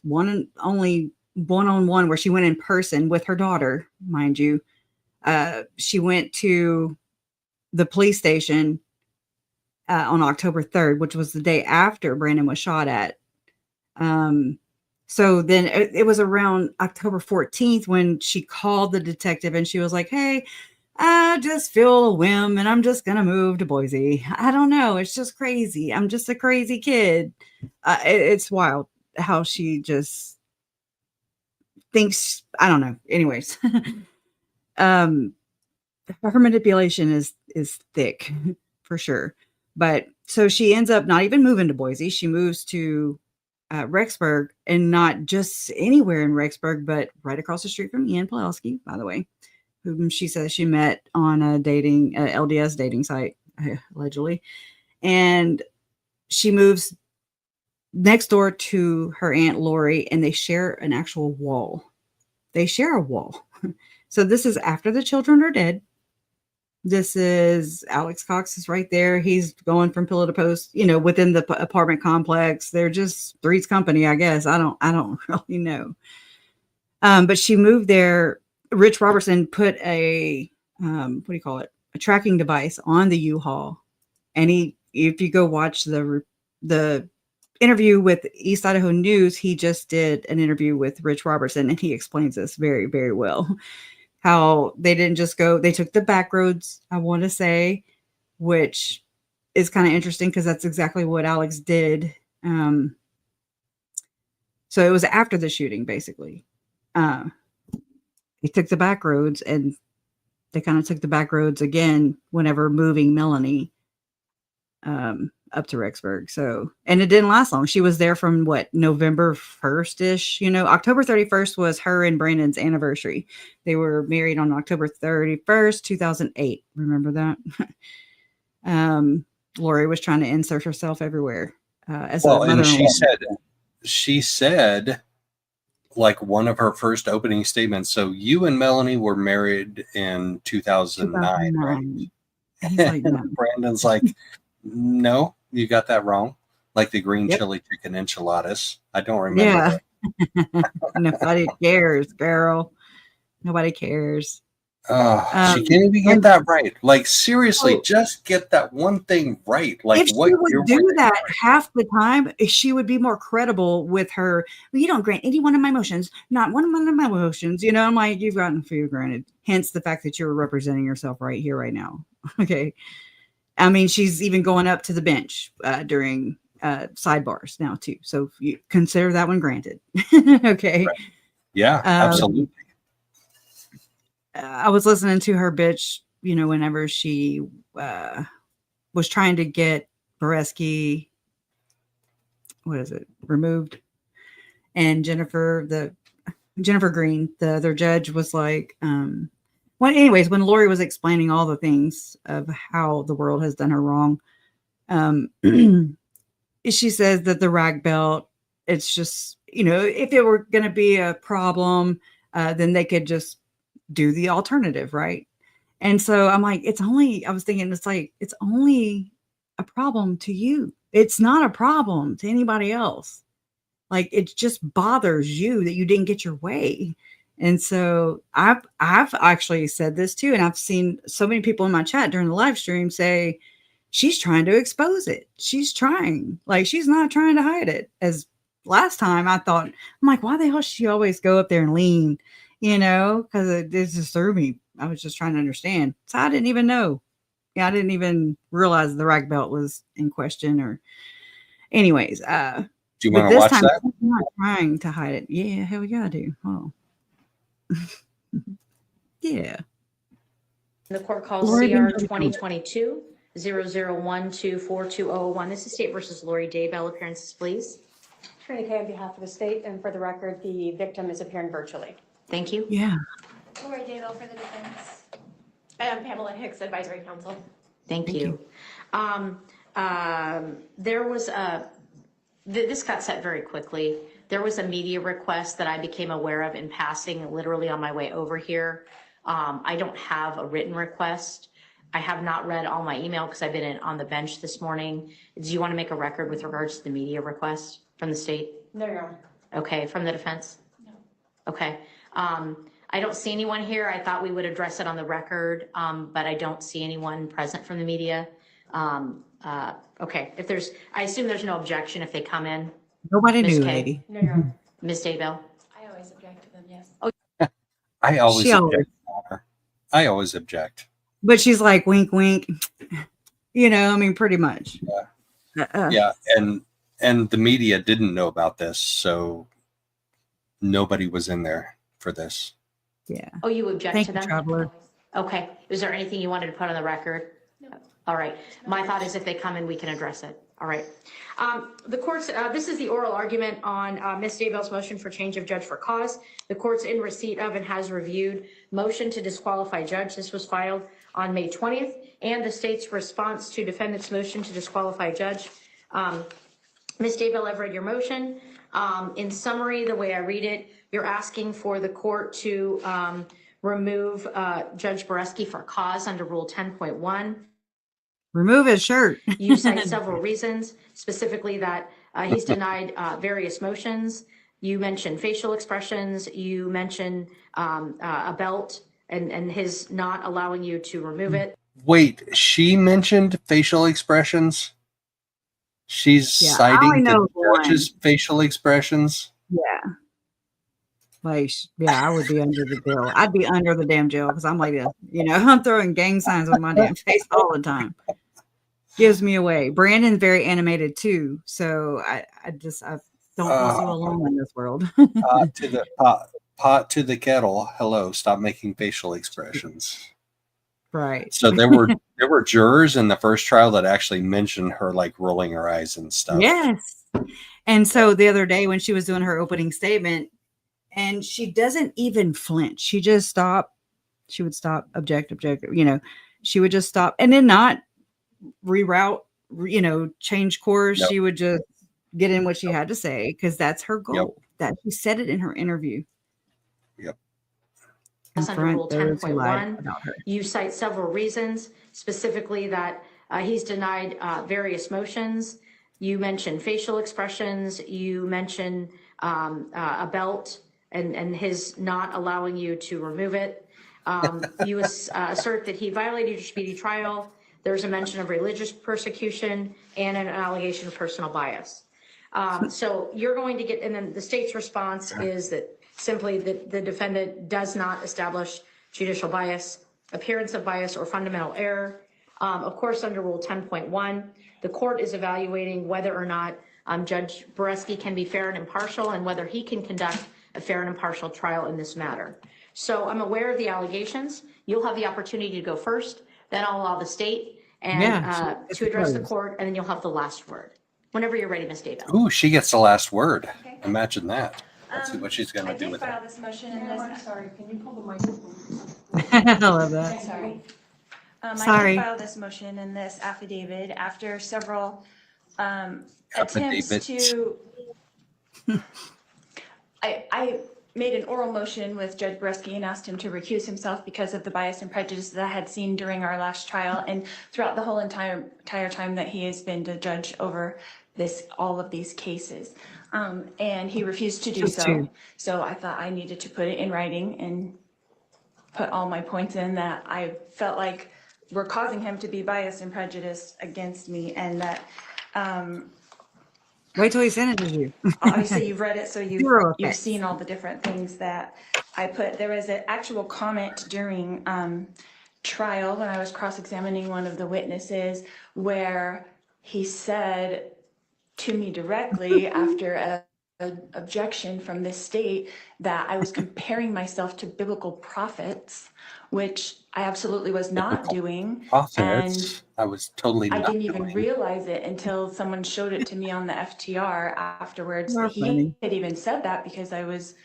one and only one-on-one, where she went in person with her daughter, mind you. She went to the police station on October 3rd, which was the day after Brandon was shot at. So then it was around October 14th when she called the detective and she was like, hey, I just feel a whim and I'm just going to move to Boise. I don't know. It's just crazy. I'm just a crazy kid. It's wild how she just thinks, I don't know. Anyways, her manipulation is thick for sure. But so she ends up not even moving to Boise. She moves to Rexburg, and not just anywhere in Rexburg, but right across the street from Ian Pawlowski, by the way, whom she says she met on a LDS dating site, allegedly. And she moves next door to her Aunt Lori, and they share an actual wall. They share a wall. So this is after the children are dead. This is Alex Cox is right there. He's going from pillow to post, within the apartment complex. They're just Three's Company, I guess. I don't really know. But she moved there. Rich Robertson put a a tracking device on the U-Haul. And if you go watch the interview with East Idaho News, he just did an interview with Rich Robertson, and he explains this very, very well. How they didn't just they took the back roads, I want to say, which is kind of interesting because that's exactly what Alex did. So it was after the shooting, basically. They took the back roads, and they kind of took the back roads again whenever moving Melanie up to Rexburg. So, and it didn't last long. She was there from November 1st-ish, October 31st was her and Brandon's anniversary. They were married on October 31st, 2008. Remember that? Lori was trying to insert herself everywhere. As a mother. And she said, like one of her first opening statements, so you and Melanie were married in 2009. Right? He's like, no. Brandon's like, no, you got that wrong. Like the green chili chicken enchiladas. I don't remember. Yeah. Nobody cares, girl. Nobody cares. She can't even get that right. Like, seriously, just get that one thing right. Like, if she would do that half the time, she would be more credible with her. Well, you don't grant any one of my motions, not one of my motions. I'm like, you've gotten a few granted. Hence the fact that you're representing yourself right here, right now. Okay. I mean, she's even going up to the bench during sidebars now too. So you consider that one granted. Okay. Right. Yeah, absolutely. I was listening to her bitch, whenever she was trying to get Boreski, removed. And Jennifer Green, the other judge, was like, anyways, when Lori was explaining all the things of how the world has done her wrong, she says that the rag belt, it's just, if it were going to be a problem, then they could just do the alternative, right? And so I'm like, I was thinking, it's only a problem to you. It's not a problem to anybody else. Like it just bothers you that you didn't get your way. And so I've actually said this too, and I've seen so many people in my chat during the live stream say she's trying to expose it. She's trying, like she's not trying to hide it. As last time I thought, I'm like, why the hell does she always go up there and lean? Because it just threw me. I was just trying to understand. So I didn't even know. Yeah, I didn't even realize the rack belt was in question. Or, anyways, Do you but want to this watch time that? I'm not trying to hide it. Yeah, hell yeah, I do. Oh, yeah. The court calls Lori CR Vallow. 2022-00124201. This is State versus Lori Daybell. Appearances, please. Trinity K on behalf of the state, and for the record, the victim is appearing virtually. Thank you. Yeah. Lori Daybell for the defense. And Pamela Hicks, advisory counsel. Thank you. There was this got set very quickly. There was a media request that I became aware of in passing, literally on my way over here. I don't have a written request. I have not read all my email because I've been on the bench this morning. Do you want to make a record with regards to the media request from the state? No, Your Honor. Okay, from the defense? No. Okay. I don't see anyone here. I thought we would address it on the record, but I don't see anyone present from the media. Okay, I assume there's no objection if they come in. Nobody Ms. knew, Kay? lady. No, Your Honor. Ms. Daybell? I always object to them, yes. I always She always- object. I always object. But she's like, wink, wink. I mean, pretty much. Yeah. Yeah, and the media didn't know about this, so nobody was in there for this. Yeah. Oh, you object Thank to you, them? Traveler. Okay. Is there anything you wanted to put on the record? No. All right. My thought is if they come in, we can address it. All right. The court's, this is the oral argument on Ms. Daybell's motion for change of judge for cause. The court's in receipt of and has reviewed motion to disqualify judge. This was filed on May 20th, and the state's response to defendant's motion to disqualify judge. Ms. Daybell, I've read your motion. In summary, the way I read it, you're asking for the court to remove Judge Boreski for cause under Rule 10.1. Remove his shirt. You cite several reasons, specifically that he's denied various motions. You mentioned facial expressions. You mentioned a belt and his not allowing you to remove it. Wait, she mentioned facial expressions? She's Yeah, I citing only know the judge's facial expressions? Yeah. Like, yeah, I would be under the jail. I'd be under the damn jail because I'm like, I'm throwing gang signs on my damn face all the time. Gives me away. Brandon's very animated too. So I don't feel so alone in this world. Pot to the kettle. Hello, stop making facial expressions. Right. So there were jurors in the first trial that actually mentioned her like rolling her eyes and stuff. Yes. And so the other day when she was doing her opening statement, and she doesn't even flinch. She just stopped. She would stop, object. She would just stop and then not reroute, change course. Nope. She would just get in what she had to say because that's her goal. Yep. That she said it in her interview. Yep. That's under Rule 10.1. You cite several reasons, specifically that he's denied various motions. You mentioned facial expressions. You mentioned a belt and his not allowing you to remove it. You assert that he violated your speedy trial. There's a mention of religious persecution and an allegation of personal bias. So you're going to get, and then the state's response is that simply that the defendant does not establish judicial bias, appearance of bias, or fundamental error. Of course, under Rule 10.1, the court is evaluating whether or not Judge Boreski can be fair and impartial and whether he can conduct a fair and impartial trial in this matter. So I'm aware of the allegations. You'll have the opportunity to go first, then I'll allow the state and to address the court, and then you'll have the last word. Whenever you're ready, Ms. Daybell. Ooh, she gets the last word. Okay. Imagine that. Let's see what she's going to do with I did file it. this motion in this. Sorry, can you pull the microphone? I love that. Sorry. I Sorry. did file this motion in this affidavit after several attempts Affidavit. to. I made an oral motion with Judge Boreski and asked him to recuse himself because of the bias and prejudice that I had seen during our last trial and throughout the whole entire time that he has been the judge over all of these cases. And he refused to do Just so. two. So I thought I needed to put it in writing and put all my points in that I felt like were causing him to be biased and prejudiced against me, and that Wait till he sentences you. obviously you've read it, so you've Zero effects. seen all the different things that I put. There was an actual comment during trial when I was cross-examining one of the witnesses where he said to me directly after an objection from this state that I was comparing myself to biblical prophets, which I absolutely was not doing. Prophets. I was totally I not didn't even doing. realize it until someone showed it to me on the FTR afterwards. You're He funny. had even said that because I was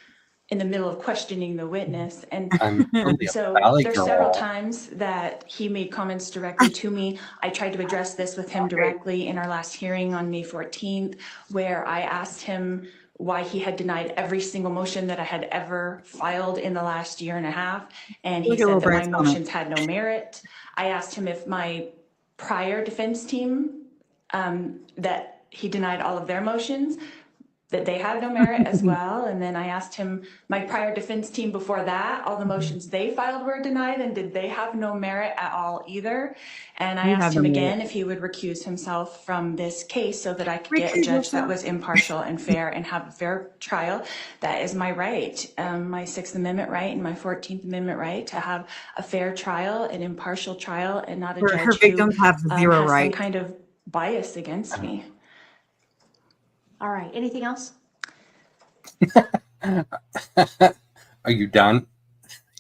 in the middle of questioning the witness. And I'm totally a so valley there's several girl. times that he made comments directly to me. I tried to address this with him directly in our last hearing on May 14th, where I asked him why he had denied every single motion that I had ever filed in the last year and a half. And he Look at said little that my Brad's comment. motions had no merit. I asked him if my prior defense team, that he denied all of their motions, that they had no merit as well. And then I asked him, my prior defense team before that, all the motions they filed were denied, and did they have no merit at all either? And I You asked have him no again merit. if he would recuse himself from this case so that I could get a Recuse judge that yourself. was impartial and fair and have a fair trial. That is my right, my 6th Amendment right and my 14th Amendment right to have a fair trial, an impartial trial, and not a Her judge who victims have zero has some rights. kind of bias against me. All right, anything else? Are you done?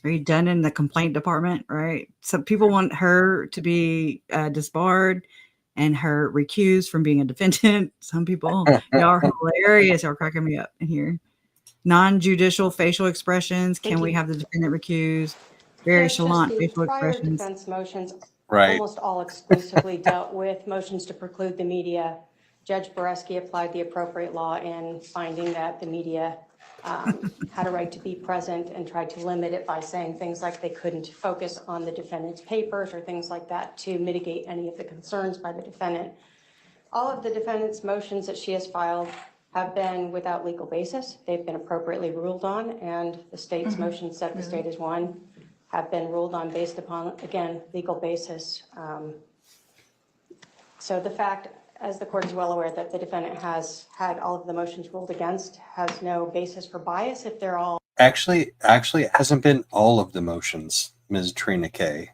Are you done in the complaint department? Right. Some people want her to be disbarred and her recused from being a defendant. Some people, y'all are hilarious. Y'all cracking me up in here. Non-judicial facial expressions. Thank Can we you. have the defendant recused? Very Judge, chalant the facial prior expressions. defense motions Right. almost all exclusively dealt with motions to preclude the media. Judge Boreski applied the appropriate law in finding that the media had a right to be present and tried to limit it by saying things like they couldn't focus on the defendant's papers or things like that to mitigate any of the concerns by the defendant. All of the defendant's motions that she has filed have been without legal basis. They've been appropriately ruled on, and the state's motions that the state has won have been ruled on based upon, again, legal basis. So the fact, as the court is well aware, that the defendant has had all of the motions ruled against has no basis for bias if they're all. Actually, it hasn't been all of the motions, Ms. Trina Kay.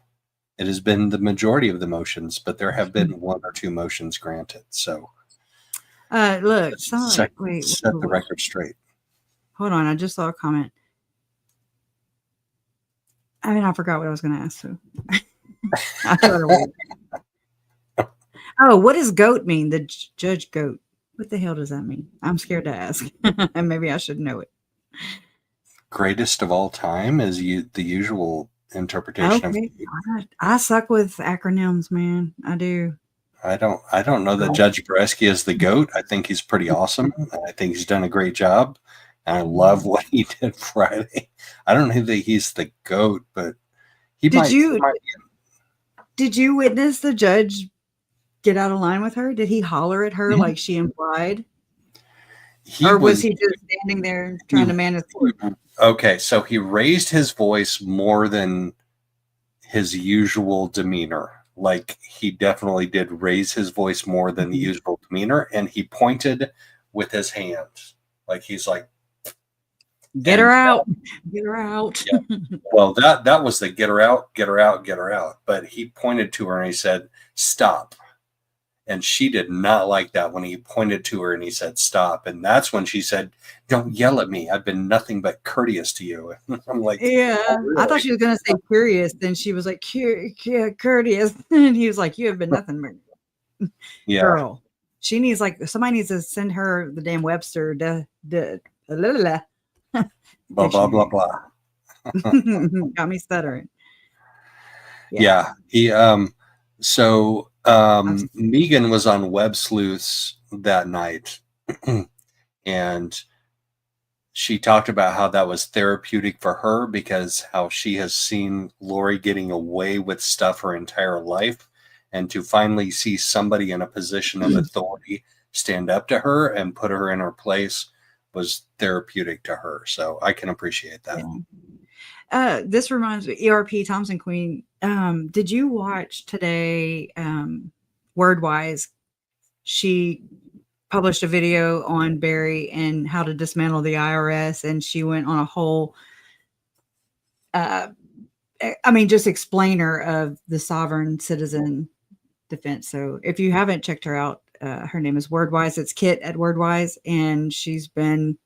It has been the majority of the motions, but there have been 1 or 2 motions granted. So Look, set the record straight. Hold on. I just saw a comment. I mean, I forgot what I was going to ask. So I thought it. Oh, what does GOAT mean? The Judge GOAT. What the hell does that mean? I'm scared to ask. And maybe I should know it. Greatest of all time is the usual interpretation of. I suck with acronyms, man. I do. I don't know that Judge Boreski is the GOAT. I think he's pretty awesome. I think he's done a great job. And I love what he did Friday. I don't know that he's the GOAT, but he might be. Did you witness the judge get out of line with her? Did he holler at her like she implied? Or was he just standing there trying to manage? Okay, so he raised his voice more than his usual demeanor. Like, he definitely did raise his voice more than the usual demeanor, and he pointed with his hand. Like, he's like, get her out. Get her out. Yeah. Well, that was the get her out, get her out, get her out. But he pointed to her and he said, stop. And she did not like that when he pointed to her and he said, stop. And that's when she said, don't yell at me. I've been nothing but courteous to you. I'm like, yeah, oh, really? I thought she was going to say curious. Then she was like, courteous. And he was like, you have been nothing but girl. She needs somebody needs to send her the damn Webster. Blah, blah, blah, blah. Got me stuttering. Yeah. He, so Megan was on Web Sleuths that night and she talked about how that was therapeutic for her because how she has seen Lori getting away with stuff her entire life, and to finally see somebody in a position of authority stand up to her and put her in her place was therapeutic to her. So I can appreciate that. Yeah. This reminds me, ERP Thompson Queen. Did you watch today, Wordwise? She published a video on Barry and how to dismantle the IRS. And she went on a whole, just explainer of the sovereign citizen defense. So if you haven't checked her out, her name is Wordwise. It's Kit at Wordwise. And she's been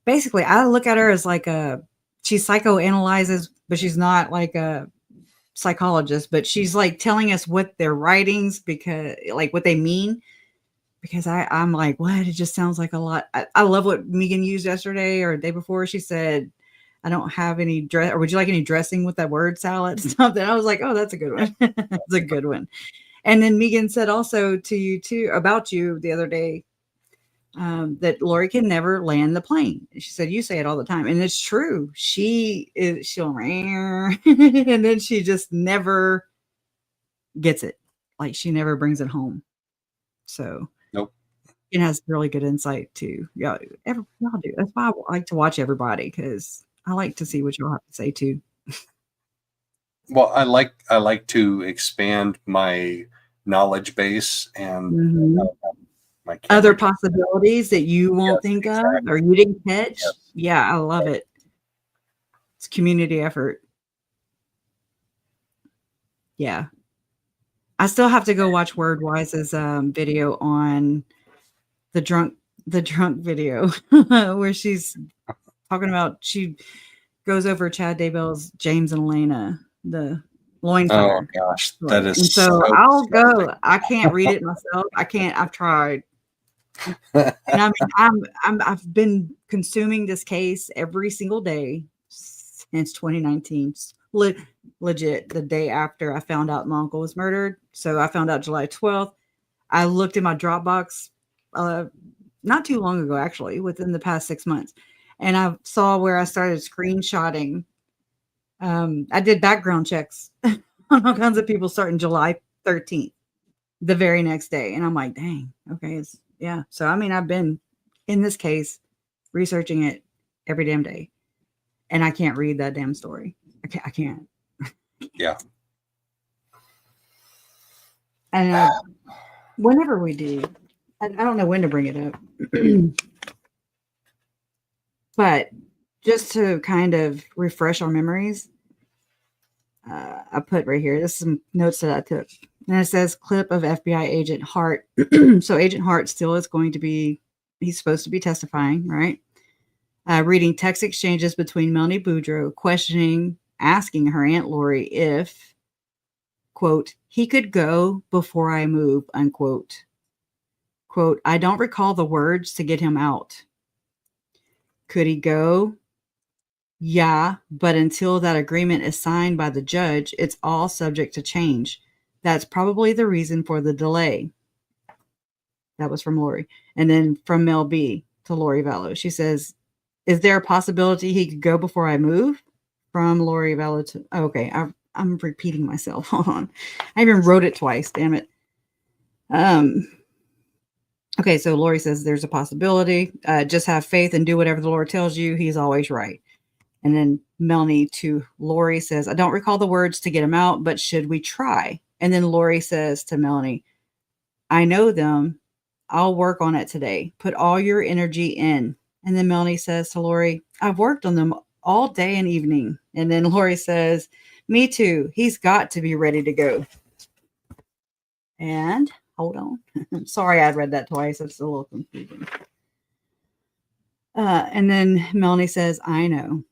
basically, I look at her as like she psychoanalyzes, but she's not like a psychologist, but she's like telling us what their writings, because like what they mean, because I'm like, what? It just sounds like a lot. I love what Megan used yesterday or the day before. She said, I don't have any dress, or would you like any dressing with that word salad? Something. I was like, oh, that's a good one. That's a good one. And then Megan said also to you too, about you the other day, that Lori can never land the plane. She said, you say it all the time. And it's true. She'll and then she just never gets it. Like she never brings it home. So nope. It has really good insight too. Yeah. Y'all do. That's why I like to watch everybody, because I like to see what y'all have to say too. Well, I like to expand my knowledge base and my other possibilities that you won't think of or you didn't catch. Yes. Yeah, I love it. It's community effort. Yeah. I still have to go watch Wordwise's video on the drunk video where she's talking about, she goes over Chad Daybell's James and Elena, the loin fire. Oh gosh, that is and so I'll go. I can't read it myself. I can't. I've tried. And I mean, I've been consuming this case every single day since 2019. Legit, the day after I found out my uncle was murdered. So I found out July 12th. I looked in my Dropbox not too long ago, actually, within the past 6 months. And I saw where I started screenshotting. I did background checks on all kinds of people starting July 13th, the very next day. And I'm like, dang, okay. Yeah. So, I mean, I've been in this case researching it every damn day. And I can't read that damn story. I can't. Yeah. And whenever we do, I don't know when to bring it up. But just to kind of refresh our memories, I put right here, this is some notes that I took. And it says clip of FBI agent Hart. So Agent Hart still is going to be, he's supposed to be testifying, right? Reading text exchanges between Melanie Boudreaux, asking her Aunt Lori if, quote, he could go before I move, unquote. Quote, I don't recall the words to get him out. Could he go? Yeah, but until that agreement is signed by the judge, it's all subject to change. That's probably the reason for the delay. That was from Lori. And then from Mel B to Lori Vallow. She says, is there a possibility he could go before I move? From Lori Vallow to, okay, I'm repeating myself. Hold on. I even wrote it twice, damn it. Okay, so Lori says there's a possibility. Just have faith and do whatever the Lord tells you. He's always right. And then Melanie to Lori says, I don't recall the words to get him out, but should we try? And then Lori says to Melanie, I know them. I'll work on it today. Put all your energy in. And then Melanie says to Lori, I've worked on them all day and evening. And then Lori says, me too. He's got to be ready to go. And hold on. Sorry, I read that twice. It's a little confusing. And then Melanie says, I know.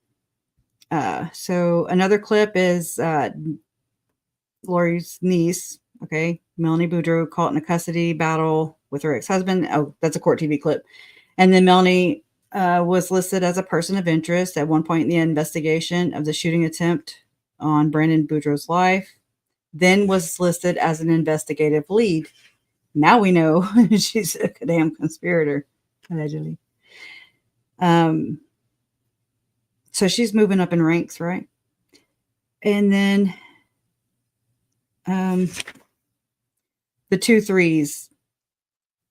So another clip is Lori's niece, okay, Melanie Boudreaux, caught in a custody battle with her ex-husband. Oh, that's a court TV clip. And then Melanie was listed as a person of interest at one point in the investigation of the shooting attempt on Brandon Boudreaux's life, then was listed as an investigative lead. Now we know she's a damn conspirator, allegedly. So she's moving up in ranks, right? And then the 2 3s.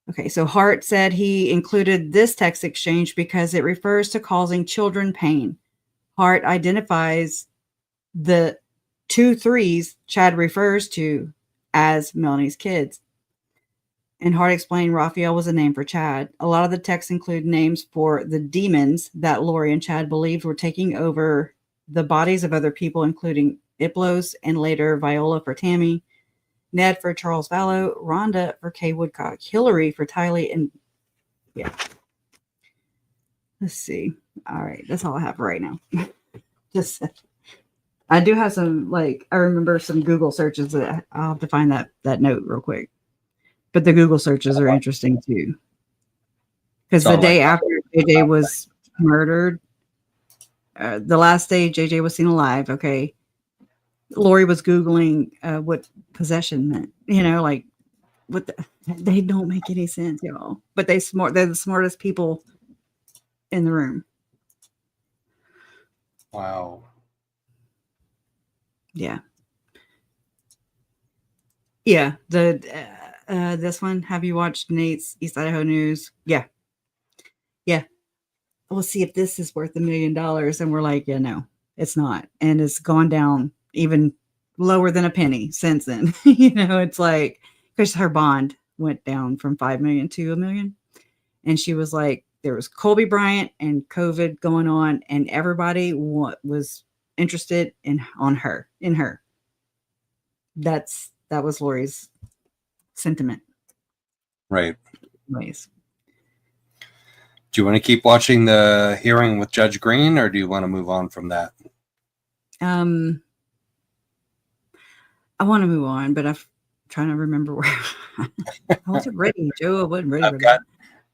Okay, so Hart said he included this text exchange because it refers to causing children pain. Hart identifies the 2 3s Chad refers to as Melanie's kids. And Hart explained Raphael was a name for Chad. A lot of the texts include names for the demons that Lori and Chad believed were taking over the bodies of other people, including Iplos and later Viola for Tammy, Ned for Charles Vallow, Rhonda for Kay Woodcock, Hillary for Tylee, and yeah. Let's see. All right, that's all I have right now. Just I do have some, like, I remember some Google searches that I'll have to find that note real quick. But the Google searches are interesting too. Because the day after JJ was murdered, the last day JJ was seen alive, okay, Lori was Googling what possession meant. You know, like, they don't make any sense, y'all. But they're the smartest people in the room. Wow. Yeah. Yeah. This one. Have you watched Nate's East Idaho News? Yeah. Yeah. We'll see if this is worth $1 million. And we're like, yeah, no, it's not. And it's gone down even lower than a penny since then. You know, it's like, because her bond went down from 5 million to $1 million. And she was like, there was Colby Bryant and COVID going on, and everybody was interested in her. That was Lori's sentiment. Right. Ways. Do you want to keep watching the hearing with Judge Green, or do you want to move on from that? I want to move on, but I'm trying to remember where I wasn't ready, Joe. I wasn't ready.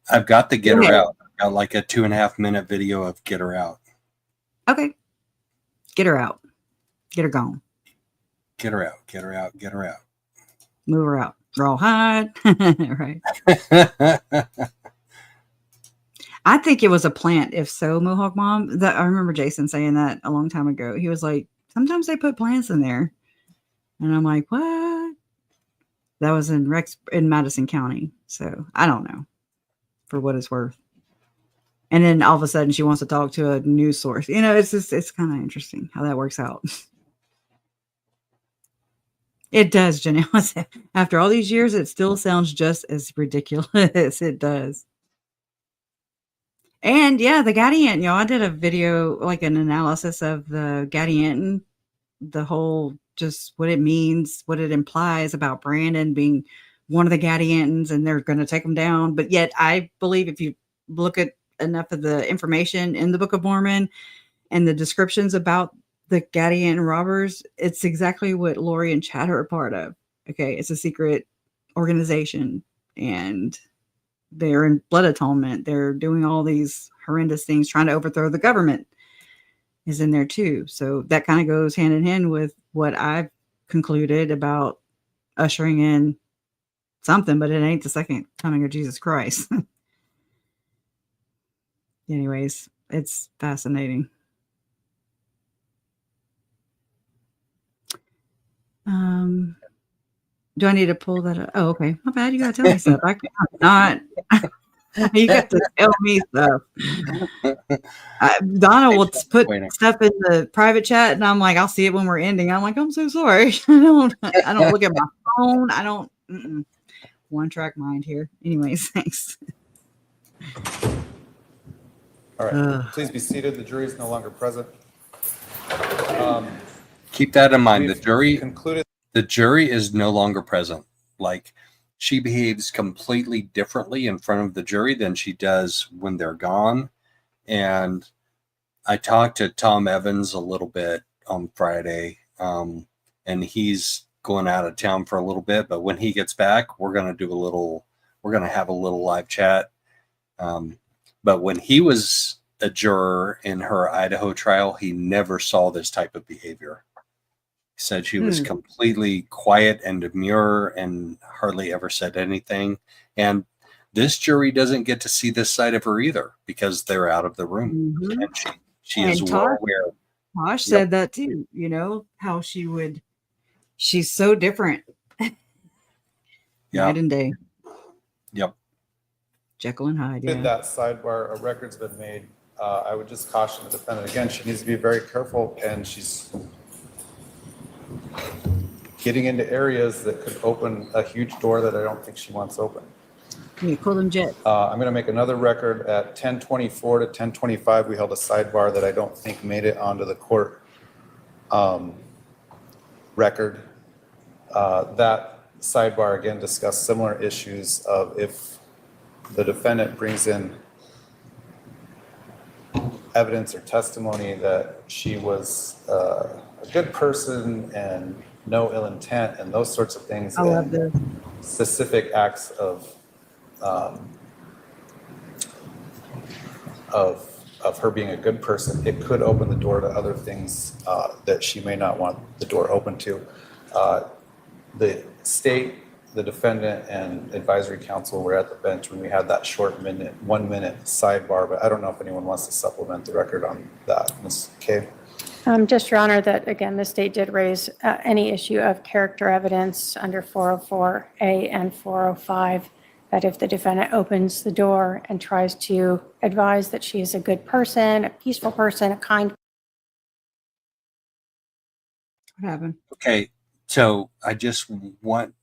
I've got the Get Her Out. I've got like a 2.5 minute video of Get Her Out. Okay. Get her out. Get her gone. Get her out. Get her out. Get her out. Move her out. Rawhide. Right. I think it was a plant. If so, Mohawk Mom. That I remember Jason saying that a long time ago. He was like, sometimes they put plants in there. And I'm like, what? That was in Madison County. So I don't know, for what it's worth. And then all of a sudden she wants to talk to a news source. You know, it's kind of interesting how that works out. It does, Janelle. After all these years, it still sounds just as ridiculous. It does. And yeah, the Gadianton, y'all, I did a video, like an analysis of the Gadianton, the whole, just what it means, what it implies about Brandon being one of the Gadiantons, and they're going to take him down. But yet I believe if you look at enough of the information in the Book of Mormon and the descriptions about the Gadianton robbers, it's exactly what Lori and Chad are a part of. Okay, it's a secret organization, and they're in blood atonement. They're doing all these horrendous things, trying to overthrow the government is in there too. So that kind of goes hand in hand with what I've concluded about ushering in something, but it ain't the second coming of Jesus Christ. Anyways, it's fascinating. Do I need to pull that up? Oh, okay. My bad. You gotta tell me stuff. I cannot. You got to tell me stuff. Donna will put stuff in the private chat, and I'm like, I'll see it when we're ending. I'm like, I'm so sorry. I don't look at my phone. I don't. One track mind here. Anyways, thanks. All right. Please be seated. The jury is no longer present. Keep that in mind. The jury is no longer present. Like, she behaves completely differently in front of the jury than she does when they're gone. And I talked to Tom Evans a little bit on Friday, and he's going out of town for a little bit. But when he gets back, we're going to have a little live chat. But when he was a juror in her Idaho trial, he never saw this type of behavior. He said she was completely quiet and demure and hardly ever said anything. And this jury doesn't get to see this side of her either because they're out of the room. Mm-hmm. And she is well aware. Tosh said that too, you know, how she's so different. Yeah. Night and day. Yep. Jekyll and Hyde. With Yeah. that sidebar, a record's been made. I would just caution the defendant, again, she needs to be very careful, and she's getting into areas that could open a huge door that I don't think she wants open. Can you call them jets? I'm going to make another record at 1024 to 1025. We held a sidebar that I don't think made it onto the court record. That sidebar again discussed similar issues of if the defendant brings in evidence or testimony that she was a good person and no ill intent and those sorts of things. I love this. Specific acts of her being a good person, it could open the door to other things that she may not want the door open to. The state, the defendant, and advisory council were at the bench when we had that short 1 minute sidebar, but I don't know if anyone wants to supplement the record on that. Ms. Kay? Just, Your Honor, that again, the state did raise any issue of character evidence under 404A and 405, that if the defendant opens the door and tries to advise that she is a good person, a peaceful person, a kind. What happened? Okay, so I just want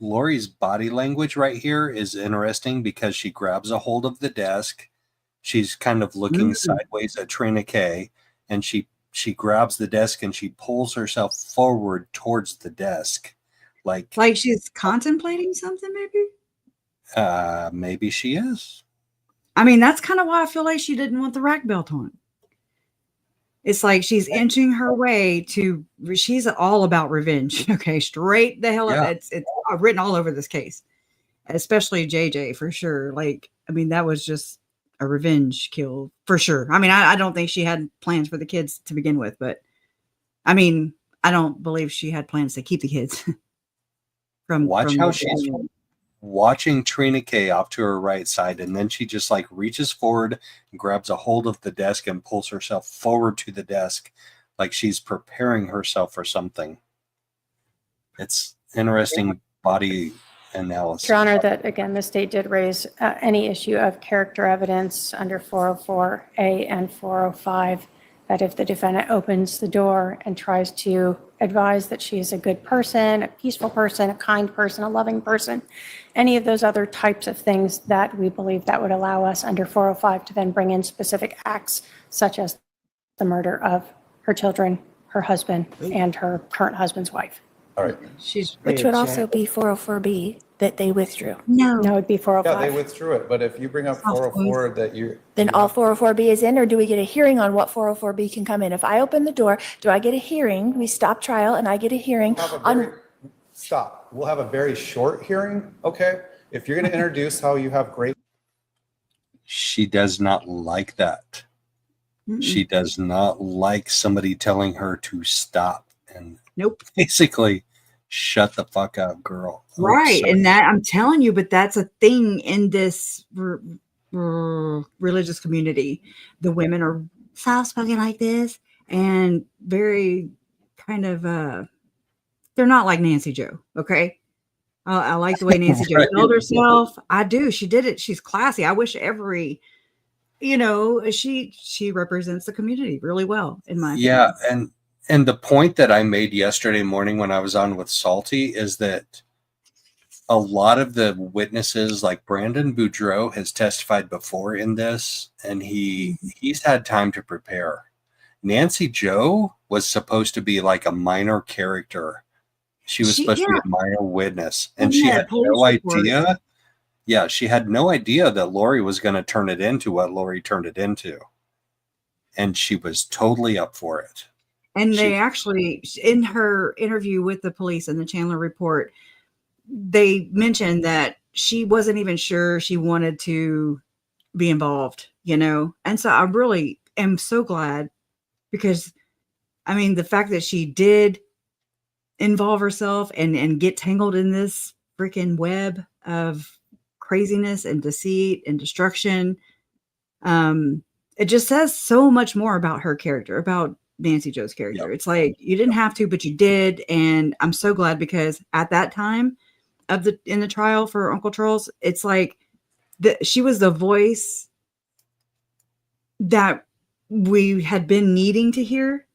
Lori's body language right here is interesting because she grabs a hold of the desk. She's kind of looking sideways at Trina Kay, and she grabs the desk and she pulls herself forward towards the desk. Like she's contemplating something, maybe? Maybe she is. I mean, that's kind of why I feel like she didn't want the rack belt on. It's like she's inching her way to, she's all about revenge. Okay, straight the hell up. It's written all over this case, especially JJ for sure. Like, I mean, that was just a revenge kill for sure. I mean, I don't think she had plans for the kids to begin with, but I mean, I don't believe she had plans to keep the kids. Watch how she's watching Trina Kay off to her right side, and then she just like reaches forward and grabs a hold of the desk and pulls herself forward to the desk like she's preparing herself for something. It's interesting body analysis. Your Honor, that again, the state did raise any issue of character evidence under 404A and 405, that if the defendant opens the door and tries to advise that she is a good person, a peaceful person, a kind person, a loving person, any of those other types of things, that we believe that would allow us under 405 to then bring in specific acts such as the murder of her children, her husband, and her current husband's wife. All right. Which would also be 404B that they withdrew. No, it'd be 405. Yeah, they withdrew it, but if you bring up 404 that you... Then all 404B is in, or do we get a hearing on what 404B can come in? If I open the door, do I get a hearing? We stop trial and I get a hearing on... Stop. We'll have a very short hearing, okay? If you're going to introduce how you have great... She does not like that. She does not like somebody telling her to stop and basically shut the fuck up, girl. Right. And that, I'm telling you, but that's a thing in this religious community. The women are soft-spoken like this and very kind of, they're not like Nancy Jo. Okay. I like the way Nancy Jo held herself. I do. She did it. She's classy. I wish every, she represents the community really well in my opinion. Yeah. And the point that I made yesterday morning when I was on with Salty is that a lot of the witnesses, like Brandon Boudreaux, has testified before in this, and he's had time to prepare. Nancy Jo was supposed to be like a minor character. She was supposed to be a minor witness, and she had no idea. Yeah, she had no idea that Lori was going to turn it into what Lori turned it into. And she was totally up for it. And they actually, in her interview with the police in the Chandler report, they mentioned that she wasn't even sure she wanted to be involved, And so I really am so glad, because, I mean, the fact that she did involve herself and get tangled in this freaking web of craziness and deceit and destruction, it just says so much more about her character, about Nancy Jo's character. Yep. It's like, you didn't have to, but you did. And I'm so glad, because at that time in the trial for Uncle Charles, it's like she was the voice that we had been needing to hear,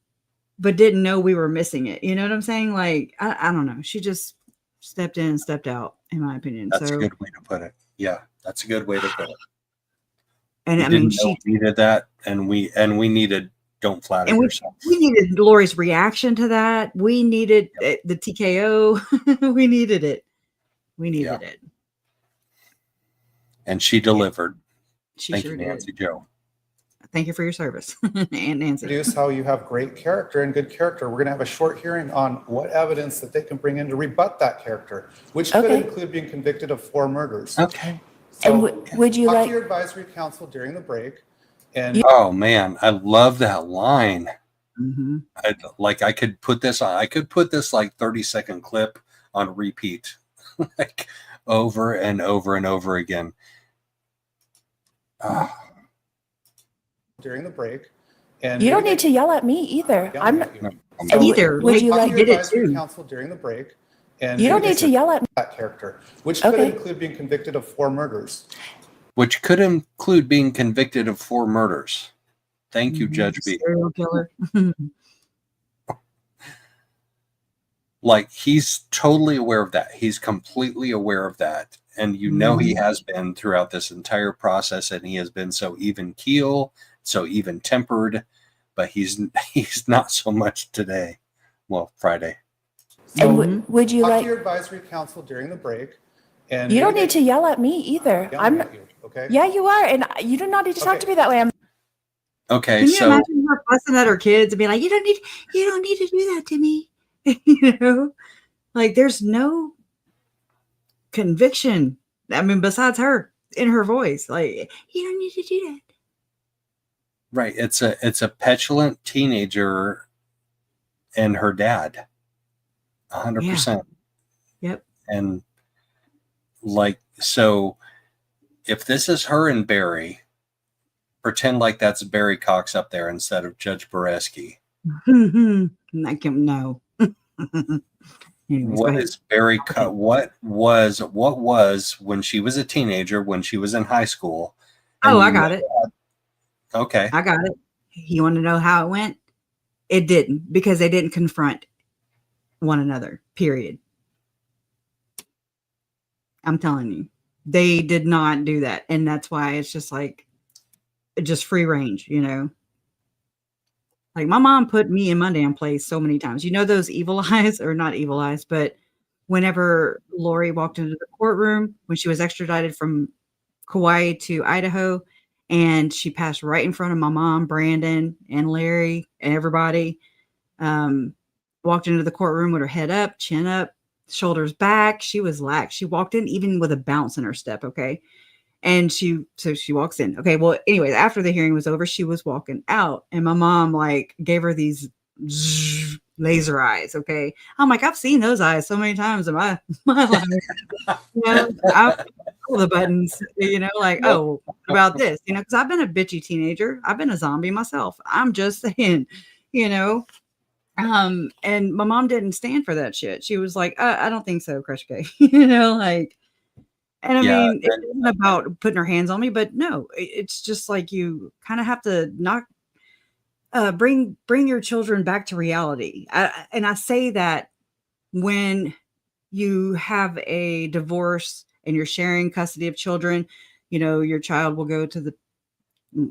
but didn't know we were missing it. You know what I'm saying? Like, I don't know. She just stepped in and stepped out, in my opinion. That's so a good way to put it. Yeah, that's a good way to put it. And We I mean, didn't know we needed that, and we needed don't flatter and yourself. we needed Lori's reaction to that. We needed the TKO. We needed it. We needed it. And she delivered. She Thank sure you, did. Nancy Joe. Thank you for your service, and Nancy. Introduce how you have great character and good character. We're going to have a short hearing on what evidence that they can bring in to rebut that character, which could include being convicted of 4 murders. Okay. So And would you talk like to your advisory counsel during the break. And Oh man, I love that line. Mm-hmm. I could put this on. I could put this like 30-second clip on repeat, like over and over and over again. during the break. And You don't need to yell at me either. I'm either. Would you talk like to your did it advisory too. counsel during the break. And You don't need to yell at me. that character, which could include being convicted of 4 murders. Which could include being convicted of 4 murders. Thank you, Judge B. Serial killer. Like, he's totally aware of that. He's completely aware of that. And you know he has been throughout this entire process, and he has been so even keel, so even tempered, but he's not so much today. Well, Friday. And would you Talk like to your advisory counsel during the break. And You don't need to yell at me either. yelling at you, okay? Yeah, you are, and you do not need to talk to me that way. Okay, Can you so imagine her fussing at her kids and being like, you don't need to do that to me. You know, like there's no conviction. I mean, besides her in her voice, like, you don't need to do that. right, it's a petulant teenager and her dad. 100%. Yep. And like, so if this is her and Barry, pretend like that's Barry Cox up there instead of Judge Boreski. I can no. Anyways, What is Barry? What was when she was a teenager, when she was in high school? Oh, I got it. Okay, I got it. You want to know how it went? It didn't, because they didn't confront one another. Period. I'm telling you, they did not do that, and that's why it's just like, just free range, you know. Like my mom put me in my damn place so many times. You know those evil eyes, or not evil eyes, but whenever Lori walked into the courtroom when she was extradited from Kauai to Idaho, and she passed right in front of my mom, Brandon, and Larry, and everybody, walked into the courtroom with her head up, chin up, shoulders back. She was lax. She walked in even with a bounce in her step. Okay. And she walks in. Okay. Well, anyways, after the hearing was over, she was walking out, and my mom like gave her these laser eyes. Okay. I'm like, I've seen those eyes so many times in my life. You know, I pull the buttons, you know, like, oh, about this, you know, because I've been a bitchy teenager. I've been a zombie myself. I'm just saying, you know. And my mom didn't stand for that shit. She was like, I don't think so, Crush K. You know, like, and I mean, it isn't about putting her hands on me, but no, it's just like you kind of have to bring your children back to reality. And I say that when you have a divorce and you're sharing custody of children, you know, your child will go to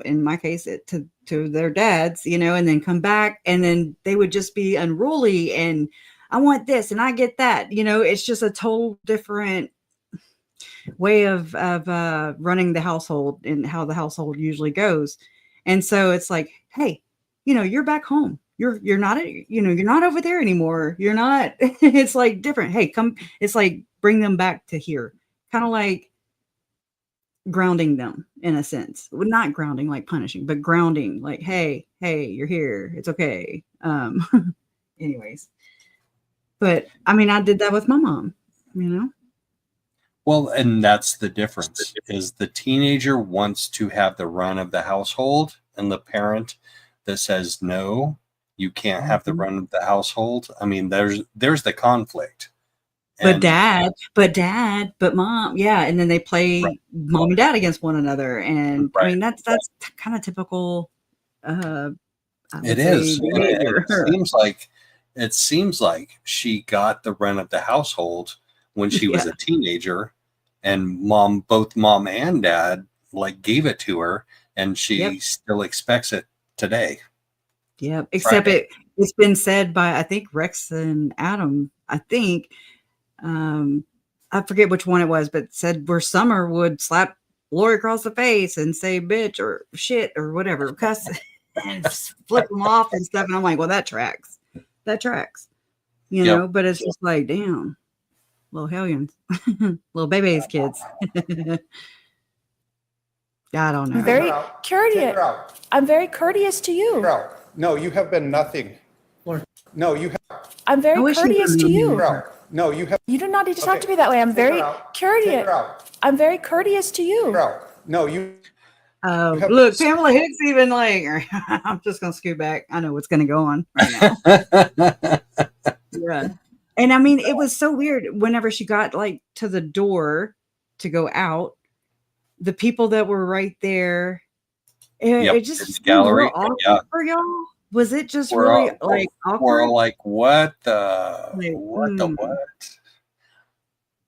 in my case, to their dads, you know, and then come back, and then they would just be unruly, and I want this and I get that, you know. It's just a total different way of running the household and how the household usually goes. And so it's like, hey, you know, you're back home. You're not, you know, you're not over there anymore. You're not. It's like different. Hey, come. It's like bring them back to here. Kind of like grounding them in a sense. Well, not grounding like punishing, but grounding like, hey, you're here. It's okay. Anyways, but I mean, I did that with my mom, you know. well, and that's the difference, is the teenager wants to have the run of the household, and the parent that says, no, you can't have the run of the household. I mean, there's the conflict. but mom, yeah. And then they play mom and dad against one another. And I mean, that's kind of typical. It is. And it seems like she got the run of the household when she was a teenager, and both mom and dad like gave it to her, and she still expects it today. Yep. Except it's been said by, I think, Rex and Adam, I think, I forget which one it was, but said where Summer would slap Lori across the face and say bitch or shit or whatever, cuss and flip them off and stuff. And I'm like, well, that tracks, you know, but it's just like, damn, little hellions, little babies, kids. I don't know. I'm very courteous. I'm very courteous to you. No, you have been nothing. No, you have. I'm very courteous to you. No, you have. You do not need to talk to me that way. I'm very courteous. I'm very courteous to you. No, you. Look, Pamela Hicks even like, I'm just going to scoot back. I know what's going to go on right now. Yeah. And I mean, it was so weird whenever she got like to the door to go out, the people that were right there, it just gallery for y'all. Was it just really like awkward? We're like, what the?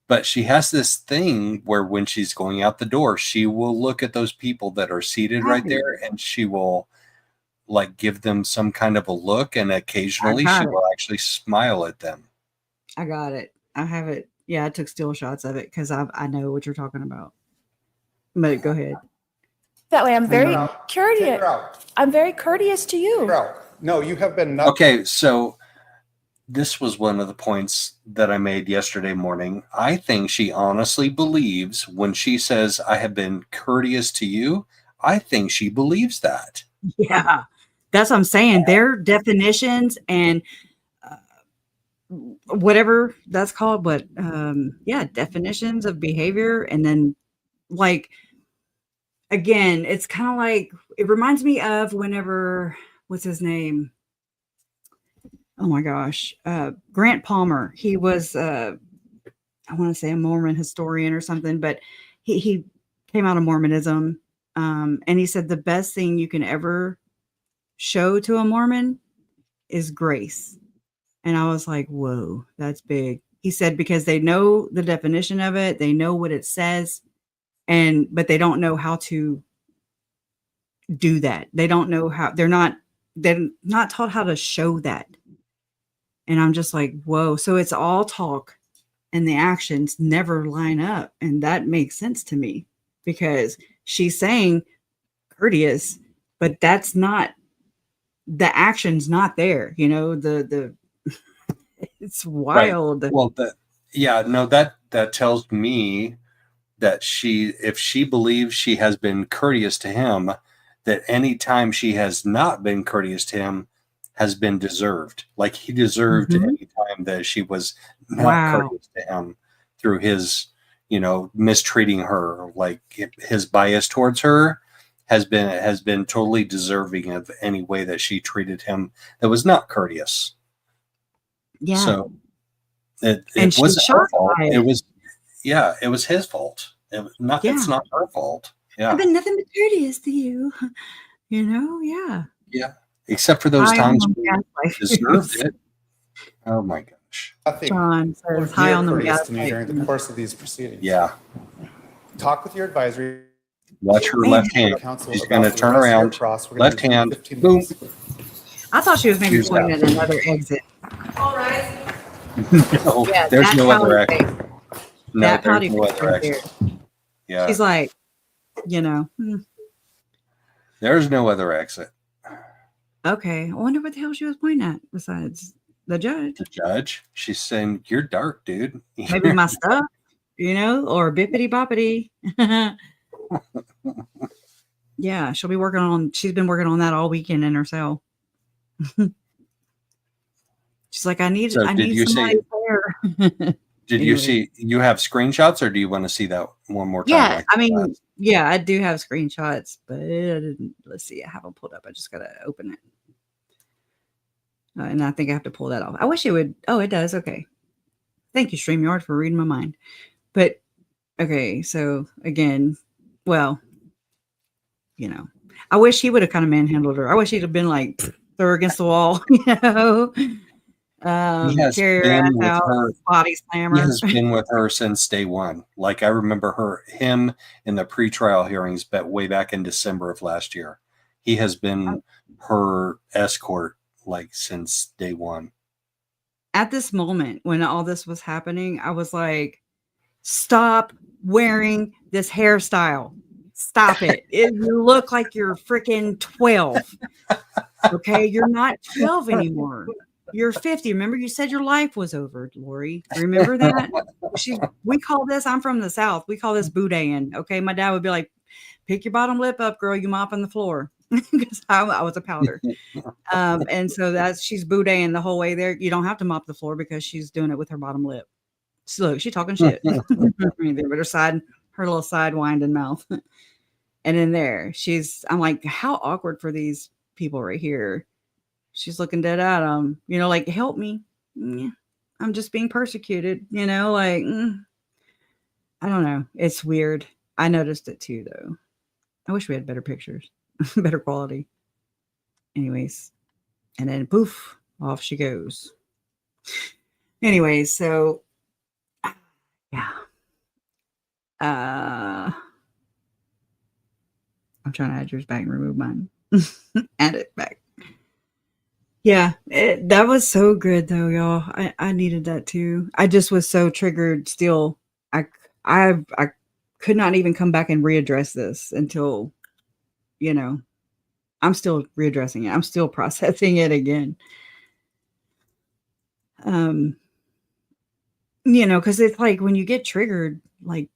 But she has this thing where when she's going out the door, she will look at those people that are seated right there, and she will like give them some kind of a look, and occasionally she will actually smile at them. I got it. I have it. Yeah, I took still shots of it because I know what you're talking about. But go ahead. That way, I'm very courteous. I'm very courteous to you. No, you have been nothing. Okay, so this was one of the points that I made yesterday morning. I think she honestly believes when she says, I have been courteous to you, I think she believes that. Yeah, that's what I'm saying. Their definitions and whatever that's called, but definitions of behavior. And then like, again, it's kind of like, it reminds me of whenever, what's his name? Oh my gosh. Grant Palmer. He was, I want to say a Mormon historian or something, but he came out of Mormonism. And he said the best thing you can ever show to a Mormon is grace. And I was like, whoa, that's big. He said, because they know the definition of it. They know what it says. But they don't know how to do that. They don't know how, they're not taught how to show that. And I'm just like, whoa. So it's all talk and the actions never line up. And that makes sense to me because she's saying courteous, but that's not, the action's not there. You know, the it's wild. Right. Well, that tells me that if she believes she has been courteous to him, that any time she has not been courteous to him has been deserved. Like he deserved any time that she was not courteous to him through his, mistreating her. Like his bias towards her has been totally deserving of any way that she treated him that was not courteous. Yeah. So it wasn't her fault. It was his fault. It's not her fault. Yeah. I've been nothing but courteous to you. Yeah. Yeah. Except for those times when you deserved it. Oh my gosh. John says hi on the gas to me during the course of these proceedings. Yeah. Talk with your advisory. Watch her left hand. She's going to turn around. Left hand. Boom. I thought she was maybe pointing at another exit. All right. No, there's no other exit. No, there's no other exit. Yeah. She's like, There's no other exit. Okay. I wonder what the hell she was pointing at besides the judge. The judge? She's saying, you're dark, dude. Maybe my stuff, or bippity boppity. Yeah, she's been working on that all weekend in her cell. She's like, I need somebody there. Did you see, you have screenshots, or do you want to see that one more time? Yeah, I do have screenshots, but let's see. I haven't pulled up. I just got to open it. And I think I have to pull that off. I wish it would. Oh, it does. Okay. Thank you, StreamYard, for reading my mind. But okay, so again, well, you know, I wish he would have kind of manhandled her. I wish he'd have been like, throw her against the wall, you know, He has carry her been ass with out, her. body He slammer. has been with her since day one. Like I remember him in the pretrial hearings, but way back in December of last year. He has been her escort like since day one. At this moment when all this was happening, I was like, stop wearing this hairstyle. Stop it. You look like you're freaking 12. Okay. You're not 12 anymore. You're 50. Remember, you said your life was over, Lori. Remember that? We call this, I'm from the South. We call this boudin. Okay. My dad would be like, pick your bottom lip up, girl. You mopping the floor. Because I was a powder. And so she's boudin the whole way there. You don't have to mop the floor because she's doing it with her bottom lip. So look, she's talking shit. With her little side winding mouth. And in there, I'm like, how awkward for these people right here. She's looking dead at him, you know, like, help me. Yeah, I'm just being persecuted, you know, like, I don't know. It's weird. I noticed it too, though. I wish we had better pictures, better quality. Anyways, and then poof, off she goes. Anyways, so yeah. I'm trying to add yours back and remove mine. Add it back. Yeah, that was so good though, y'all. I needed that too. I just was so triggered still. I could not even come back and readdress this until, you know, I'm still readdressing it. I'm still processing it again. You know, because it's like when you get triggered, like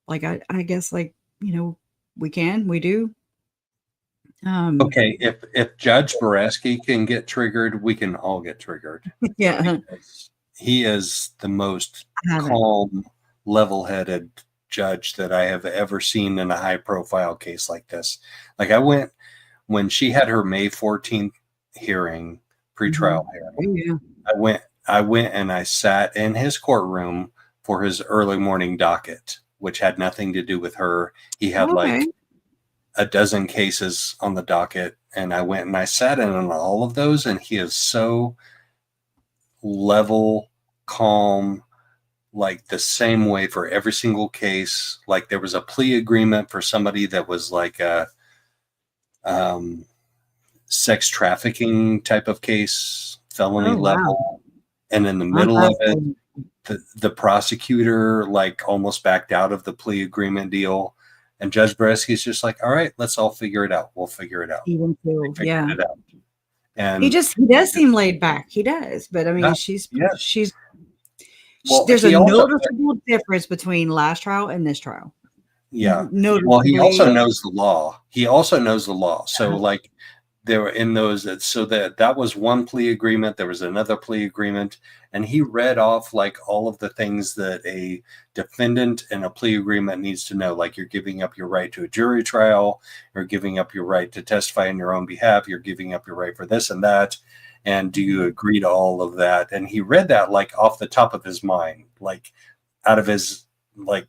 I guess, like, you know, we do. Okay, if Judge Boreski can get triggered, we can all get triggered. Yeah, he is the most calm, level-headed judge that I have ever seen in a high-profile case like this. Like when she had her May 14th hearing, pretrial hearing. I went and I sat in his courtroom for his early morning docket, which had nothing to do with her. He had like a dozen cases on the docket, and I went and I sat in on all of those, and he is so level, calm, like the same way for every single case. Like there was a plea agreement for somebody that was like a sex trafficking type of case, felony level. And in the middle of it, the prosecutor like almost backed out of the plea agreement deal. And Judge Boreski's just like, all right, let's all figure it out. We'll figure it out. Even too, yeah. It out. And he does seem laid back. He does, but I mean, there's a noticeable difference between last trial and this trial. Yeah. Well, he also knows the law. So like there were in those, so that was one plea agreement. There was another plea agreement, and he read off like all of the things that a defendant in a plea agreement needs to know. Like you're giving up your right to a jury trial, you're giving up your right to testify in your own behalf, you're giving up your right for this and that. And do you agree to all of that? And he read that like off the top of his mind, like out of his, like,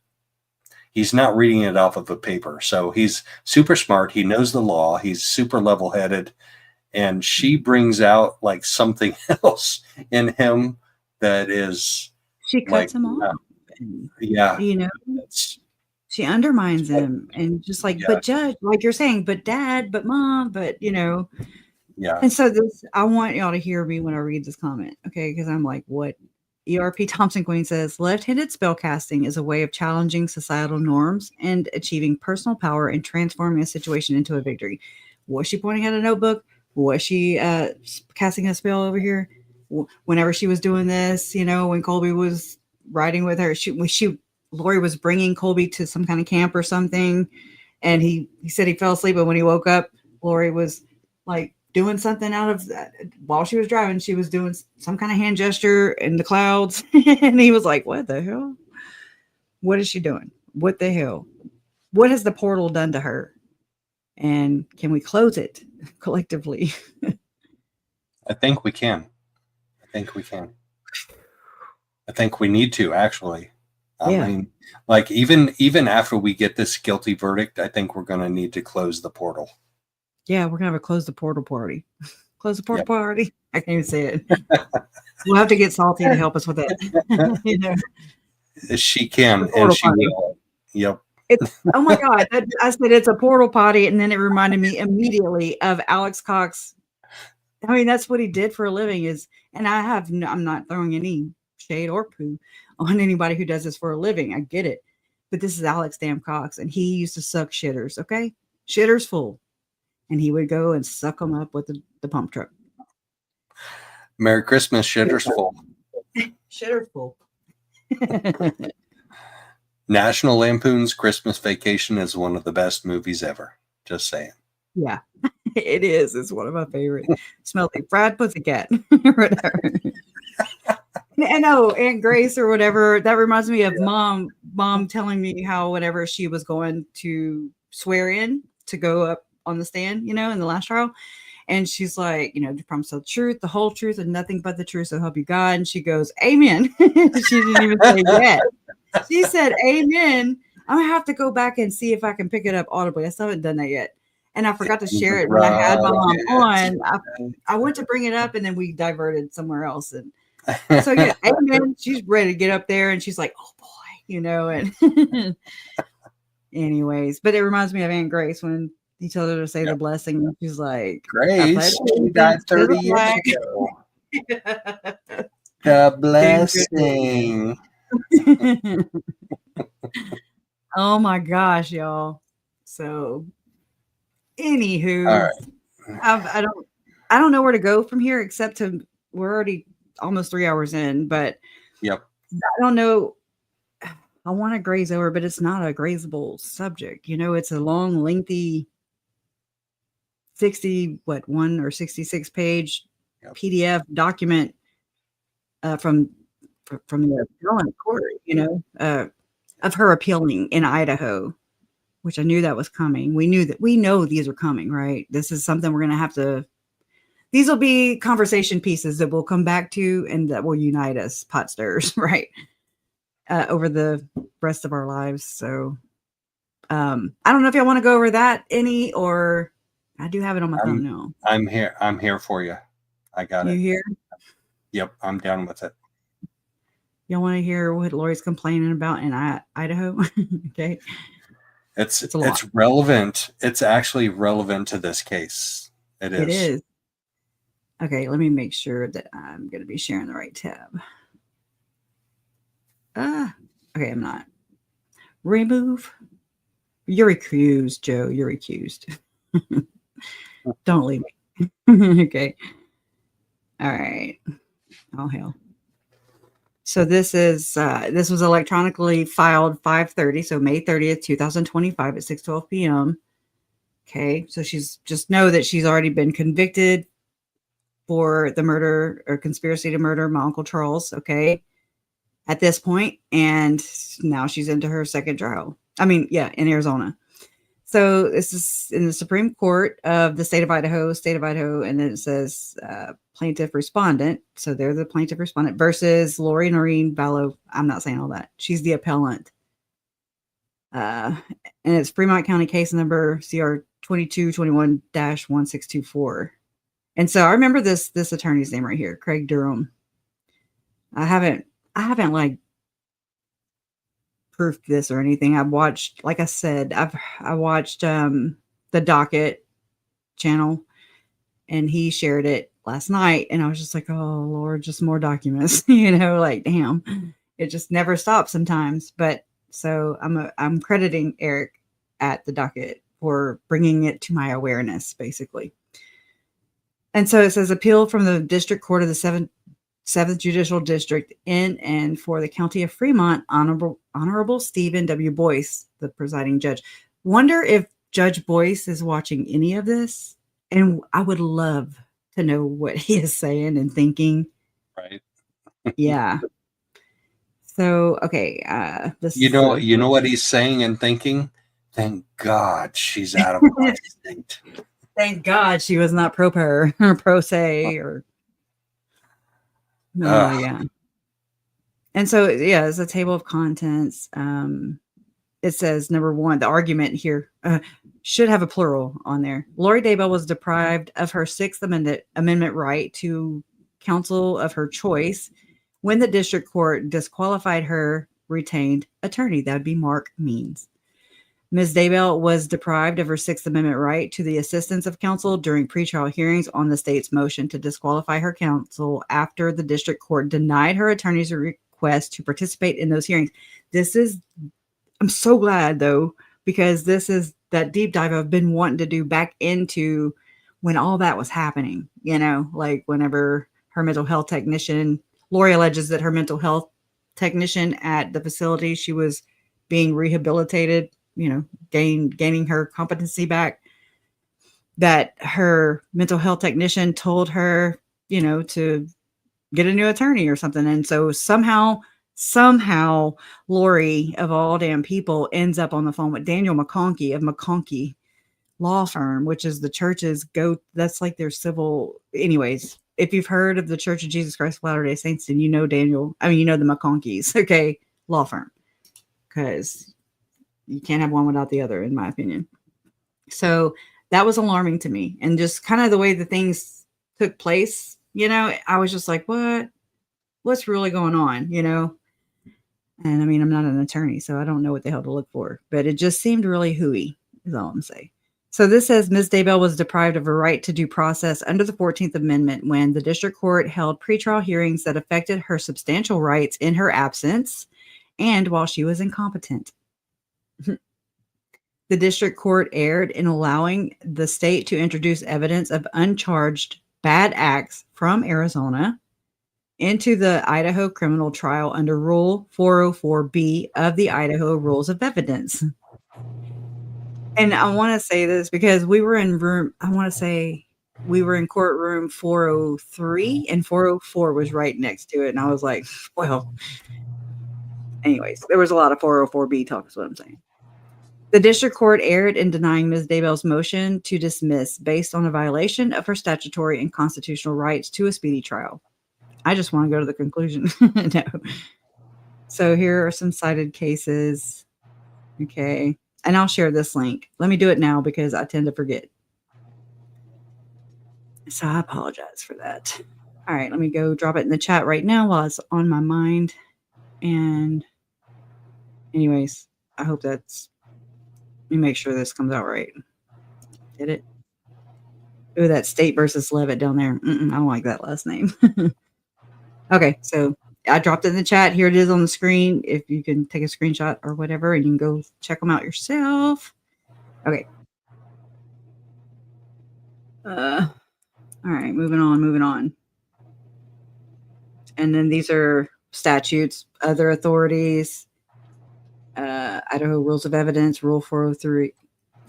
he's not reading it off of a paper. So he's super smart. He knows the law. He's super level-headed. And she brings out like something else in him that is. She cuts him off. Yeah. You know, she undermines him and just like, but Judge, like you're saying, but Dad, but Mom, but you know. Yeah. And so I want y'all to hear me when I read this comment. Okay. Because I'm like, what? ERP Thompson Queen says, left-handed spellcasting is a way of challenging societal norms and achieving personal power and transforming a situation into a victory. Was she pointing at a notebook? Was she casting a spell over here? Whenever she was doing this, you know, when Colby was riding with her, Lori was bringing Colby to some kind of camp or something. And he said he fell asleep, but when he woke up, Lori was like, doing something out of that while she was driving. She was doing some kind of hand gesture in the clouds. And he was like, what the hell? What is she doing? What the hell? What has the portal done to her? And can we close it collectively? I think we can. I think we need to actually. I Yeah. mean, like even after we get this guilty verdict, I think we're going to need to close the portal. Yeah, we're gonna have a close the portal party. Close the portal Yep. party. I can't even say it. We'll have to get Salty to help us with that. You know, She can, the and portal she party. will. Yep. Oh my God. I said it's a portal potty, and then it reminded me immediately of Alex Cox. I mean, that's what he did for a living and I'm not throwing any shade or poo on anybody who does this for a living. I get it. But this is Alex Damn Cox, and he used to suck shitters, okay? Shitters full. And he would go and suck them up with the pump truck. Merry Christmas, shitters full. Shitters full. National Lampoon's Christmas Vacation is one of the best movies ever. Just saying. Yeah, it is. It's one of my favorites. Smells like fried pussycat. Whatever. And Aunt Grace or whatever. That reminds me of mom telling me how whenever she was going to swear in to go up on the stand, in the last trial. And she's like, to promise the truth, the whole truth, and nothing but the truth, so help you God. And she goes, amen. She didn't even say yes. She said, amen. I'm going to have to go back and see if I can pick it up audibly. I still haven't done that yet. And I forgot to share it when I had my mom on. I went to bring it up, and then we diverted somewhere else. And so, yeah, amen. She's ready to get up there, and she's like, oh, boy, and anyways. But it reminds me of Aunt Grace when he told her to say the blessing, and she's like, Grace, she died 30 years ago. The blessing. Oh my gosh, y'all. So anywho, all right. I don't know where to go from here except we're already almost 3 hours in, but yep. I don't know. I want to graze over, but it's not a grazable subject. It's a long, lengthy 1 or 66 page PDF document from the appellant court, of her appealing in Idaho, which I knew that was coming. We know these are coming, right? This is something we're going to these will be conversation pieces that we'll come back to and that will unite us, pot stirrers, right? Over the rest of our lives. So I don't know if y'all want to go over that or I do have it on my phone now. I'm here for you. I got it. You here? Yep, I'm down with it. Y'all want to hear what Lori's complaining about in Idaho? Okay. It's relevant. It's actually relevant to this case. It is. It is. Okay, let me make sure that I'm going to be sharing the right tab. Okay, I'm not. Remove. You're recused, Joe. You're recused. Don't leave me. Okay. All right. Oh, hell. So this was electronically filed 5/30, so May 30th, 2025 at 6:12 p.m. Okay, so just know that she's already been convicted for the murder or conspiracy to murder my Uncle Charles, okay, at this point, and now she's into her second trial. In Arizona. So this is in the Supreme Court of the state of Idaho, and then it says plaintiff respondent. So they're the plaintiff respondent versus Lori Vallow. I'm not saying all that. She's the appellant. And it's Fremont County case number CR 2221-1624. And so I remember this attorney's name right here, Craig Durham. I haven't like proofed this or anything. I've watched, like I said, I watched the Docket channel, and he shared it last night, and I was just like, oh Lord, just more documents, like damn, it just never stops sometimes. But so I'm crediting Eric at the Docket for bringing it to my awareness, basically. And so it says appeal from the District Court of the Seventh Judicial District in and for the County of Fremont, Honorable Stephen W. Boyce, the presiding judge. Wonder if Judge Boyce is watching any of this, and I would love to know what he is saying and thinking. Right. Yeah. So, okay. You know what he's saying and thinking? Thank God she's out of my state. Thank God she was not pro per or pro se or. Oh, yeah. And so, yeah, it's a table of contents. It says, number one, the argument here should have a plural on there. Lori Daybell was deprived of her Sixth Amendment right to counsel of her choice when the district court disqualified her retained attorney. That would be Mark Means. Ms. Daybell was deprived of her Sixth Amendment right to the assistance of counsel during pretrial hearings on the state's motion to disqualify her counsel after the district court denied her attorney's request to participate in those hearings. I'm so glad, though, because this is that deep dive I've been wanting to do back into when all that was happening, like whenever her mental health technician, Lori alleges that her mental health technician at the facility, she was being rehabilitated, gaining her competency back, that her mental health technician told her, to get a new attorney or something. And so somehow Lori, of all damn people, ends up on the phone with Daniel McConkey of McConkey Law Firm, which is the church's that's like their civil. Anyways, if you've heard of the Church of Jesus Christ of Latter-day Saints, then you know the McConkeys, okay, law firm, because you can't have one without the other, in my opinion. So that was alarming to me. And just kind of the way the things took place, I was just like, what's really going on, And I mean, I'm not an attorney, so I don't know what the hell to look for, but it just seemed really hooey, is all I'm saying. So this says Ms. Daybell was deprived of her right to due process under the 14th Amendment when the district court held pretrial hearings that affected her substantial rights in her absence and while she was incompetent. The district court erred in allowing the state to introduce evidence of uncharged bad acts from Arizona into the Idaho criminal trial under Rule 404B of the Idaho Rules of Evidence. And I want to say this because we were in courtroom 403 and 404 was right next to it. And I was like, well, anyways, there was a lot of 404B talk is what I'm saying. The district court erred in denying Ms. Daybell's motion to dismiss based on a violation of her statutory and constitutional rights to a speedy trial. I just want to go to the conclusion. No. So here are some cited cases. Okay. And I'll share this link. Let me do it now because I tend to forget. So I apologize for that. All right. Let me go drop it in the chat right now while it's on my mind. And anyways, I hope that's... Let me make sure this comes out right. Did it? Oh, that State versus Levitt down there. I don't like that last name. Okay, so I dropped it in the chat. Here it is on the screen. If you can take a screenshot or whatever, and you can go check them out yourself. Okay. All right, moving on. And then these are statutes, other authorities. Idaho Rules of Evidence, Rule 403,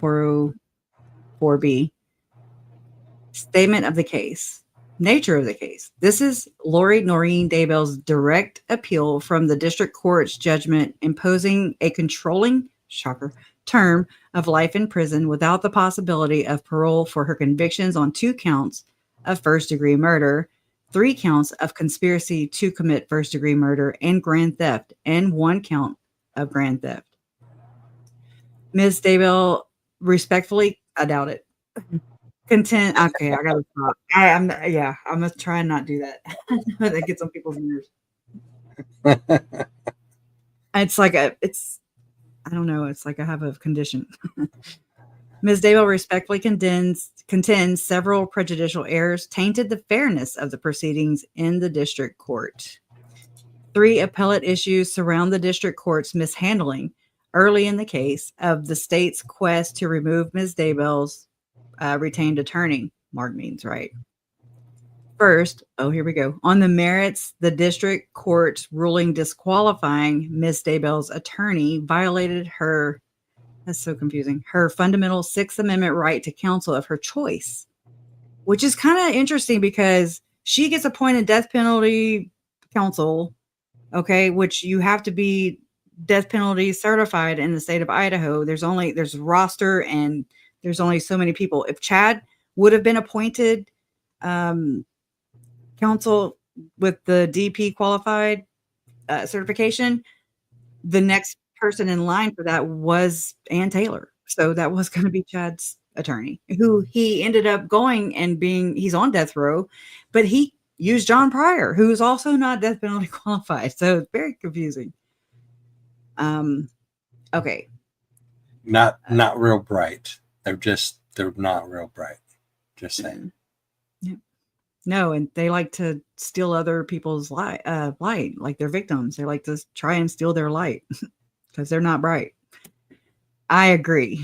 404B. Statement of the case. Nature of the case. This is Lori Noreen Daybell's direct appeal from the district court's judgment imposing a controlling, shocker, term of life in prison without the possibility of parole for her convictions on 2 counts of first-degree murder, 3 counts of conspiracy to commit first-degree murder and grand theft, and 1 count of grand theft. Ms. Daybell respectfully, I doubt it. Okay, I gotta stop. I'm gonna try and not do that. That gets on people's nerves. I don't know. It's like I have a condition. Ms. Daybell respectfully contends several prejudicial errors tainted the fairness of the proceedings in the district court. 3 appellate issues surround the district court's mishandling early in the case of the state's quest to remove Ms. Daybell's retained attorney. Mark Means, right? First, here we go. On the merits, the district court's ruling disqualifying Ms. Daybell's attorney violated her, that's so confusing, her fundamental Sixth Amendment right to counsel of her choice, which is kind of interesting because she gets appointed death penalty counsel, okay, which you have to be death penalty certified in the state of Idaho. There's roster and there's only so many people. If Chad would have been appointed counsel with the DP qualified, certification, the next person in line for that was Ann Taylor. So that was going to be Chad's attorney, who he ended up going and he's on death row, but he used John Pryor, who's also not death penalty qualified. So it's very confusing. Okay. Not real bright. They're not real bright. Just saying. Yeah. No, and they like to steal other people's light, like their victims. They like to try and steal their light because they're not bright. I agree.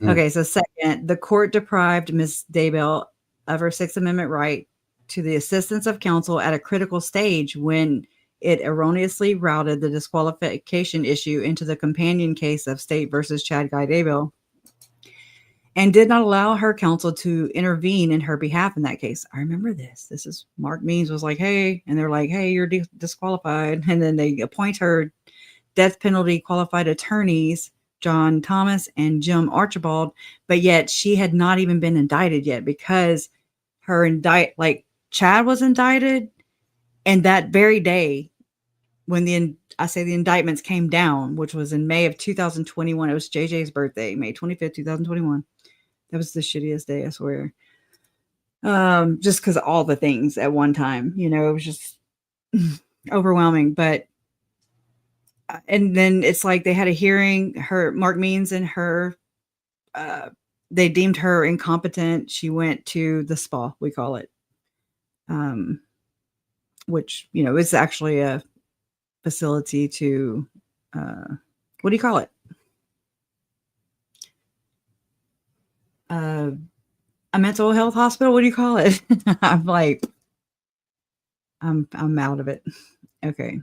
Okay, so second, the court deprived Ms. Daybell of her Sixth Amendment right to the assistance of counsel at a critical stage when it erroneously routed the disqualification issue into the companion case of State versus Chad Guy Daybell, and did not allow her counsel to intervene in her behalf in that case. I remember this. This is Mark Means was like, hey, and they're like, hey, you're disqualified. And then they appoint her death penalty qualified attorneys, John Thomas and Jim Archibald, but yet she had not even been indicted yet because her Chad was indicted, and that very day when the indictments came down, which was in May of 2021, it was JJ's birthday, May 25th, 2021. That was the shittiest day, I swear. Just because of all the things at one time, it was just overwhelming, but and then it's like they had a hearing, Mark Means and her, they deemed her incompetent. She went to the spa, we call it, which, is actually a facility to, what do you call it? A mental health hospital. What do you call it? I'm like, I'm out of it. Okay.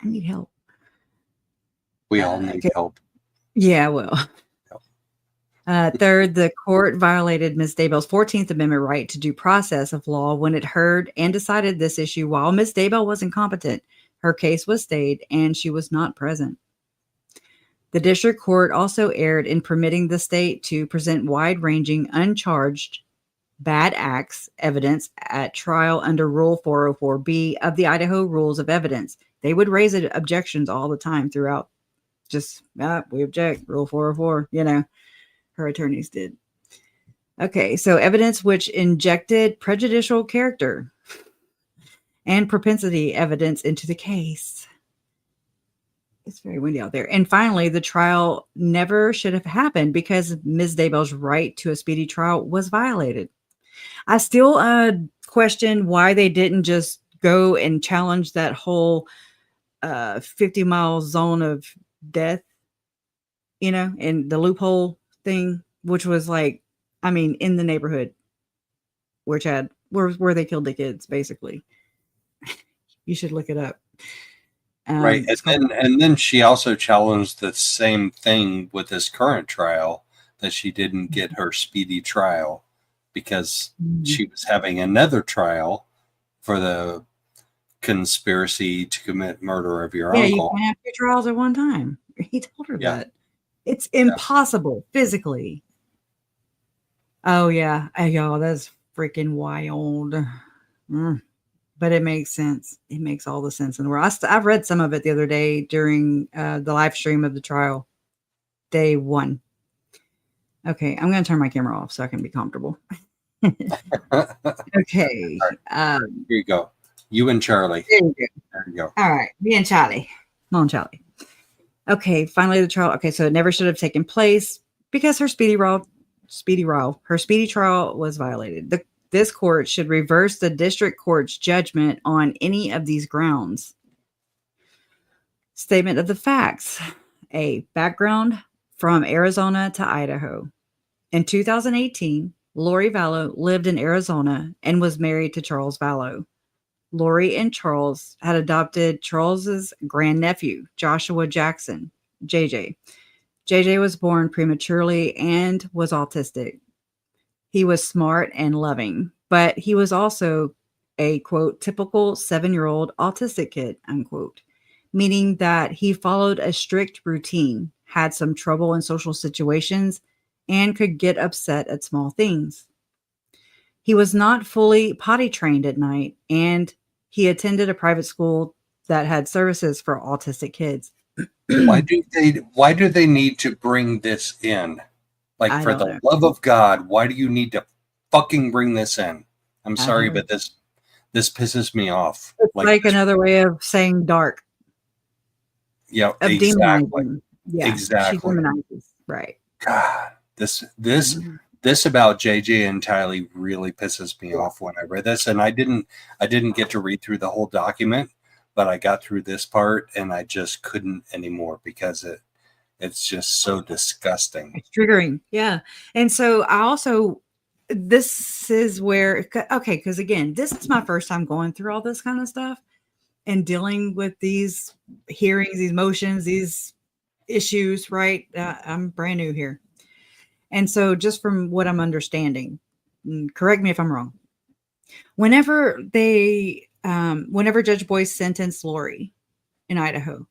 I need help. We all need help. Yeah, well. Third, the court violated Ms. Daybell's 14th Amendment right to due process of law when it heard and decided this issue while Ms. Daybell was incompetent. Her case was stayed and she was not present. The district court also erred in permitting the state to present wide-ranging, uncharged bad acts evidence at trial under Rule 404B of the Idaho Rules of Evidence. They would raise objections all the time throughout. Just, we object, Rule 404, her attorneys did. Okay, so evidence which injected prejudicial character and propensity evidence into the case. It's very windy out there. And finally, the trial never should have happened because Ms. Daybell's right to a speedy trial was violated. I still question why they didn't just go and challenge that whole 50-mile zone of death, and the loophole thing, which was like, in the neighborhood where they killed the kids, basically. You should look it up. Right. And then she also challenged the same thing with this current trial, that she didn't get her speedy trial because she was having another trial for the conspiracy to commit murder of your uncle. Yeah, you can't have two trials at one time. He told her that. It's impossible physically. Oh, yeah. Y'all, that's freaking wild. But it makes sense. It makes all the sense in the world. I've read some of it the other day during the live stream of the trial. Day 1. Okay, I'm going to turn my camera off so I can be comfortable. Okay. Here you go. You and Charlie. There you go. All right. Me and Charlie. Come on, Charlie. Okay, finally the trial. Okay, so it never should have taken place because her speedy trial was violated. This court should reverse the district court's judgment on any of these grounds. Statement of the facts. A background from Arizona to Idaho. In 2018, Lori Vallow lived in Arizona and was married to Charles Vallow. Lori and Charles had adopted Charles's grandnephew, Joshua Jackson, JJ. JJ was born prematurely and was autistic. He was smart and loving, but he was also a, quote, typical 7-year-old autistic kid, unquote, meaning that he followed a strict routine, had some trouble in social situations, and could get upset at small things. He was not fully potty trained at night, and he attended a private school that had services for autistic kids. Why do they need to bring this in? Like, I for don't the know. love of God, why do you need to fucking bring this in? I'm I sorry, don't but this pisses me off. It's like another way of saying dark. Yeah, Of exactly. demonizing. Yeah, she Exactly. demonizes. Right. God, this Mhm. this about JJ and Tylee really pisses me off when I read this, and I didn't get to read through the whole document, but I got through this part and I just couldn't anymore because it's just so disgusting. It's triggering. Yeah. And so I also, this is where, okay, because again, this is my first time going through all this kind of stuff and dealing with these hearings, these motions, these issues, right? I'm brand new here. And so just from what I'm understanding, correct me if I'm wrong. Whenever whenever Judge Boyce sentenced Lori in Idaho,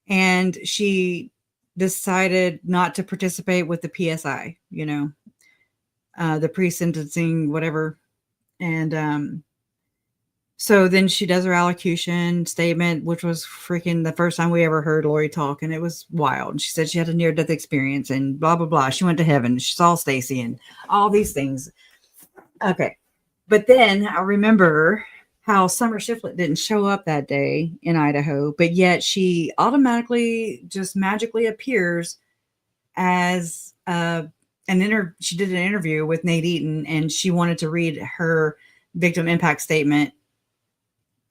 and she decided not to participate with the PSI, the pre-sentencing, whatever. And so then she does her allocution statement, which was freaking the first time we ever heard Lori talk, and it was wild. She said she had a near-death experience and blah, blah, blah. She went to heaven. She saw Stacy and all these things. Okay. But then I remember how Summer Shiflett didn't show up that day in Idaho, but yet she automatically just magically appears as she did an interview with Nate Eaton, and she wanted to read her victim impact statement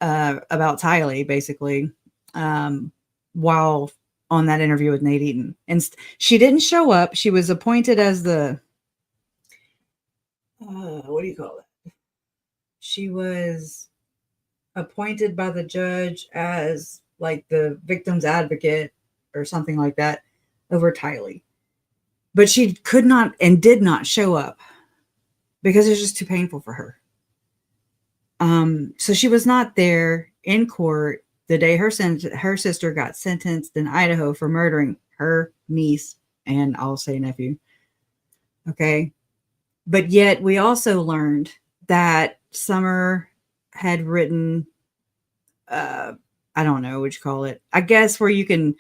about Tylee, basically, while on that interview with Nate Eaton. And she didn't show up. She was appointed as the, what do you call it? She was appointed by the judge as like the victim's advocate or something like that over Tylee. But she could not and did not show up because it was just too painful for her. So she was not there in court the day her sister got sentenced in Idaho for murdering her niece and I'll say nephew. Okay. But yet we also learned that Summer had written, I don't know what you call it. I guess where you can,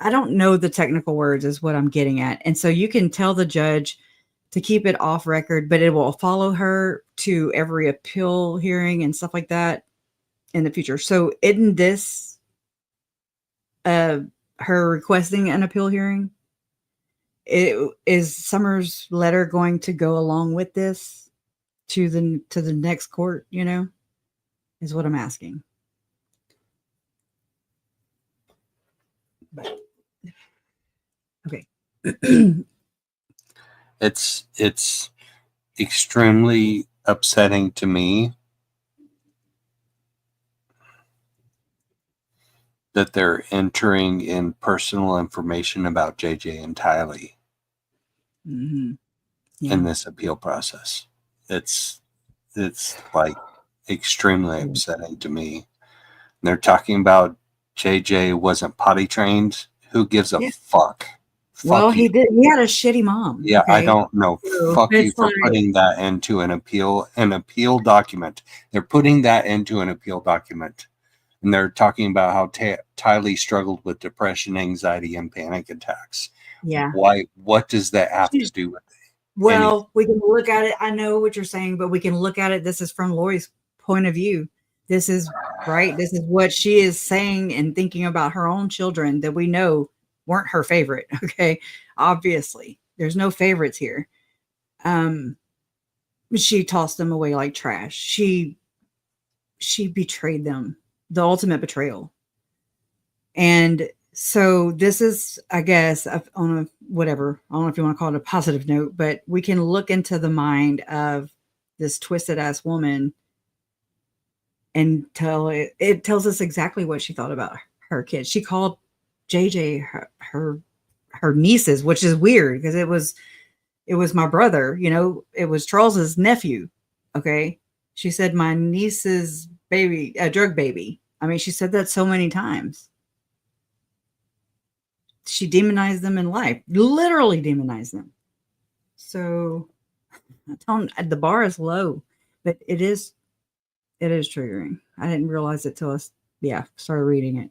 I don't know the technical words is what I'm getting at. And so you can tell the judge to keep it off record, but it will follow her to every appeal hearing and stuff like that in the future. So isn't this her requesting an appeal hearing? Is Summer's letter going to go along with this to the next court, is what I'm asking. But, okay. It's extremely upsetting to me that they're entering in personal information about JJ and Tylee in this appeal process. It's like extremely upsetting to me. They're talking about JJ wasn't potty trained. Who gives a fuck? Well, Fuck you. he did. He had a shitty mom. Yeah, okay? I don't know. So Fuck you it's for like, putting that into an appeal document. They're putting that into an appeal document. And they're talking about how Tylee struggled with depression, anxiety, and panic attacks. yeah. Why? What does that have to do with it? Well, we can look at it. I know what you're saying, but we can look at it. This is from Lori's point of view. This is right. This is what she is saying and thinking about her own children that we know weren't her favorite. Okay. Obviously there's no favorites here. She tossed them away like trash. She betrayed them, the ultimate betrayal. And so this is, I guess, on a whatever, I don't know if you want to call it a positive note, but we can look into the mind of this twisted ass woman and it tells us exactly what she thought about her kids. She called JJ her nieces, which is weird because it was my brother, it was Charles's nephew. Okay. She said my niece's baby, a drug baby. I mean, she said that so many times. She demonized them in life, literally demonized them. So I tell them the bar is low, but it is It is triggering. I didn't realize it till I started reading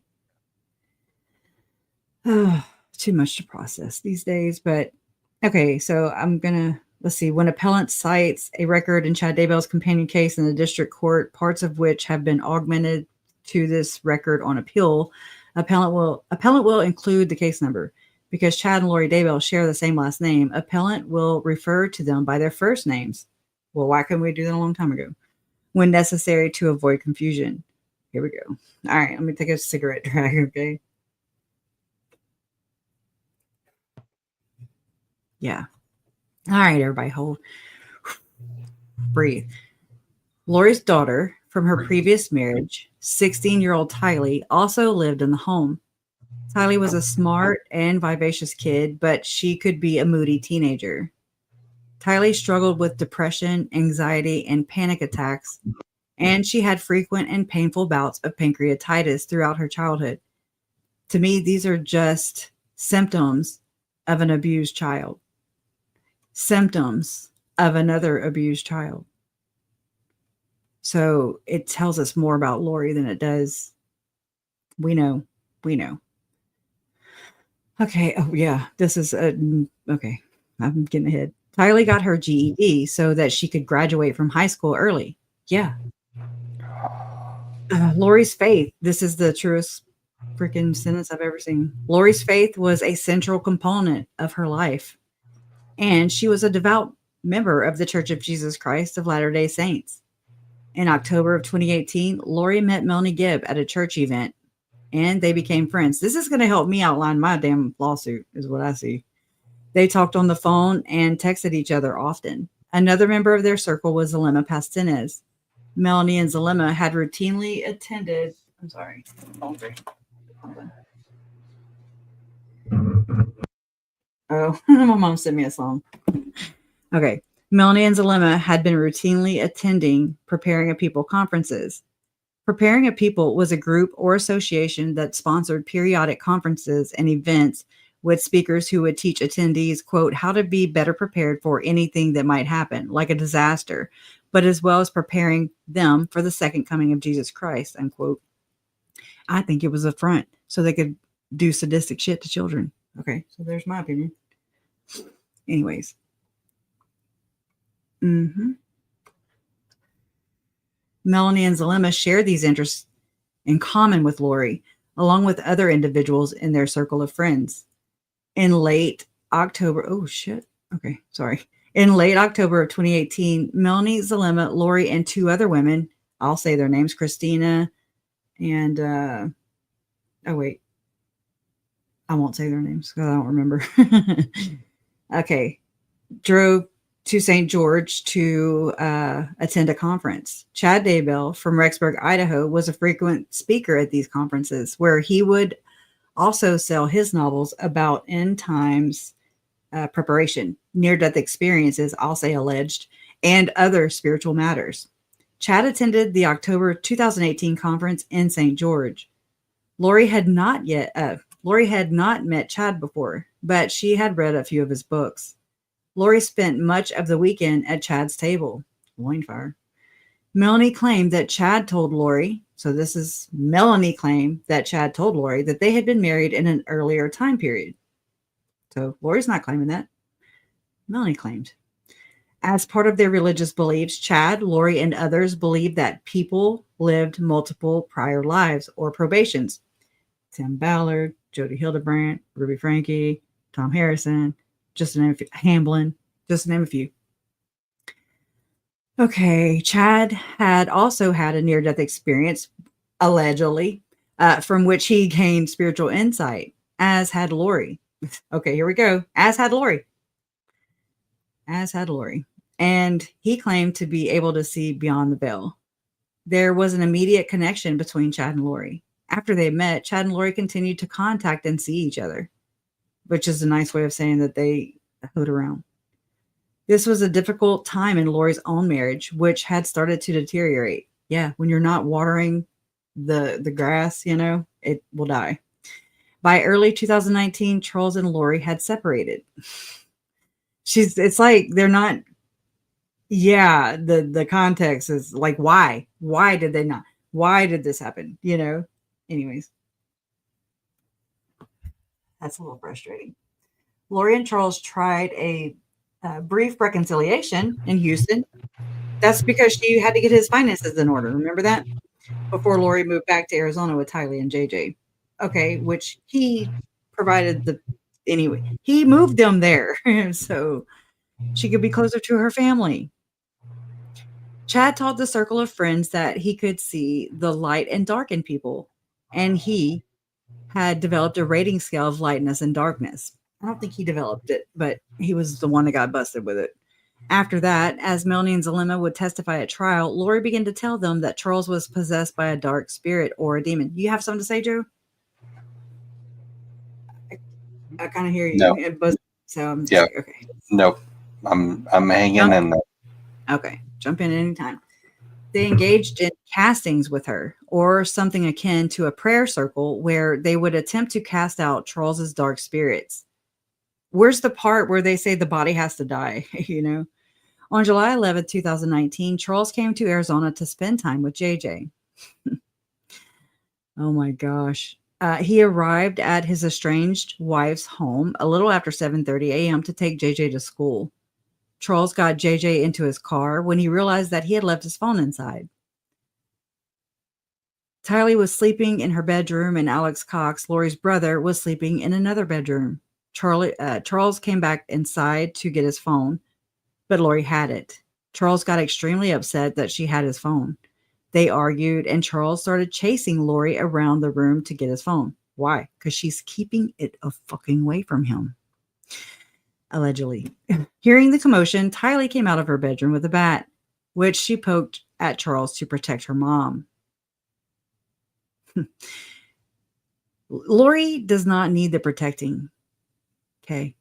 it. Too much to process these days. But okay, so let's see. When appellant cites a record in Chad Daybell's companion case in the district court, parts of which have been augmented to this record on appeal, appellant will include the case number. Because Chad and Lori Daybell share the same last name, appellant will refer to them by their first names. Well, why couldn't we do that a long time ago? When necessary to avoid confusion. Here we go. All right, let me take a cigarette drag, okay? Yeah. All right, everybody, hold. Breathe. Lori's daughter from her previous marriage, 16-year-old Tylee, also lived in the home. Tylee was a smart and vivacious kid, but she could be a moody teenager. Tylee struggled with depression, anxiety, and panic attacks, and she had frequent and painful bouts of pancreatitis throughout her childhood. To me, these are just symptoms of an abused child. Symptoms of another abused child. So it tells us more about Lori than it does. We know. Okay. Oh, yeah. This is okay. I'm getting ahead. Tylee got her GED so that she could graduate from high school early. Yeah. Lori's faith. This is the truest freaking sentence I've ever seen. Lori's faith was a central component of her life. And she was a devout member of the Church of Jesus Christ of Latter-day Saints. In October of 2018, Lori met Melanie Gibb at a church event, and they became friends. This is going to help me outline my damn lawsuit, is what I see. They talked on the phone and texted each other often. Another member of their circle was Zelema Pastinez. Melanie and Zelema had routinely attended. I'm sorry. Oh, my mom sent me a song. Okay. Melanie and Zelema had been routinely attending Preparing a People conferences. Preparing a People was a group or association that sponsored periodic conferences and events with speakers who would teach attendees, quote, how to be better prepared for anything that might happen, like a disaster, but as well as preparing them for the second coming of Jesus Christ, unquote. I think it was a front so they could do sadistic shit to children. Okay, so there's my opinion. Anyways. Melanie and Zelema shared these interests in common with Lori, along with other individuals in their circle of friends. In late October, In late October of 2018, Melanie, Zelema, Lori, and two other women, I'll say their names, Christina and, I won't say their names because I don't remember. Okay. Drove to St. George to attend a conference. Chad Daybell from Rexburg, Idaho, was a frequent speaker at these conferences where he would also sell his novels about end times preparation, near-death experiences, I'll say alleged, and other spiritual matters. Chad attended the October 2018 conference in St. George. Lori had not met Chad before, but she had read a few of his books. Lori spent much of the weekend at Chad's table. Loinfire. Melanie claimed that Chad told Lori, Melanie claimed that Chad told Lori that they had been married in an earlier time period. So Lori's not claiming that. Melanie claimed. As part of their religious beliefs, Chad, Lori, and others believed that people lived multiple prior lives or probations. Tim Ballard, Jody Hildebrandt, Ruby Franke, Tom Harrison, just to name a few, Hamblin, just to name a few. Okay, Chad had also had a near-death experience, allegedly, from which he gained spiritual insight, as had Lori. Okay, here we go. As had Lori. And he claimed to be able to see beyond the veil. There was an immediate connection between Chad and Lori. After they met, Chad and Lori continued to contact and see each other, which is a nice way of saying that they hoed around. This was a difficult time in Lori's own marriage, which had started to deteriorate. Yeah, when you're not watering the grass, it will die. By early 2019, Charles and Lori had separated. It's like they're not. Yeah, the context is like, why Why did they not? Why did this happen? You know? Anyways. That's a little frustrating. Lori and Charles tried a brief reconciliation in Houston. That's because she had to get his finances in order. Remember that? Before Lori moved back to Arizona with Tylee and JJ. Okay, which he provided anyway. He moved them there so she could be closer to her family. Chad taught the circle of friends that he could see the light and dark in people, and he had developed a rating scale of lightness and darkness. I don't think he developed it, but he was the one that got busted with it. After that, as Melanie and Zalema would testify at trial, Lori began to tell them that Charles was possessed by a dark spirit or a demon. You have something to say, Joe? I kind of hear you. No. So I'm yeah. like, okay. Nope. I'm hanging in there. Okay. Jump in anytime. They engaged in castings with her, or something akin to a prayer circle, where they would attempt to cast out Charles's dark spirits. Where's the part where they say the body has to die? You know? On July 11, 2019, Charles came to Arizona to spend time with JJ. Oh my gosh. He arrived at his estranged wife's home a little after 7:30 a.m. to take JJ to school. Charles got JJ into his car when he realized that he had left his phone inside. Tylee was sleeping in her bedroom, and Alex Cox, Lori's brother, was sleeping in another bedroom. Charles came back inside to get his phone, but Lori had it. Charles got extremely upset that she had his phone. They argued, and Charles started chasing Lori around the room to get his phone. Why? Because she's keeping it a fucking way from him. Allegedly. Hearing the commotion, Tylee came out of her bedroom with a bat, which she poked at Charles to protect her mom. Lori does not need the protecting. Okay.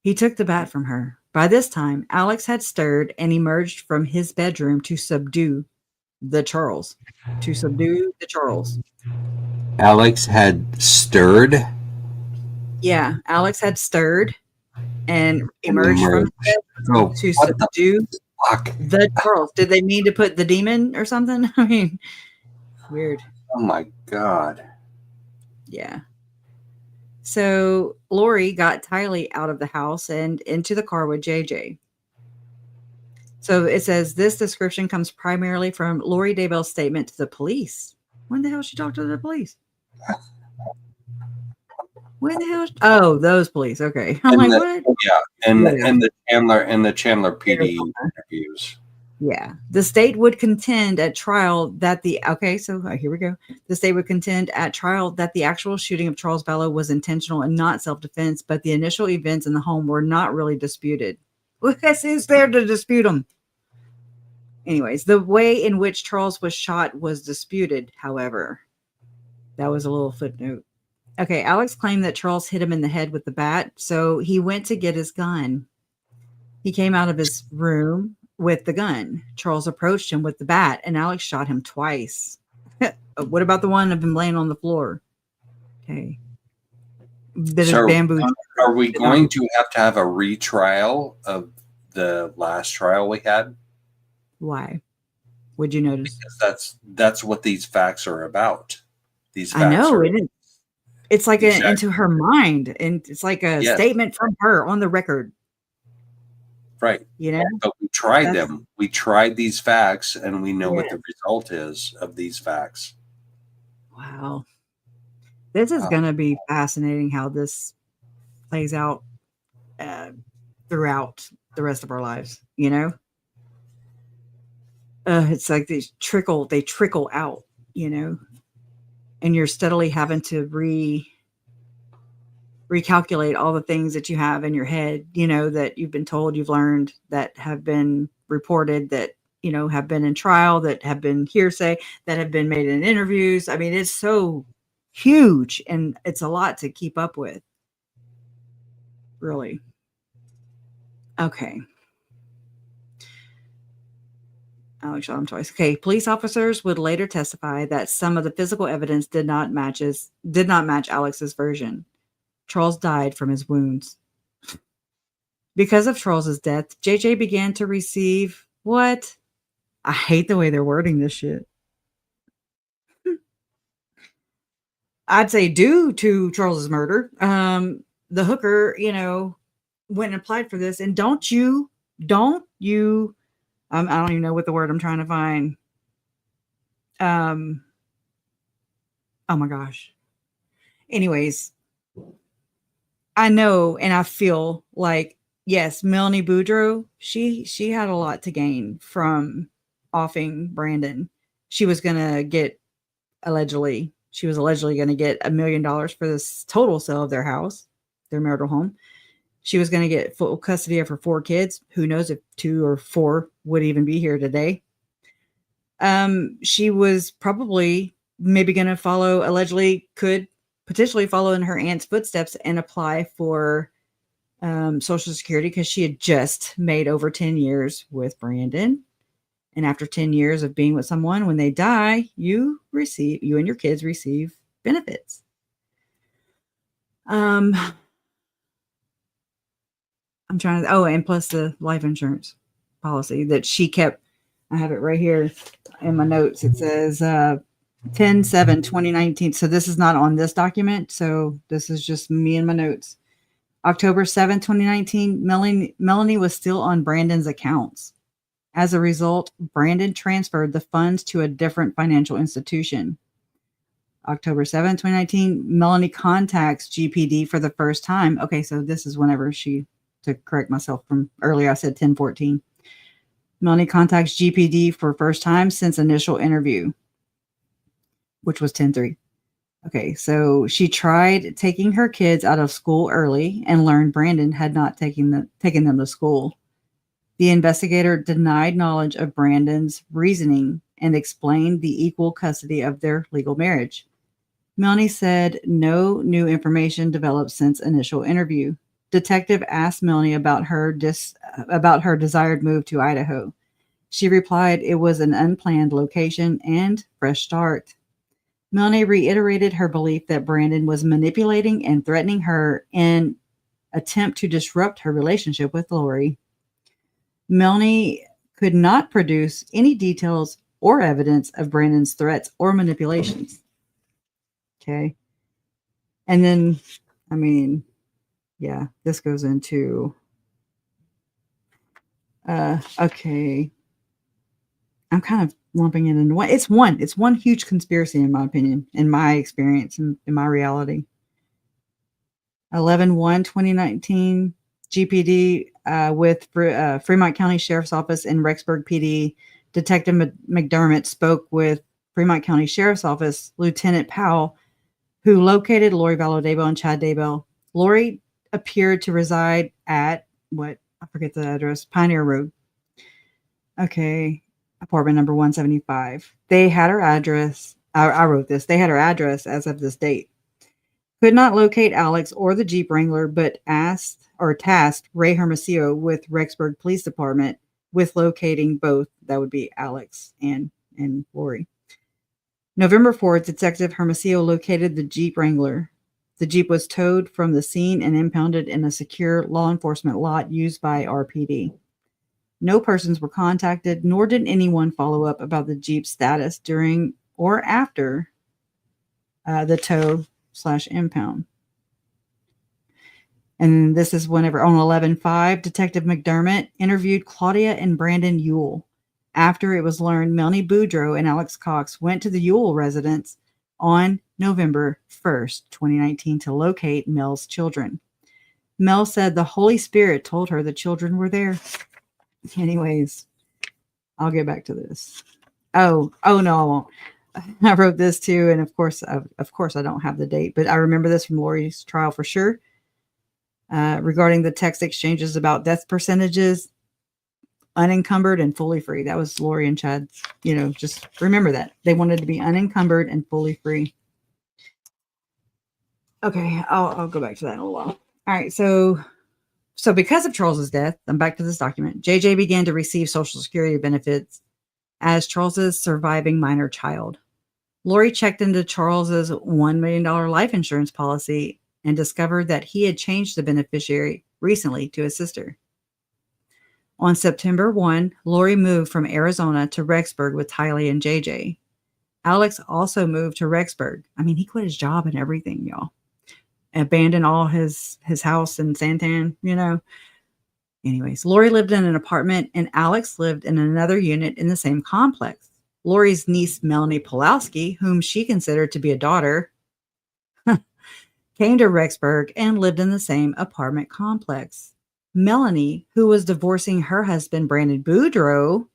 He took the bat from her. By this time, Alex had stirred and emerged from his bedroom to subdue the Charles. Alex had stirred? Yeah, Alex had stirred and emerged from his bedroom to subdue the Charles. Did they mean to put the demon or something? I mean, weird. Oh my God. Yeah. So Lori got Tylee out of the house and into the car with JJ. So it says this description comes primarily from Lori Daybell's statement to the police. When the hell she talked to the police? When the hell? Oh, those police. Okay. I'm like, what? Yeah, and the Chandler PD interviews. Yeah. The state would contend at trial that here we go. The state would contend at trial that the actual shooting of Charles Vallow was intentional and not self-defense, but the initial events in the home were not really disputed. Because who's there to dispute them? Anyways, the way in which Charles was shot was disputed, however. That was a little footnote. Okay, Alex claimed that Charles hit him in the head with the bat, so he went to get his gun. He came out of his room with the gun. Charles approached him with the bat, and Alex shot him twice. What about the one of him laying on the floor? Okay. So are we going to have a retrial of the last trial we had? Why? Would you notice? Because that's what these facts are about. These facts I know it is. It's like into her mind, and it's like a statement from her on the record. Right. You know, but we tried them. We tried these facts, and we know what the result is of these facts. Wow. This is going to be fascinating how this plays out throughout the rest of our lives. You know, it's like they trickle out, you know, and you're steadily having to recalculate all the things that you have in your head, you know, that you've been told, you've learned, that have been reported, that, you know, have been in trial, that have been hearsay, that have been made in interviews. I mean, it's so huge, and it's a lot to keep up with. Really. Okay. Alex shot him twice. Okay. Police officers would later testify that some of the physical evidence did not match Alex's version. Charles died from his wounds. Because of Charles's death, JJ began to receive what? I hate the way they're wording this shit. I'd say due to Charles's murder, the hooker, went and applied for this. And don't you, I don't even know what the word I'm trying to find. Oh my gosh. Anyways, I know and I feel like, yes, Melanie Boudreaux, she had a lot to gain from offing Brandon. She was allegedly going to get $1 million for this total sale of their house, their marital home. She was going to get full custody of her 4 kids. Who knows if 2 or 4 would even be here today. She was probably maybe going to could potentially follow in her aunt's footsteps and apply for Social Security because she had just made over 10 years with Brandon. And after 10 years of being with someone, when they die, you and your kids receive benefits. I'm trying to, and plus the life insurance policy that she kept. I have it right here in my notes. It says 10/7/2019. So this is not on this document. So this is just me and my notes. October 7th, 2019, Melanie was still on Brandon's accounts. As a result, Brandon transferred the funds to a different financial institution. October 7th, 2019, Melanie contacts GPD for the first time. Okay, so this is whenever to correct myself from earlier, I said 10/14. Melanie contacts GPD for first time since initial interview, which was 10/3. Okay, so she tried taking her kids out of school early and learned Brandon had not taken them to school. The investigator denied knowledge of Brandon's reasoning and explained the equal custody of their legal marriage. Melanie said no new information developed since initial interview. Detective asked Melanie about her desired move to Idaho. She replied it was an unplanned location and fresh start. Melanie reiterated her belief that Brandon was manipulating and threatening her in attempt to disrupt her relationship with Lori. Melanie could not produce any details or evidence of Brandon's threats or manipulations. Okay. And then, this goes into, okay. I'm kind of lumping it into one. It's one huge conspiracy, in my opinion, in my experience, in my reality. 11/1/2019, GPD with Fremont County Sheriff's Office and Rexburg PD, Detective McDermott spoke with Fremont County Sheriff's Office Lieutenant Powell, who located Lori Vallow Daybell and Chad Daybell. Lori appeared to reside at I forget the address, Pioneer Road. Okay. Apartment number 175. They had her address. I wrote this. They had her address as of this date. Could not locate Alex or the Jeep Wrangler, but tasked Ray Hermosillo with Rexburg Police Department with locating both. That would be Alex and Lori. November 4th, Detective Hermosillo located the Jeep Wrangler. The Jeep was towed from the scene and impounded in a secure law enforcement lot used by RPD. No persons were contacted, nor did anyone follow up about the Jeep's status during or after the tow/impound. And this is whenever on 11/5, Detective McDermott interviewed Claudia and Brandon Ewell. After it was learned Melanie Boudreaux and Alex Cox went to the Ewell residence on November 1st, 2019 to locate Mel's children. Mel said the Holy Spirit told her the children were there. Anyways, I'll get back to this. Oh no, I won't. I wrote this too, and of course I don't have the date, but I remember this from Lori's trial for sure. Regarding the text exchanges about death percentages, unencumbered and fully free. That was Lori and Chad. Just remember that they wanted to be unencumbered and fully free. Okay, I'll go back to that in a little while. All right, so because of Charles's death, I'm back to this document. JJ began to receive Social Security benefits as Charles's surviving minor child. Lori checked into Charles's $1 million life insurance policy and discovered that he had changed the beneficiary recently to his sister. On September 1, Lori moved from Arizona to Rexburg with Tylee and JJ. Alex also moved to Rexburg. I mean, he quit his job and everything, y'all. Abandoned all his house in Santan, you know. Anyways, Lori lived in an apartment and Alex lived in another unit in the same complex. Lori's niece, Melanie Pulowski, whom she considered to be a daughter, came to Rexburg and lived in the same apartment complex. Melanie, who was divorcing her husband, Brandon Boudreaux,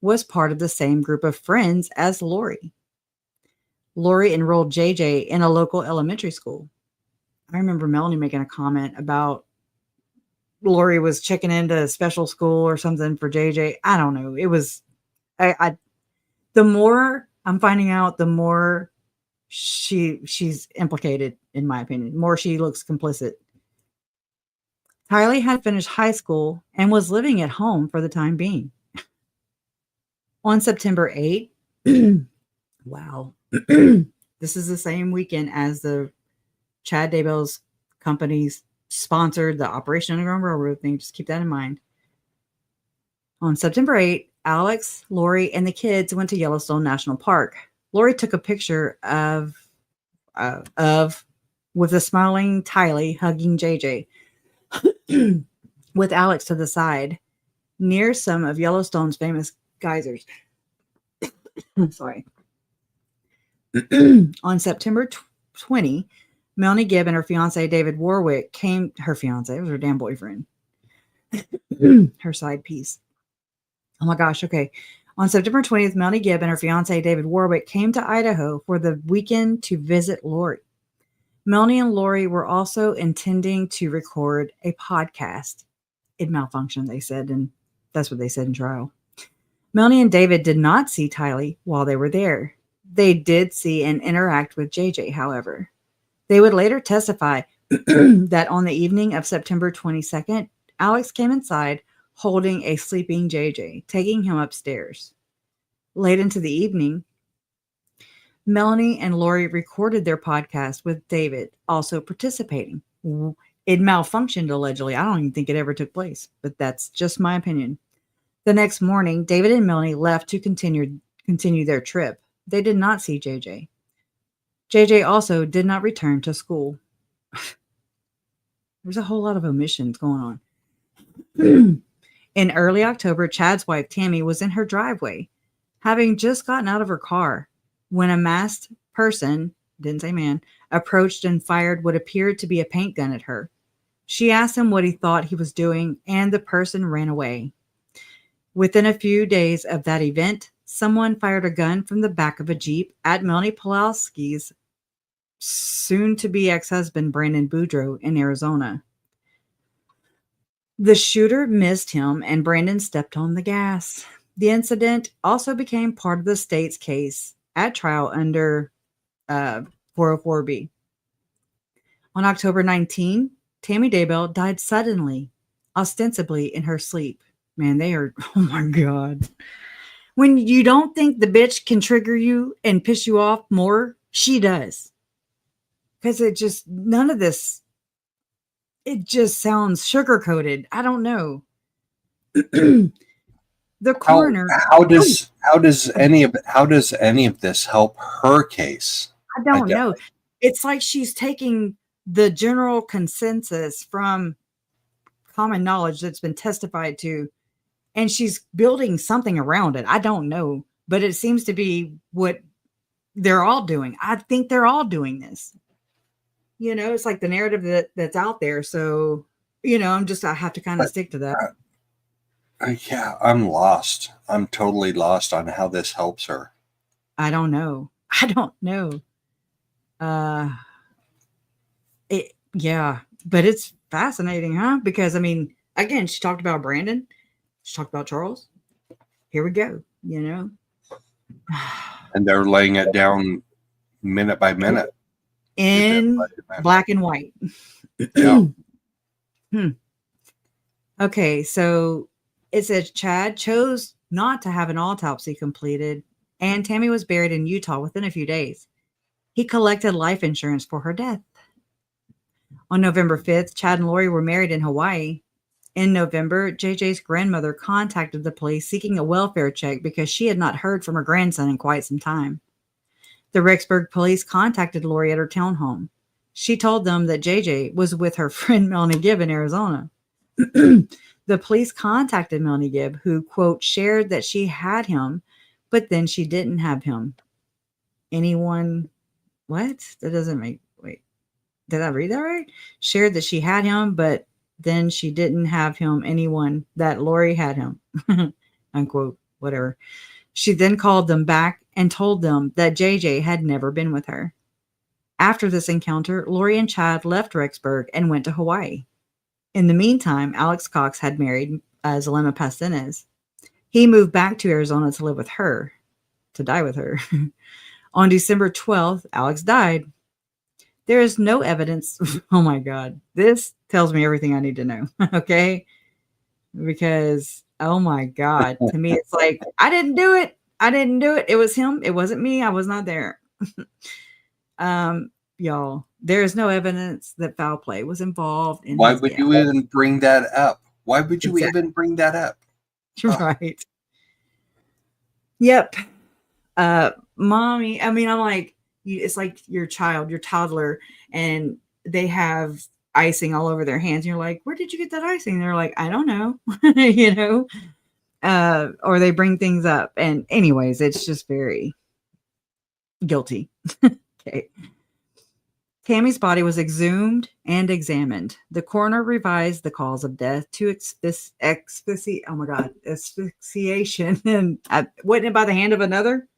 was part of the same group of friends as Lori. Lori enrolled JJ in a local elementary school. I remember Melanie making a comment about Lori was checking into a special school or something for JJ. I don't know. It was, the more I'm finding out, the more she's implicated, in my opinion. The more she looks complicit. Tylee had finished high school and was living at home for the time being. On September 8th, wow, this is the same weekend as the Chad Daybell's companies sponsored the Operation Underground Railroad thing. Just keep that in mind. On September 8th, Alex, Lori, and the kids went to Yellowstone National Park. Lori took a picture of with a smiling Tylee hugging JJ with Alex to the side near some of Yellowstone's famous geysers. Sorry. On September 20, Melanie Gibb and her fiance David Warwick her fiance, it was her damn boyfriend, her side piece. Oh my gosh, okay. On September 20th, Melanie Gibb and her fiance David Warwick came to Idaho for the weekend to visit Lori. Melanie and Lori were also intending to record a podcast. It malfunctioned, they said, and that's what they said in trial. Melanie and David did not see Tylee while they were there. They did see and interact with JJ, however. They would later testify that on the evening of September 22nd, Alex came inside holding a sleeping JJ, taking him upstairs. Late into the evening, Melanie and Lori recorded their podcast with David also participating. It malfunctioned allegedly. I don't even think it ever took place, but that's just my opinion. The next morning, David and Melanie left to continue their trip. They did not see JJ. JJ also did not return to school. There's a whole lot of omissions going on. In early October, Chad's wife, Tammy, was in her driveway, having just gotten out of her car, when a masked person, didn't say man, approached and fired what appeared to be a paint gun at her. She asked him what he thought he was doing, and the person ran away. Within a few days of that event, someone fired a gun from the back of a Jeep at Melanie Pulowski's soon-to-be ex-husband, Brandon Boudreaux, in Arizona. The shooter missed him, and Brandon stepped on the gas. The incident also became part of the state's case at trial under 404B. On October 19, Tammy Daybell died suddenly, ostensibly in her sleep. Man, they are, oh my God. When you don't think the bitch can trigger you and piss you off more, she does. Because it just, none of this, it just sounds sugar-coated. I don't know. The coroner. How does any of this help her case? I don't know. It's like she's taking the general consensus from common knowledge that's been testified to, and she's building something around it. I don't know, but it seems to be what they're all doing. I think they're all doing this. You know, it's like the narrative that's out there. So, you know, I have to kind of stick to that. Yeah, I'm lost. I'm totally lost on how this helps her. I don't know. Yeah, but it's fascinating, huh? Because I mean, again, she talked about Brandon. She talked about Charles. Here we go, you know. And they're laying it down minute by minute. In black and white. Yeah. Okay, so it says Chad chose not to have an autopsy completed, and Tammy was buried in Utah within a few days. He collected life insurance for her death. On November 5th, Chad and Lori were married in Hawaii. In November, JJ's grandmother contacted the police seeking a welfare check because she had not heard from her grandson in quite some time. The Rexburg police contacted Lori at her townhome. She told them that JJ was with her friend Melanie Gibb in Arizona. The police contacted Melanie Gibb, who, quote, shared that she had him, but then she didn't have him. Anyone, what? That doesn't make, wait, did I read that right? Shared that she had him, but then she didn't have him. Anyone that Lori had him, unquote, whatever. She then called them back and told them that JJ had never been with her. After this encounter, Lori and Chad left Rexburg and went to Hawaii. In the meantime, Alex Cox had married Zelema Pastenes. He moved back to Arizona to live with her, to die with her. On December 12th, Alex died. There is no evidence. Oh my God. This tells me everything I need to know. Okay. Because, oh my God, to me, it's like, I didn't do it. I didn't do it. It was him. It wasn't me. I was not there. Y'all, there is no evidence that foul play was involved in Why his would death. you even bring that up? Why would you even bring that up? Right. Yep. Mommy, I mean, I'm like, it's like your child, your toddler, and they have icing all over their hands. You're like, where did you get that icing? They're like, I don't know, you know, or they bring things up. And anyways, it's just very guilty. Okay. Tammy's body was exhumed and examined. The coroner revised the cause of death to asphyxiation. And wasn't it by the hand of another?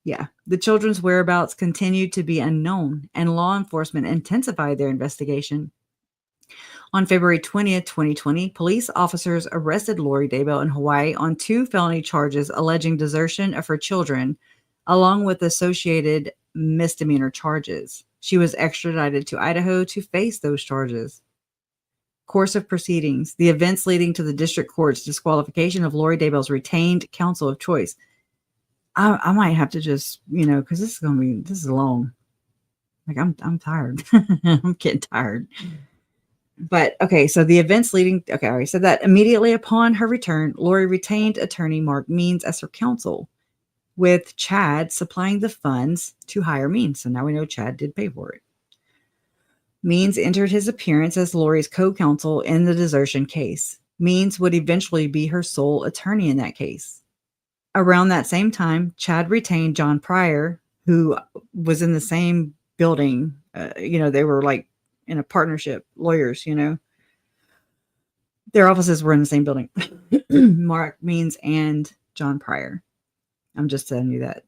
Yeah. The children's whereabouts continued to be unknown, and law enforcement intensified their investigation. On February 20th, 2020, police officers arrested Lori Daybell in Hawaii on 2 felony charges alleging desertion of her children, along with associated misdemeanor charges. She was extradited to Idaho to face those charges. Course of proceedings. The events leading to the district court's disqualification of Lori Daybell's retained counsel of choice. I might have to just, you know, because this is long. Like I'm tired. I'm getting tired. But okay, so the events leading, okay, I already said that. Immediately upon her return, Lori retained attorney Mark Means as her counsel, with Chad supplying the funds to hire Means. So now we know Chad did pay for it. Means entered his appearance as Lori's co-counsel in the desertion case. Means would eventually be her sole attorney in that case. Around that same time, Chad retained John Pryor, who was in the same building. You know, they were like in a partnership, lawyers, you know. Their offices were in the same building. Mark Means and John Pryor. I'm just telling you that.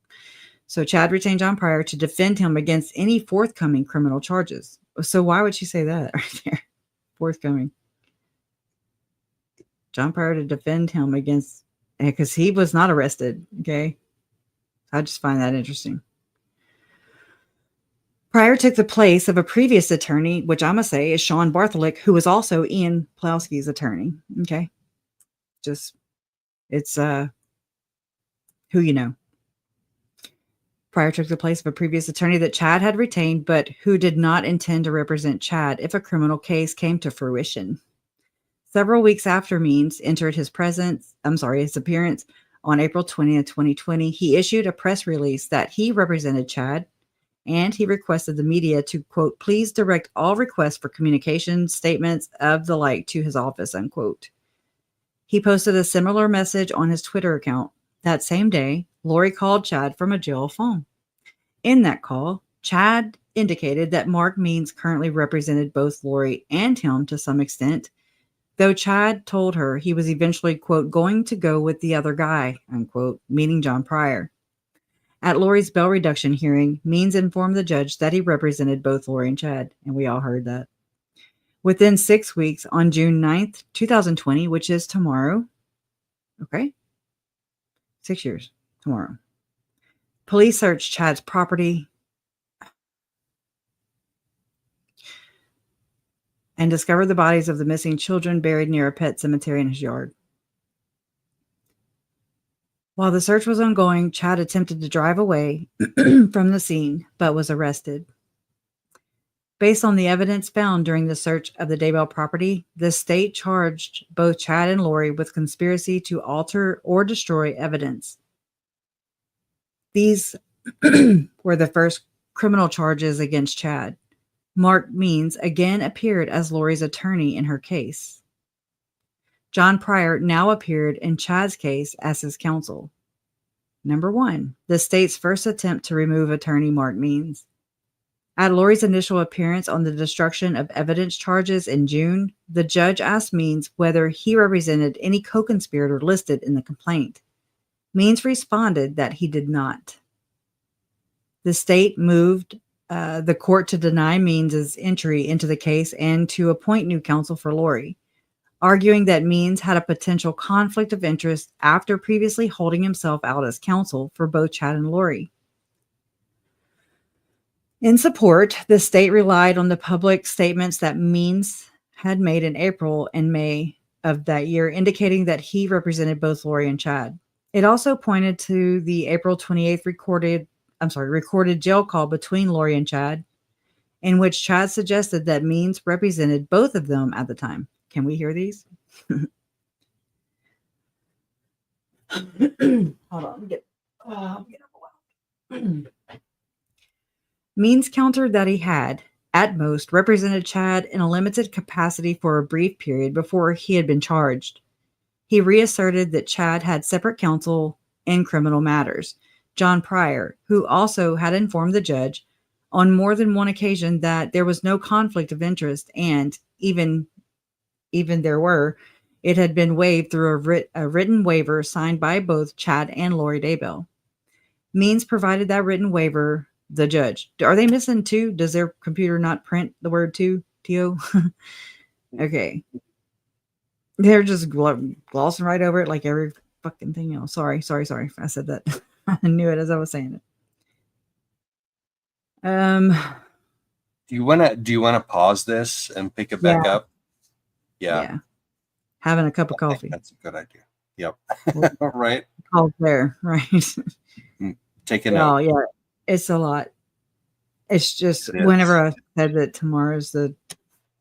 So Chad retained John Pryor to defend him against any forthcoming criminal charges. So why would she say that right there? Forthcoming. John Pryor to defend him against, because he was not arrested. Okay. I just find that interesting. Pryor took the place of a previous attorney, which I'm going to say is Sean Bartholick, who was also Ian Plowski's attorney. Okay. Just, it's who you know. Pryor took the place of a previous attorney that Chad had retained, but who did not intend to represent Chad if a criminal case came to fruition. Several weeks after Means entered his appearance on April 20th, 2020, he issued a press release that he represented Chad, and he requested the media to, quote, please direct all requests for communication statements of the like to his office, unquote. He posted a similar message on his Twitter account. That same day, Lori called Chad from a jail phone. In that call, Chad indicated that Mark Means currently represented both Lori and him to some extent, though Chad told her he was eventually, quote, going to go with the other guy, unquote, meaning John Pryor. At Lori's bail reduction hearing, Means informed the judge that he represented both Lori and Chad, and we all heard that. Within 6 weeks, on June 9th, 2020, which is tomorrow, okay, 6 years, tomorrow, police searched Chad's property and discovered the bodies of the missing children buried near a pet cemetery in his yard. While the search was ongoing, Chad attempted to drive away from the scene, but was arrested. Based on the evidence found during the search of the Daybell property, the state charged both Chad and Lori with conspiracy to alter or destroy evidence. These were the first criminal charges against Chad. Mark Means again appeared as Lori's attorney in her case. John Pryor now appeared in Chad's case as his counsel. Number 1, the state's first attempt to remove attorney Mark Means. At Lori's initial appearance on the destruction of evidence charges in June, the judge asked Means whether he represented any co-conspirator listed in the complaint. Means responded that he did not. The state moved the court to deny Means' entry into the case and to appoint new counsel for Lori, arguing that Means had a potential conflict of interest after previously holding himself out as counsel for both Chad and Lori. In support, the state relied on the public statements that Means had made in April and May of that year, indicating that he represented both Lori and Chad. It also pointed to the April 28th recorded jail call between Lori and Chad, in which Chad suggested that Means represented both of them at the time. Can we hear these? Hold on. I'm getting overwhelmed. Means countered that he had, at most, represented Chad in a limited capacity for a brief period before he had been charged. He reasserted that Chad had separate counsel in criminal matters, John Pryor, who also had informed the judge on more than one occasion that there was no conflict of interest, and even there were, it had been waived through a written waiver signed by both Chad and Lori Daybell. Means provided that written waiver the judge. Are they missing two? Does their computer not print the word two? T-O? Okay. They're just glossing right over it like every fucking thing else. Sorry. I said that. I knew it as I was saying it. Do you want to pause this and pick it back up? Yeah. Having a cup of coffee. That's a good idea. Yep. Right. Oh, there. Right. Take a note. Oh, yeah. It's a lot. It's just whenever I said that tomorrow's the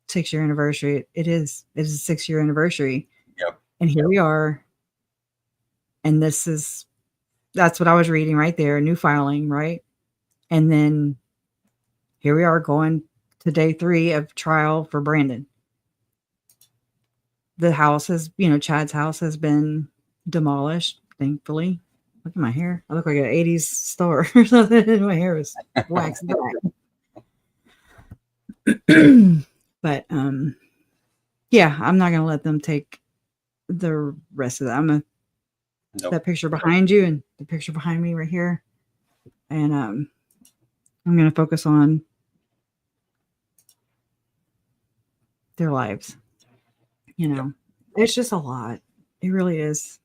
6-year anniversary, it is a 6-year anniversary. Yep. And here we are. And that's what I was reading right there. New filing, right? And then here we are going to day 3 of trial for Brandon. The house Chad's house has been demolished, thankfully. Look at my hair. I look like an 80s star or something. My hair is waxed back. But yeah, I'm not gonna let them take the rest of that. That picture behind you and the picture behind me right here. And I'm gonna focus on their lives. It's just a lot. It really is.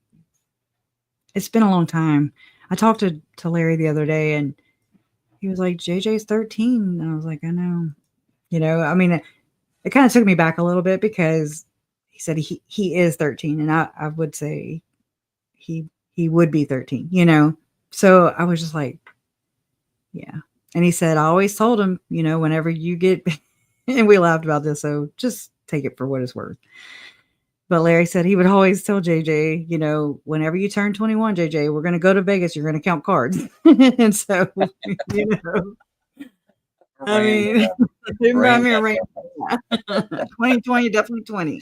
It's been a long time. I talked to Larry the other day and he was like, JJ's 13. And I was like, I know. It kind of took me back a little bit because he said he is 13. And I would say he would be 13, So I was just like, yeah. And he said, I always told him, whenever you get, and we laughed about this. So just take it for what it's worth. But Larry said he would always tell JJ, whenever you turn 21, JJ, we're going to go to Vegas. You're going to count cards. And so, I mean, it reminded me of rain. 2020, definitely 20,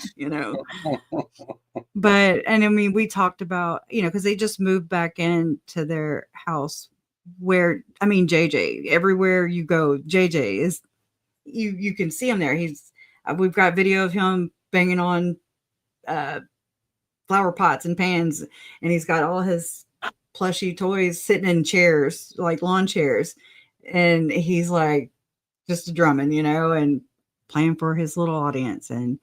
But, and I mean, we talked about, because they just moved back into their house where, JJ, everywhere you go, JJ is, you can see him there. We've got video of him banging on flower pots and pans, and he's got all his plushy toys sitting in chairs, like lawn chairs, and he's like just drumming, and playing for his little audience. And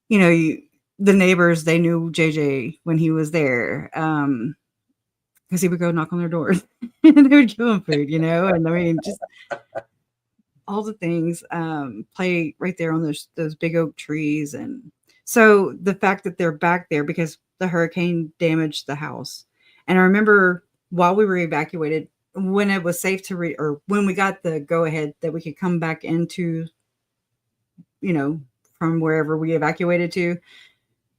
the neighbors, they knew JJ when he was there, because he would go knock on their doors and they would give him food, and just all the things, play right there on those big oak trees. And so the fact that they're back there because the hurricane damaged the house. And I remember while we were evacuated, when it was safe to or when we got the go ahead that we could come back into, from wherever we evacuated to,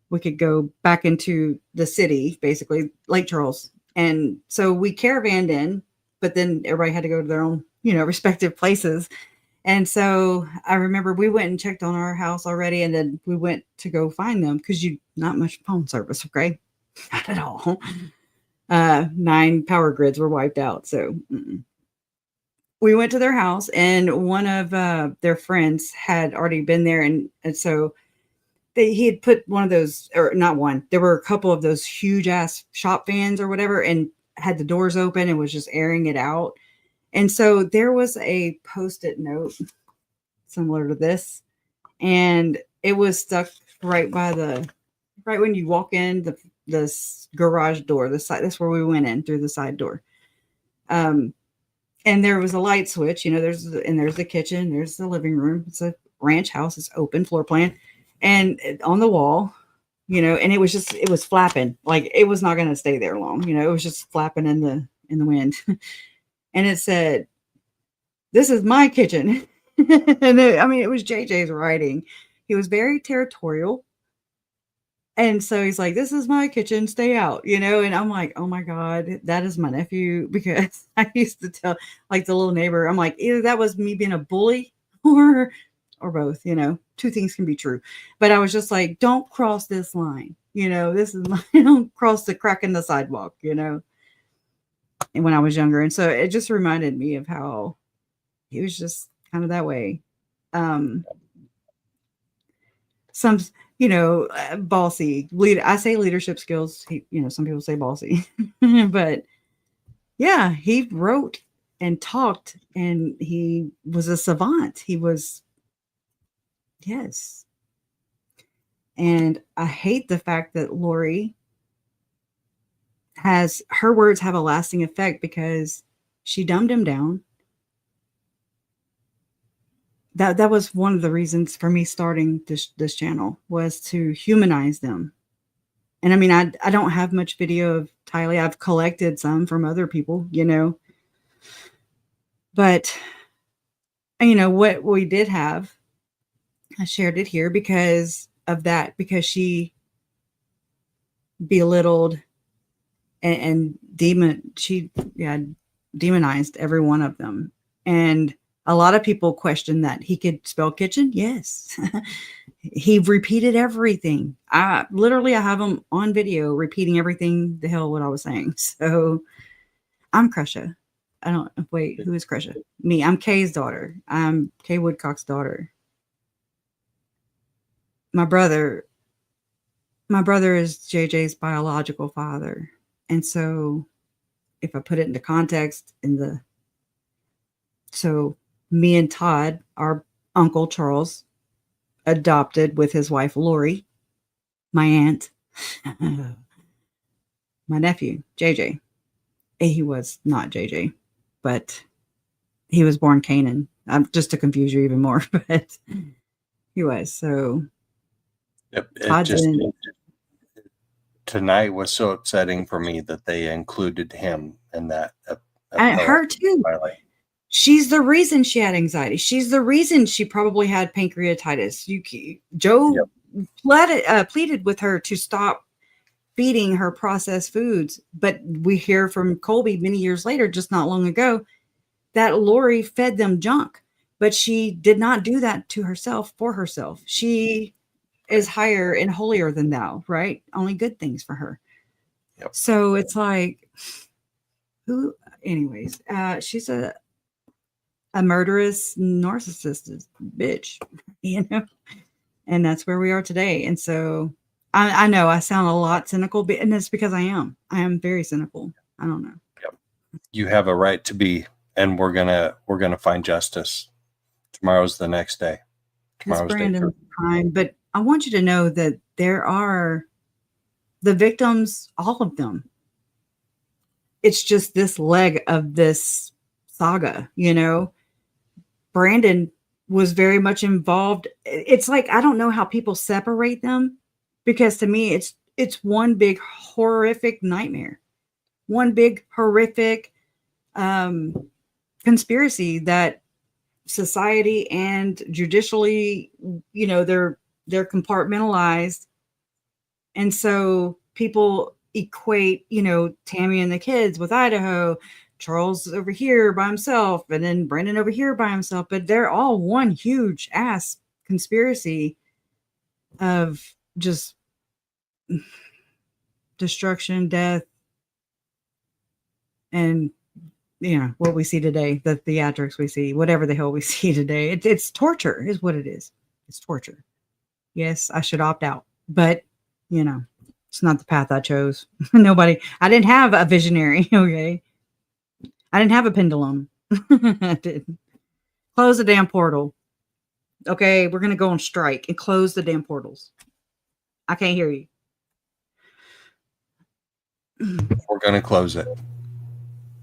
we could go back into the city, basically Lake Charles. And so we caravanned in but then everybody had to go to their own, respective places. And so I remember we went and checked on our house already, and then we went to go find them because not much phone service, okay? Not at all. 9 power grids were wiped out. So we went to their house, and one of their friends had already been there. And so he had put one of those, or not one, there were a couple of those huge ass shop fans or whatever, and had the doors open and was just airing it out. And so there was a Post-it note similar to this, and it was stuck right when you walk in the garage door, the side. That's where we went in, through the side door. And there was a light switch, there's the kitchen, there's the living room. It's a ranch house. It's open floor plan. And on the wall, and it was flapping, like it was not going to stay there long. It was just flapping in the wind. And it said, "This is my kitchen." And it was JJ's writing. He was very territorial. And so he's like, "This is my kitchen, stay out," and I'm like, oh my God, that is my nephew. Because I used to tell like the little neighbor, I'm like, either that was me being a bully or both, 2 things can be true. But I was just like, don't cross this line. This is my, don't cross the crack in the sidewalk, and when I was younger. And so it just reminded me of how he was just kind of that way. Some, bossy leader. I say leadership skills. Some people say bossy, but yeah, he wrote and talked, and he was a savant. He was, yes. And I hate the fact that Lori her words have a lasting effect because she dumbed him down. That was one of the reasons for me starting this channel, was to humanize them. And I mean, I don't have much video of Tylee. I've collected some from other people, but what we did have, I shared it here because of that, because she belittled and demonized every one of them. And a lot of people question that he could spell kitchen. Yes. He repeated everything. I have him on video repeating everything the hell what I was saying. So I'm Crusha. Who is Crusha? Me. I'm Kay's daughter. I'm Kay Woodcock's daughter. My brother is JJ's biological father. And so if I put it into context, so me and Todd, our uncle Charles, adopted with his wife Lori, my aunt, my nephew JJ. He was not JJ, but he was born Canaan. Just to confuse you even more, but he was. So yep, tonight was so upsetting for me that they included him in that. And her too. She's the reason she had anxiety. She's the reason she probably had pancreatitis. Joe pleaded with her to stop feeding her processed foods. But we hear from Colby many years later, just not long ago, that Lori fed them junk. But she did not do that to herself, for herself. She is higher and holier than thou, right? Only good things for her. Yep. So it's like, anyways, she's a murderous narcissist bitch, and that's where we are today. And so I know I sound a lot cynical, and it's because I am very cynical. I don't know. Yep. You have a right to be, and we're gonna find justice. Tomorrow's the next day. Tomorrow's Brandon's time, but I want you to know that there are the victims, all of them. It's just this leg of this saga, Brandon was very much involved. It's like, I don't know how people separate them, because to me, it's one big horrific nightmare, one big horrific conspiracy that society and judicially, they're compartmentalized. And so people equate, Tammy and the kids with Idaho, Charles over here by himself, and then Brandon over here by himself, but they're all one huge ass conspiracy of just destruction, death, and what we see today, the theatrics we see, whatever the hell we see today. It's torture is what it is. It's torture. Yes, I should opt out, but it's not the path I chose. I didn't have a visionary. Okay. I didn't have a pendulum. I didn't. Close the damn portal. Okay. We're going to go on strike and close the damn portals. I can't hear you. We're going to close it.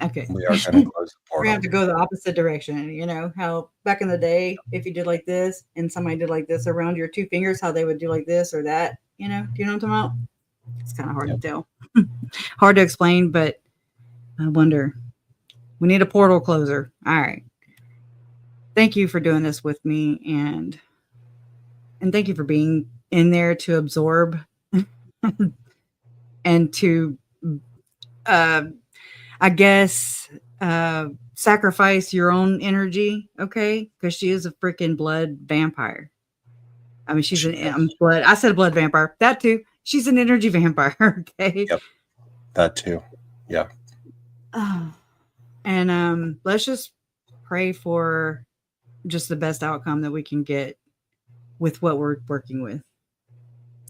Okay. We are going to close the portal. We're going to have to go the opposite direction. How back in the day, if you did like this and somebody did like this around your two fingers, how they would do like this or that, do you know what I'm talking about? It's kind of hard to tell. Hard to explain, but I wonder. We need a portal closer. All right. Thank you for doing this with me, and thank you for being in there to absorb and to I guess sacrifice your own energy, okay? Because she is a freaking blood vampire. I mean, she's blood. I said blood vampire. That too. She's an energy vampire. Okay. Yep. That too. Yep. And let's just pray for just the best outcome that we can get with what we're working with.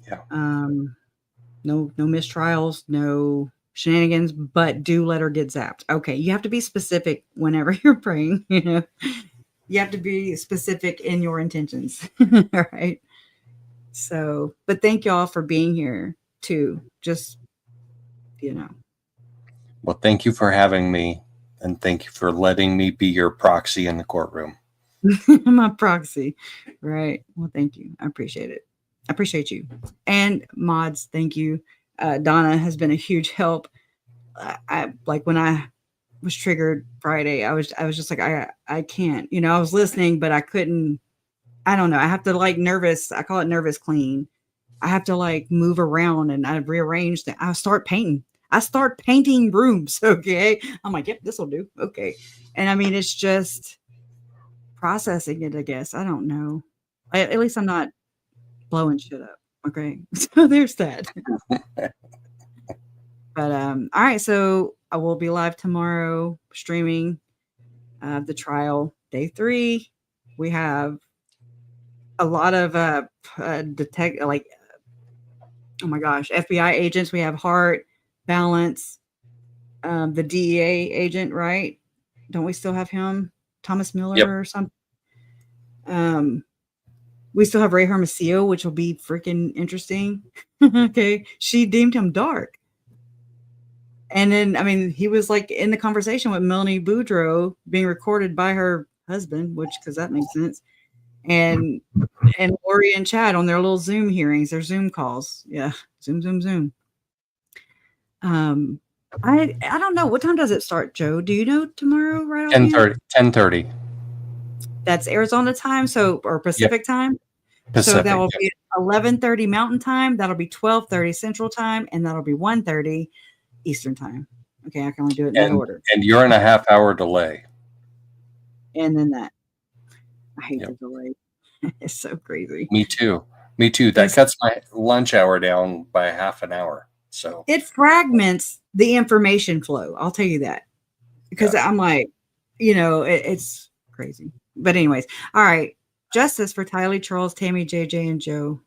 Yeah. No mistrials, no shenanigans, but do let her get zapped. Okay. You have to be specific whenever you're praying, You have to be specific in your intentions. All right. So, but thank y'all for being here too. Just, Well, thank you for having me, and thank you for letting me be your proxy in the courtroom. My proxy. Right. Well, thank you. I appreciate it. I appreciate you. And mods, thank you. Donna has been a huge help. I like when I was triggered Friday, I was just like, I can't, I was listening, but I couldn't, I don't know. I have to nervous. I call it nervous clean. I have to move around, and I rearrange that. I start painting rooms. Okay. I'm like, yep, this will do. Okay. And I mean, it's just processing it, I guess. I don't know. At least I'm not blowing shit up. Okay. So there's that. But, all right. So I will be live tomorrow streaming the trial day 3. We have a lot of oh my gosh, FBI agents. We have Hart, Balance, the DEA agent, right? Don't we still have him? Thomas Miller or something? We still have Ray Hermosillo, which will be freaking interesting. Okay. She deemed him dark. And then, I mean, he was in the conversation with Melanie Boudreaux being recorded by her husband, because that makes sense. And Lori and Chad on their little Zoom hearings, their Zoom calls. Yeah. Zoom. I don't know. What time does it start, Joe? Do you know tomorrow? Right. 10:30. That's Arizona time. Or Pacific time. Pacific, so that will be 11:30 Mountain time. That'll be 12:30 Central time. And that'll be 1:30 Eastern time. Okay. I can only do it in that order. And you're in a half-hour delay. And then that. I hate the delay. It's so crazy. Me too. That cuts my lunch hour down by half an hour. So it fragments the information flow. I'll tell you that. Because I'm like, it's crazy. But anyways, all right. Justice for Tylee, Charles, Tammy, JJ, and Joe.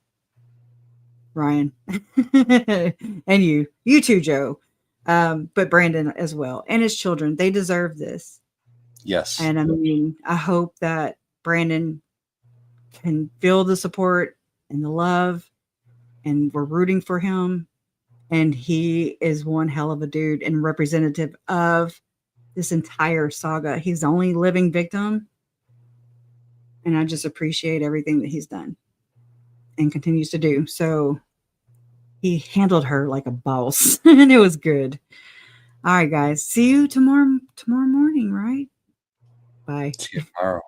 Ryan. And you too, Joe. But Brandon as well. And his children. They deserve this. Yes. And I mean, I hope that Brandon can feel the support and the love, and we're rooting for him. And he is one hell of a dude and representative of this entire saga. He's the only living victim. And I just appreciate everything that he's done and continues to do. So he handled her like a boss, and it was good. All right, guys. See you tomorrow morning, right? Bye. See you tomorrow.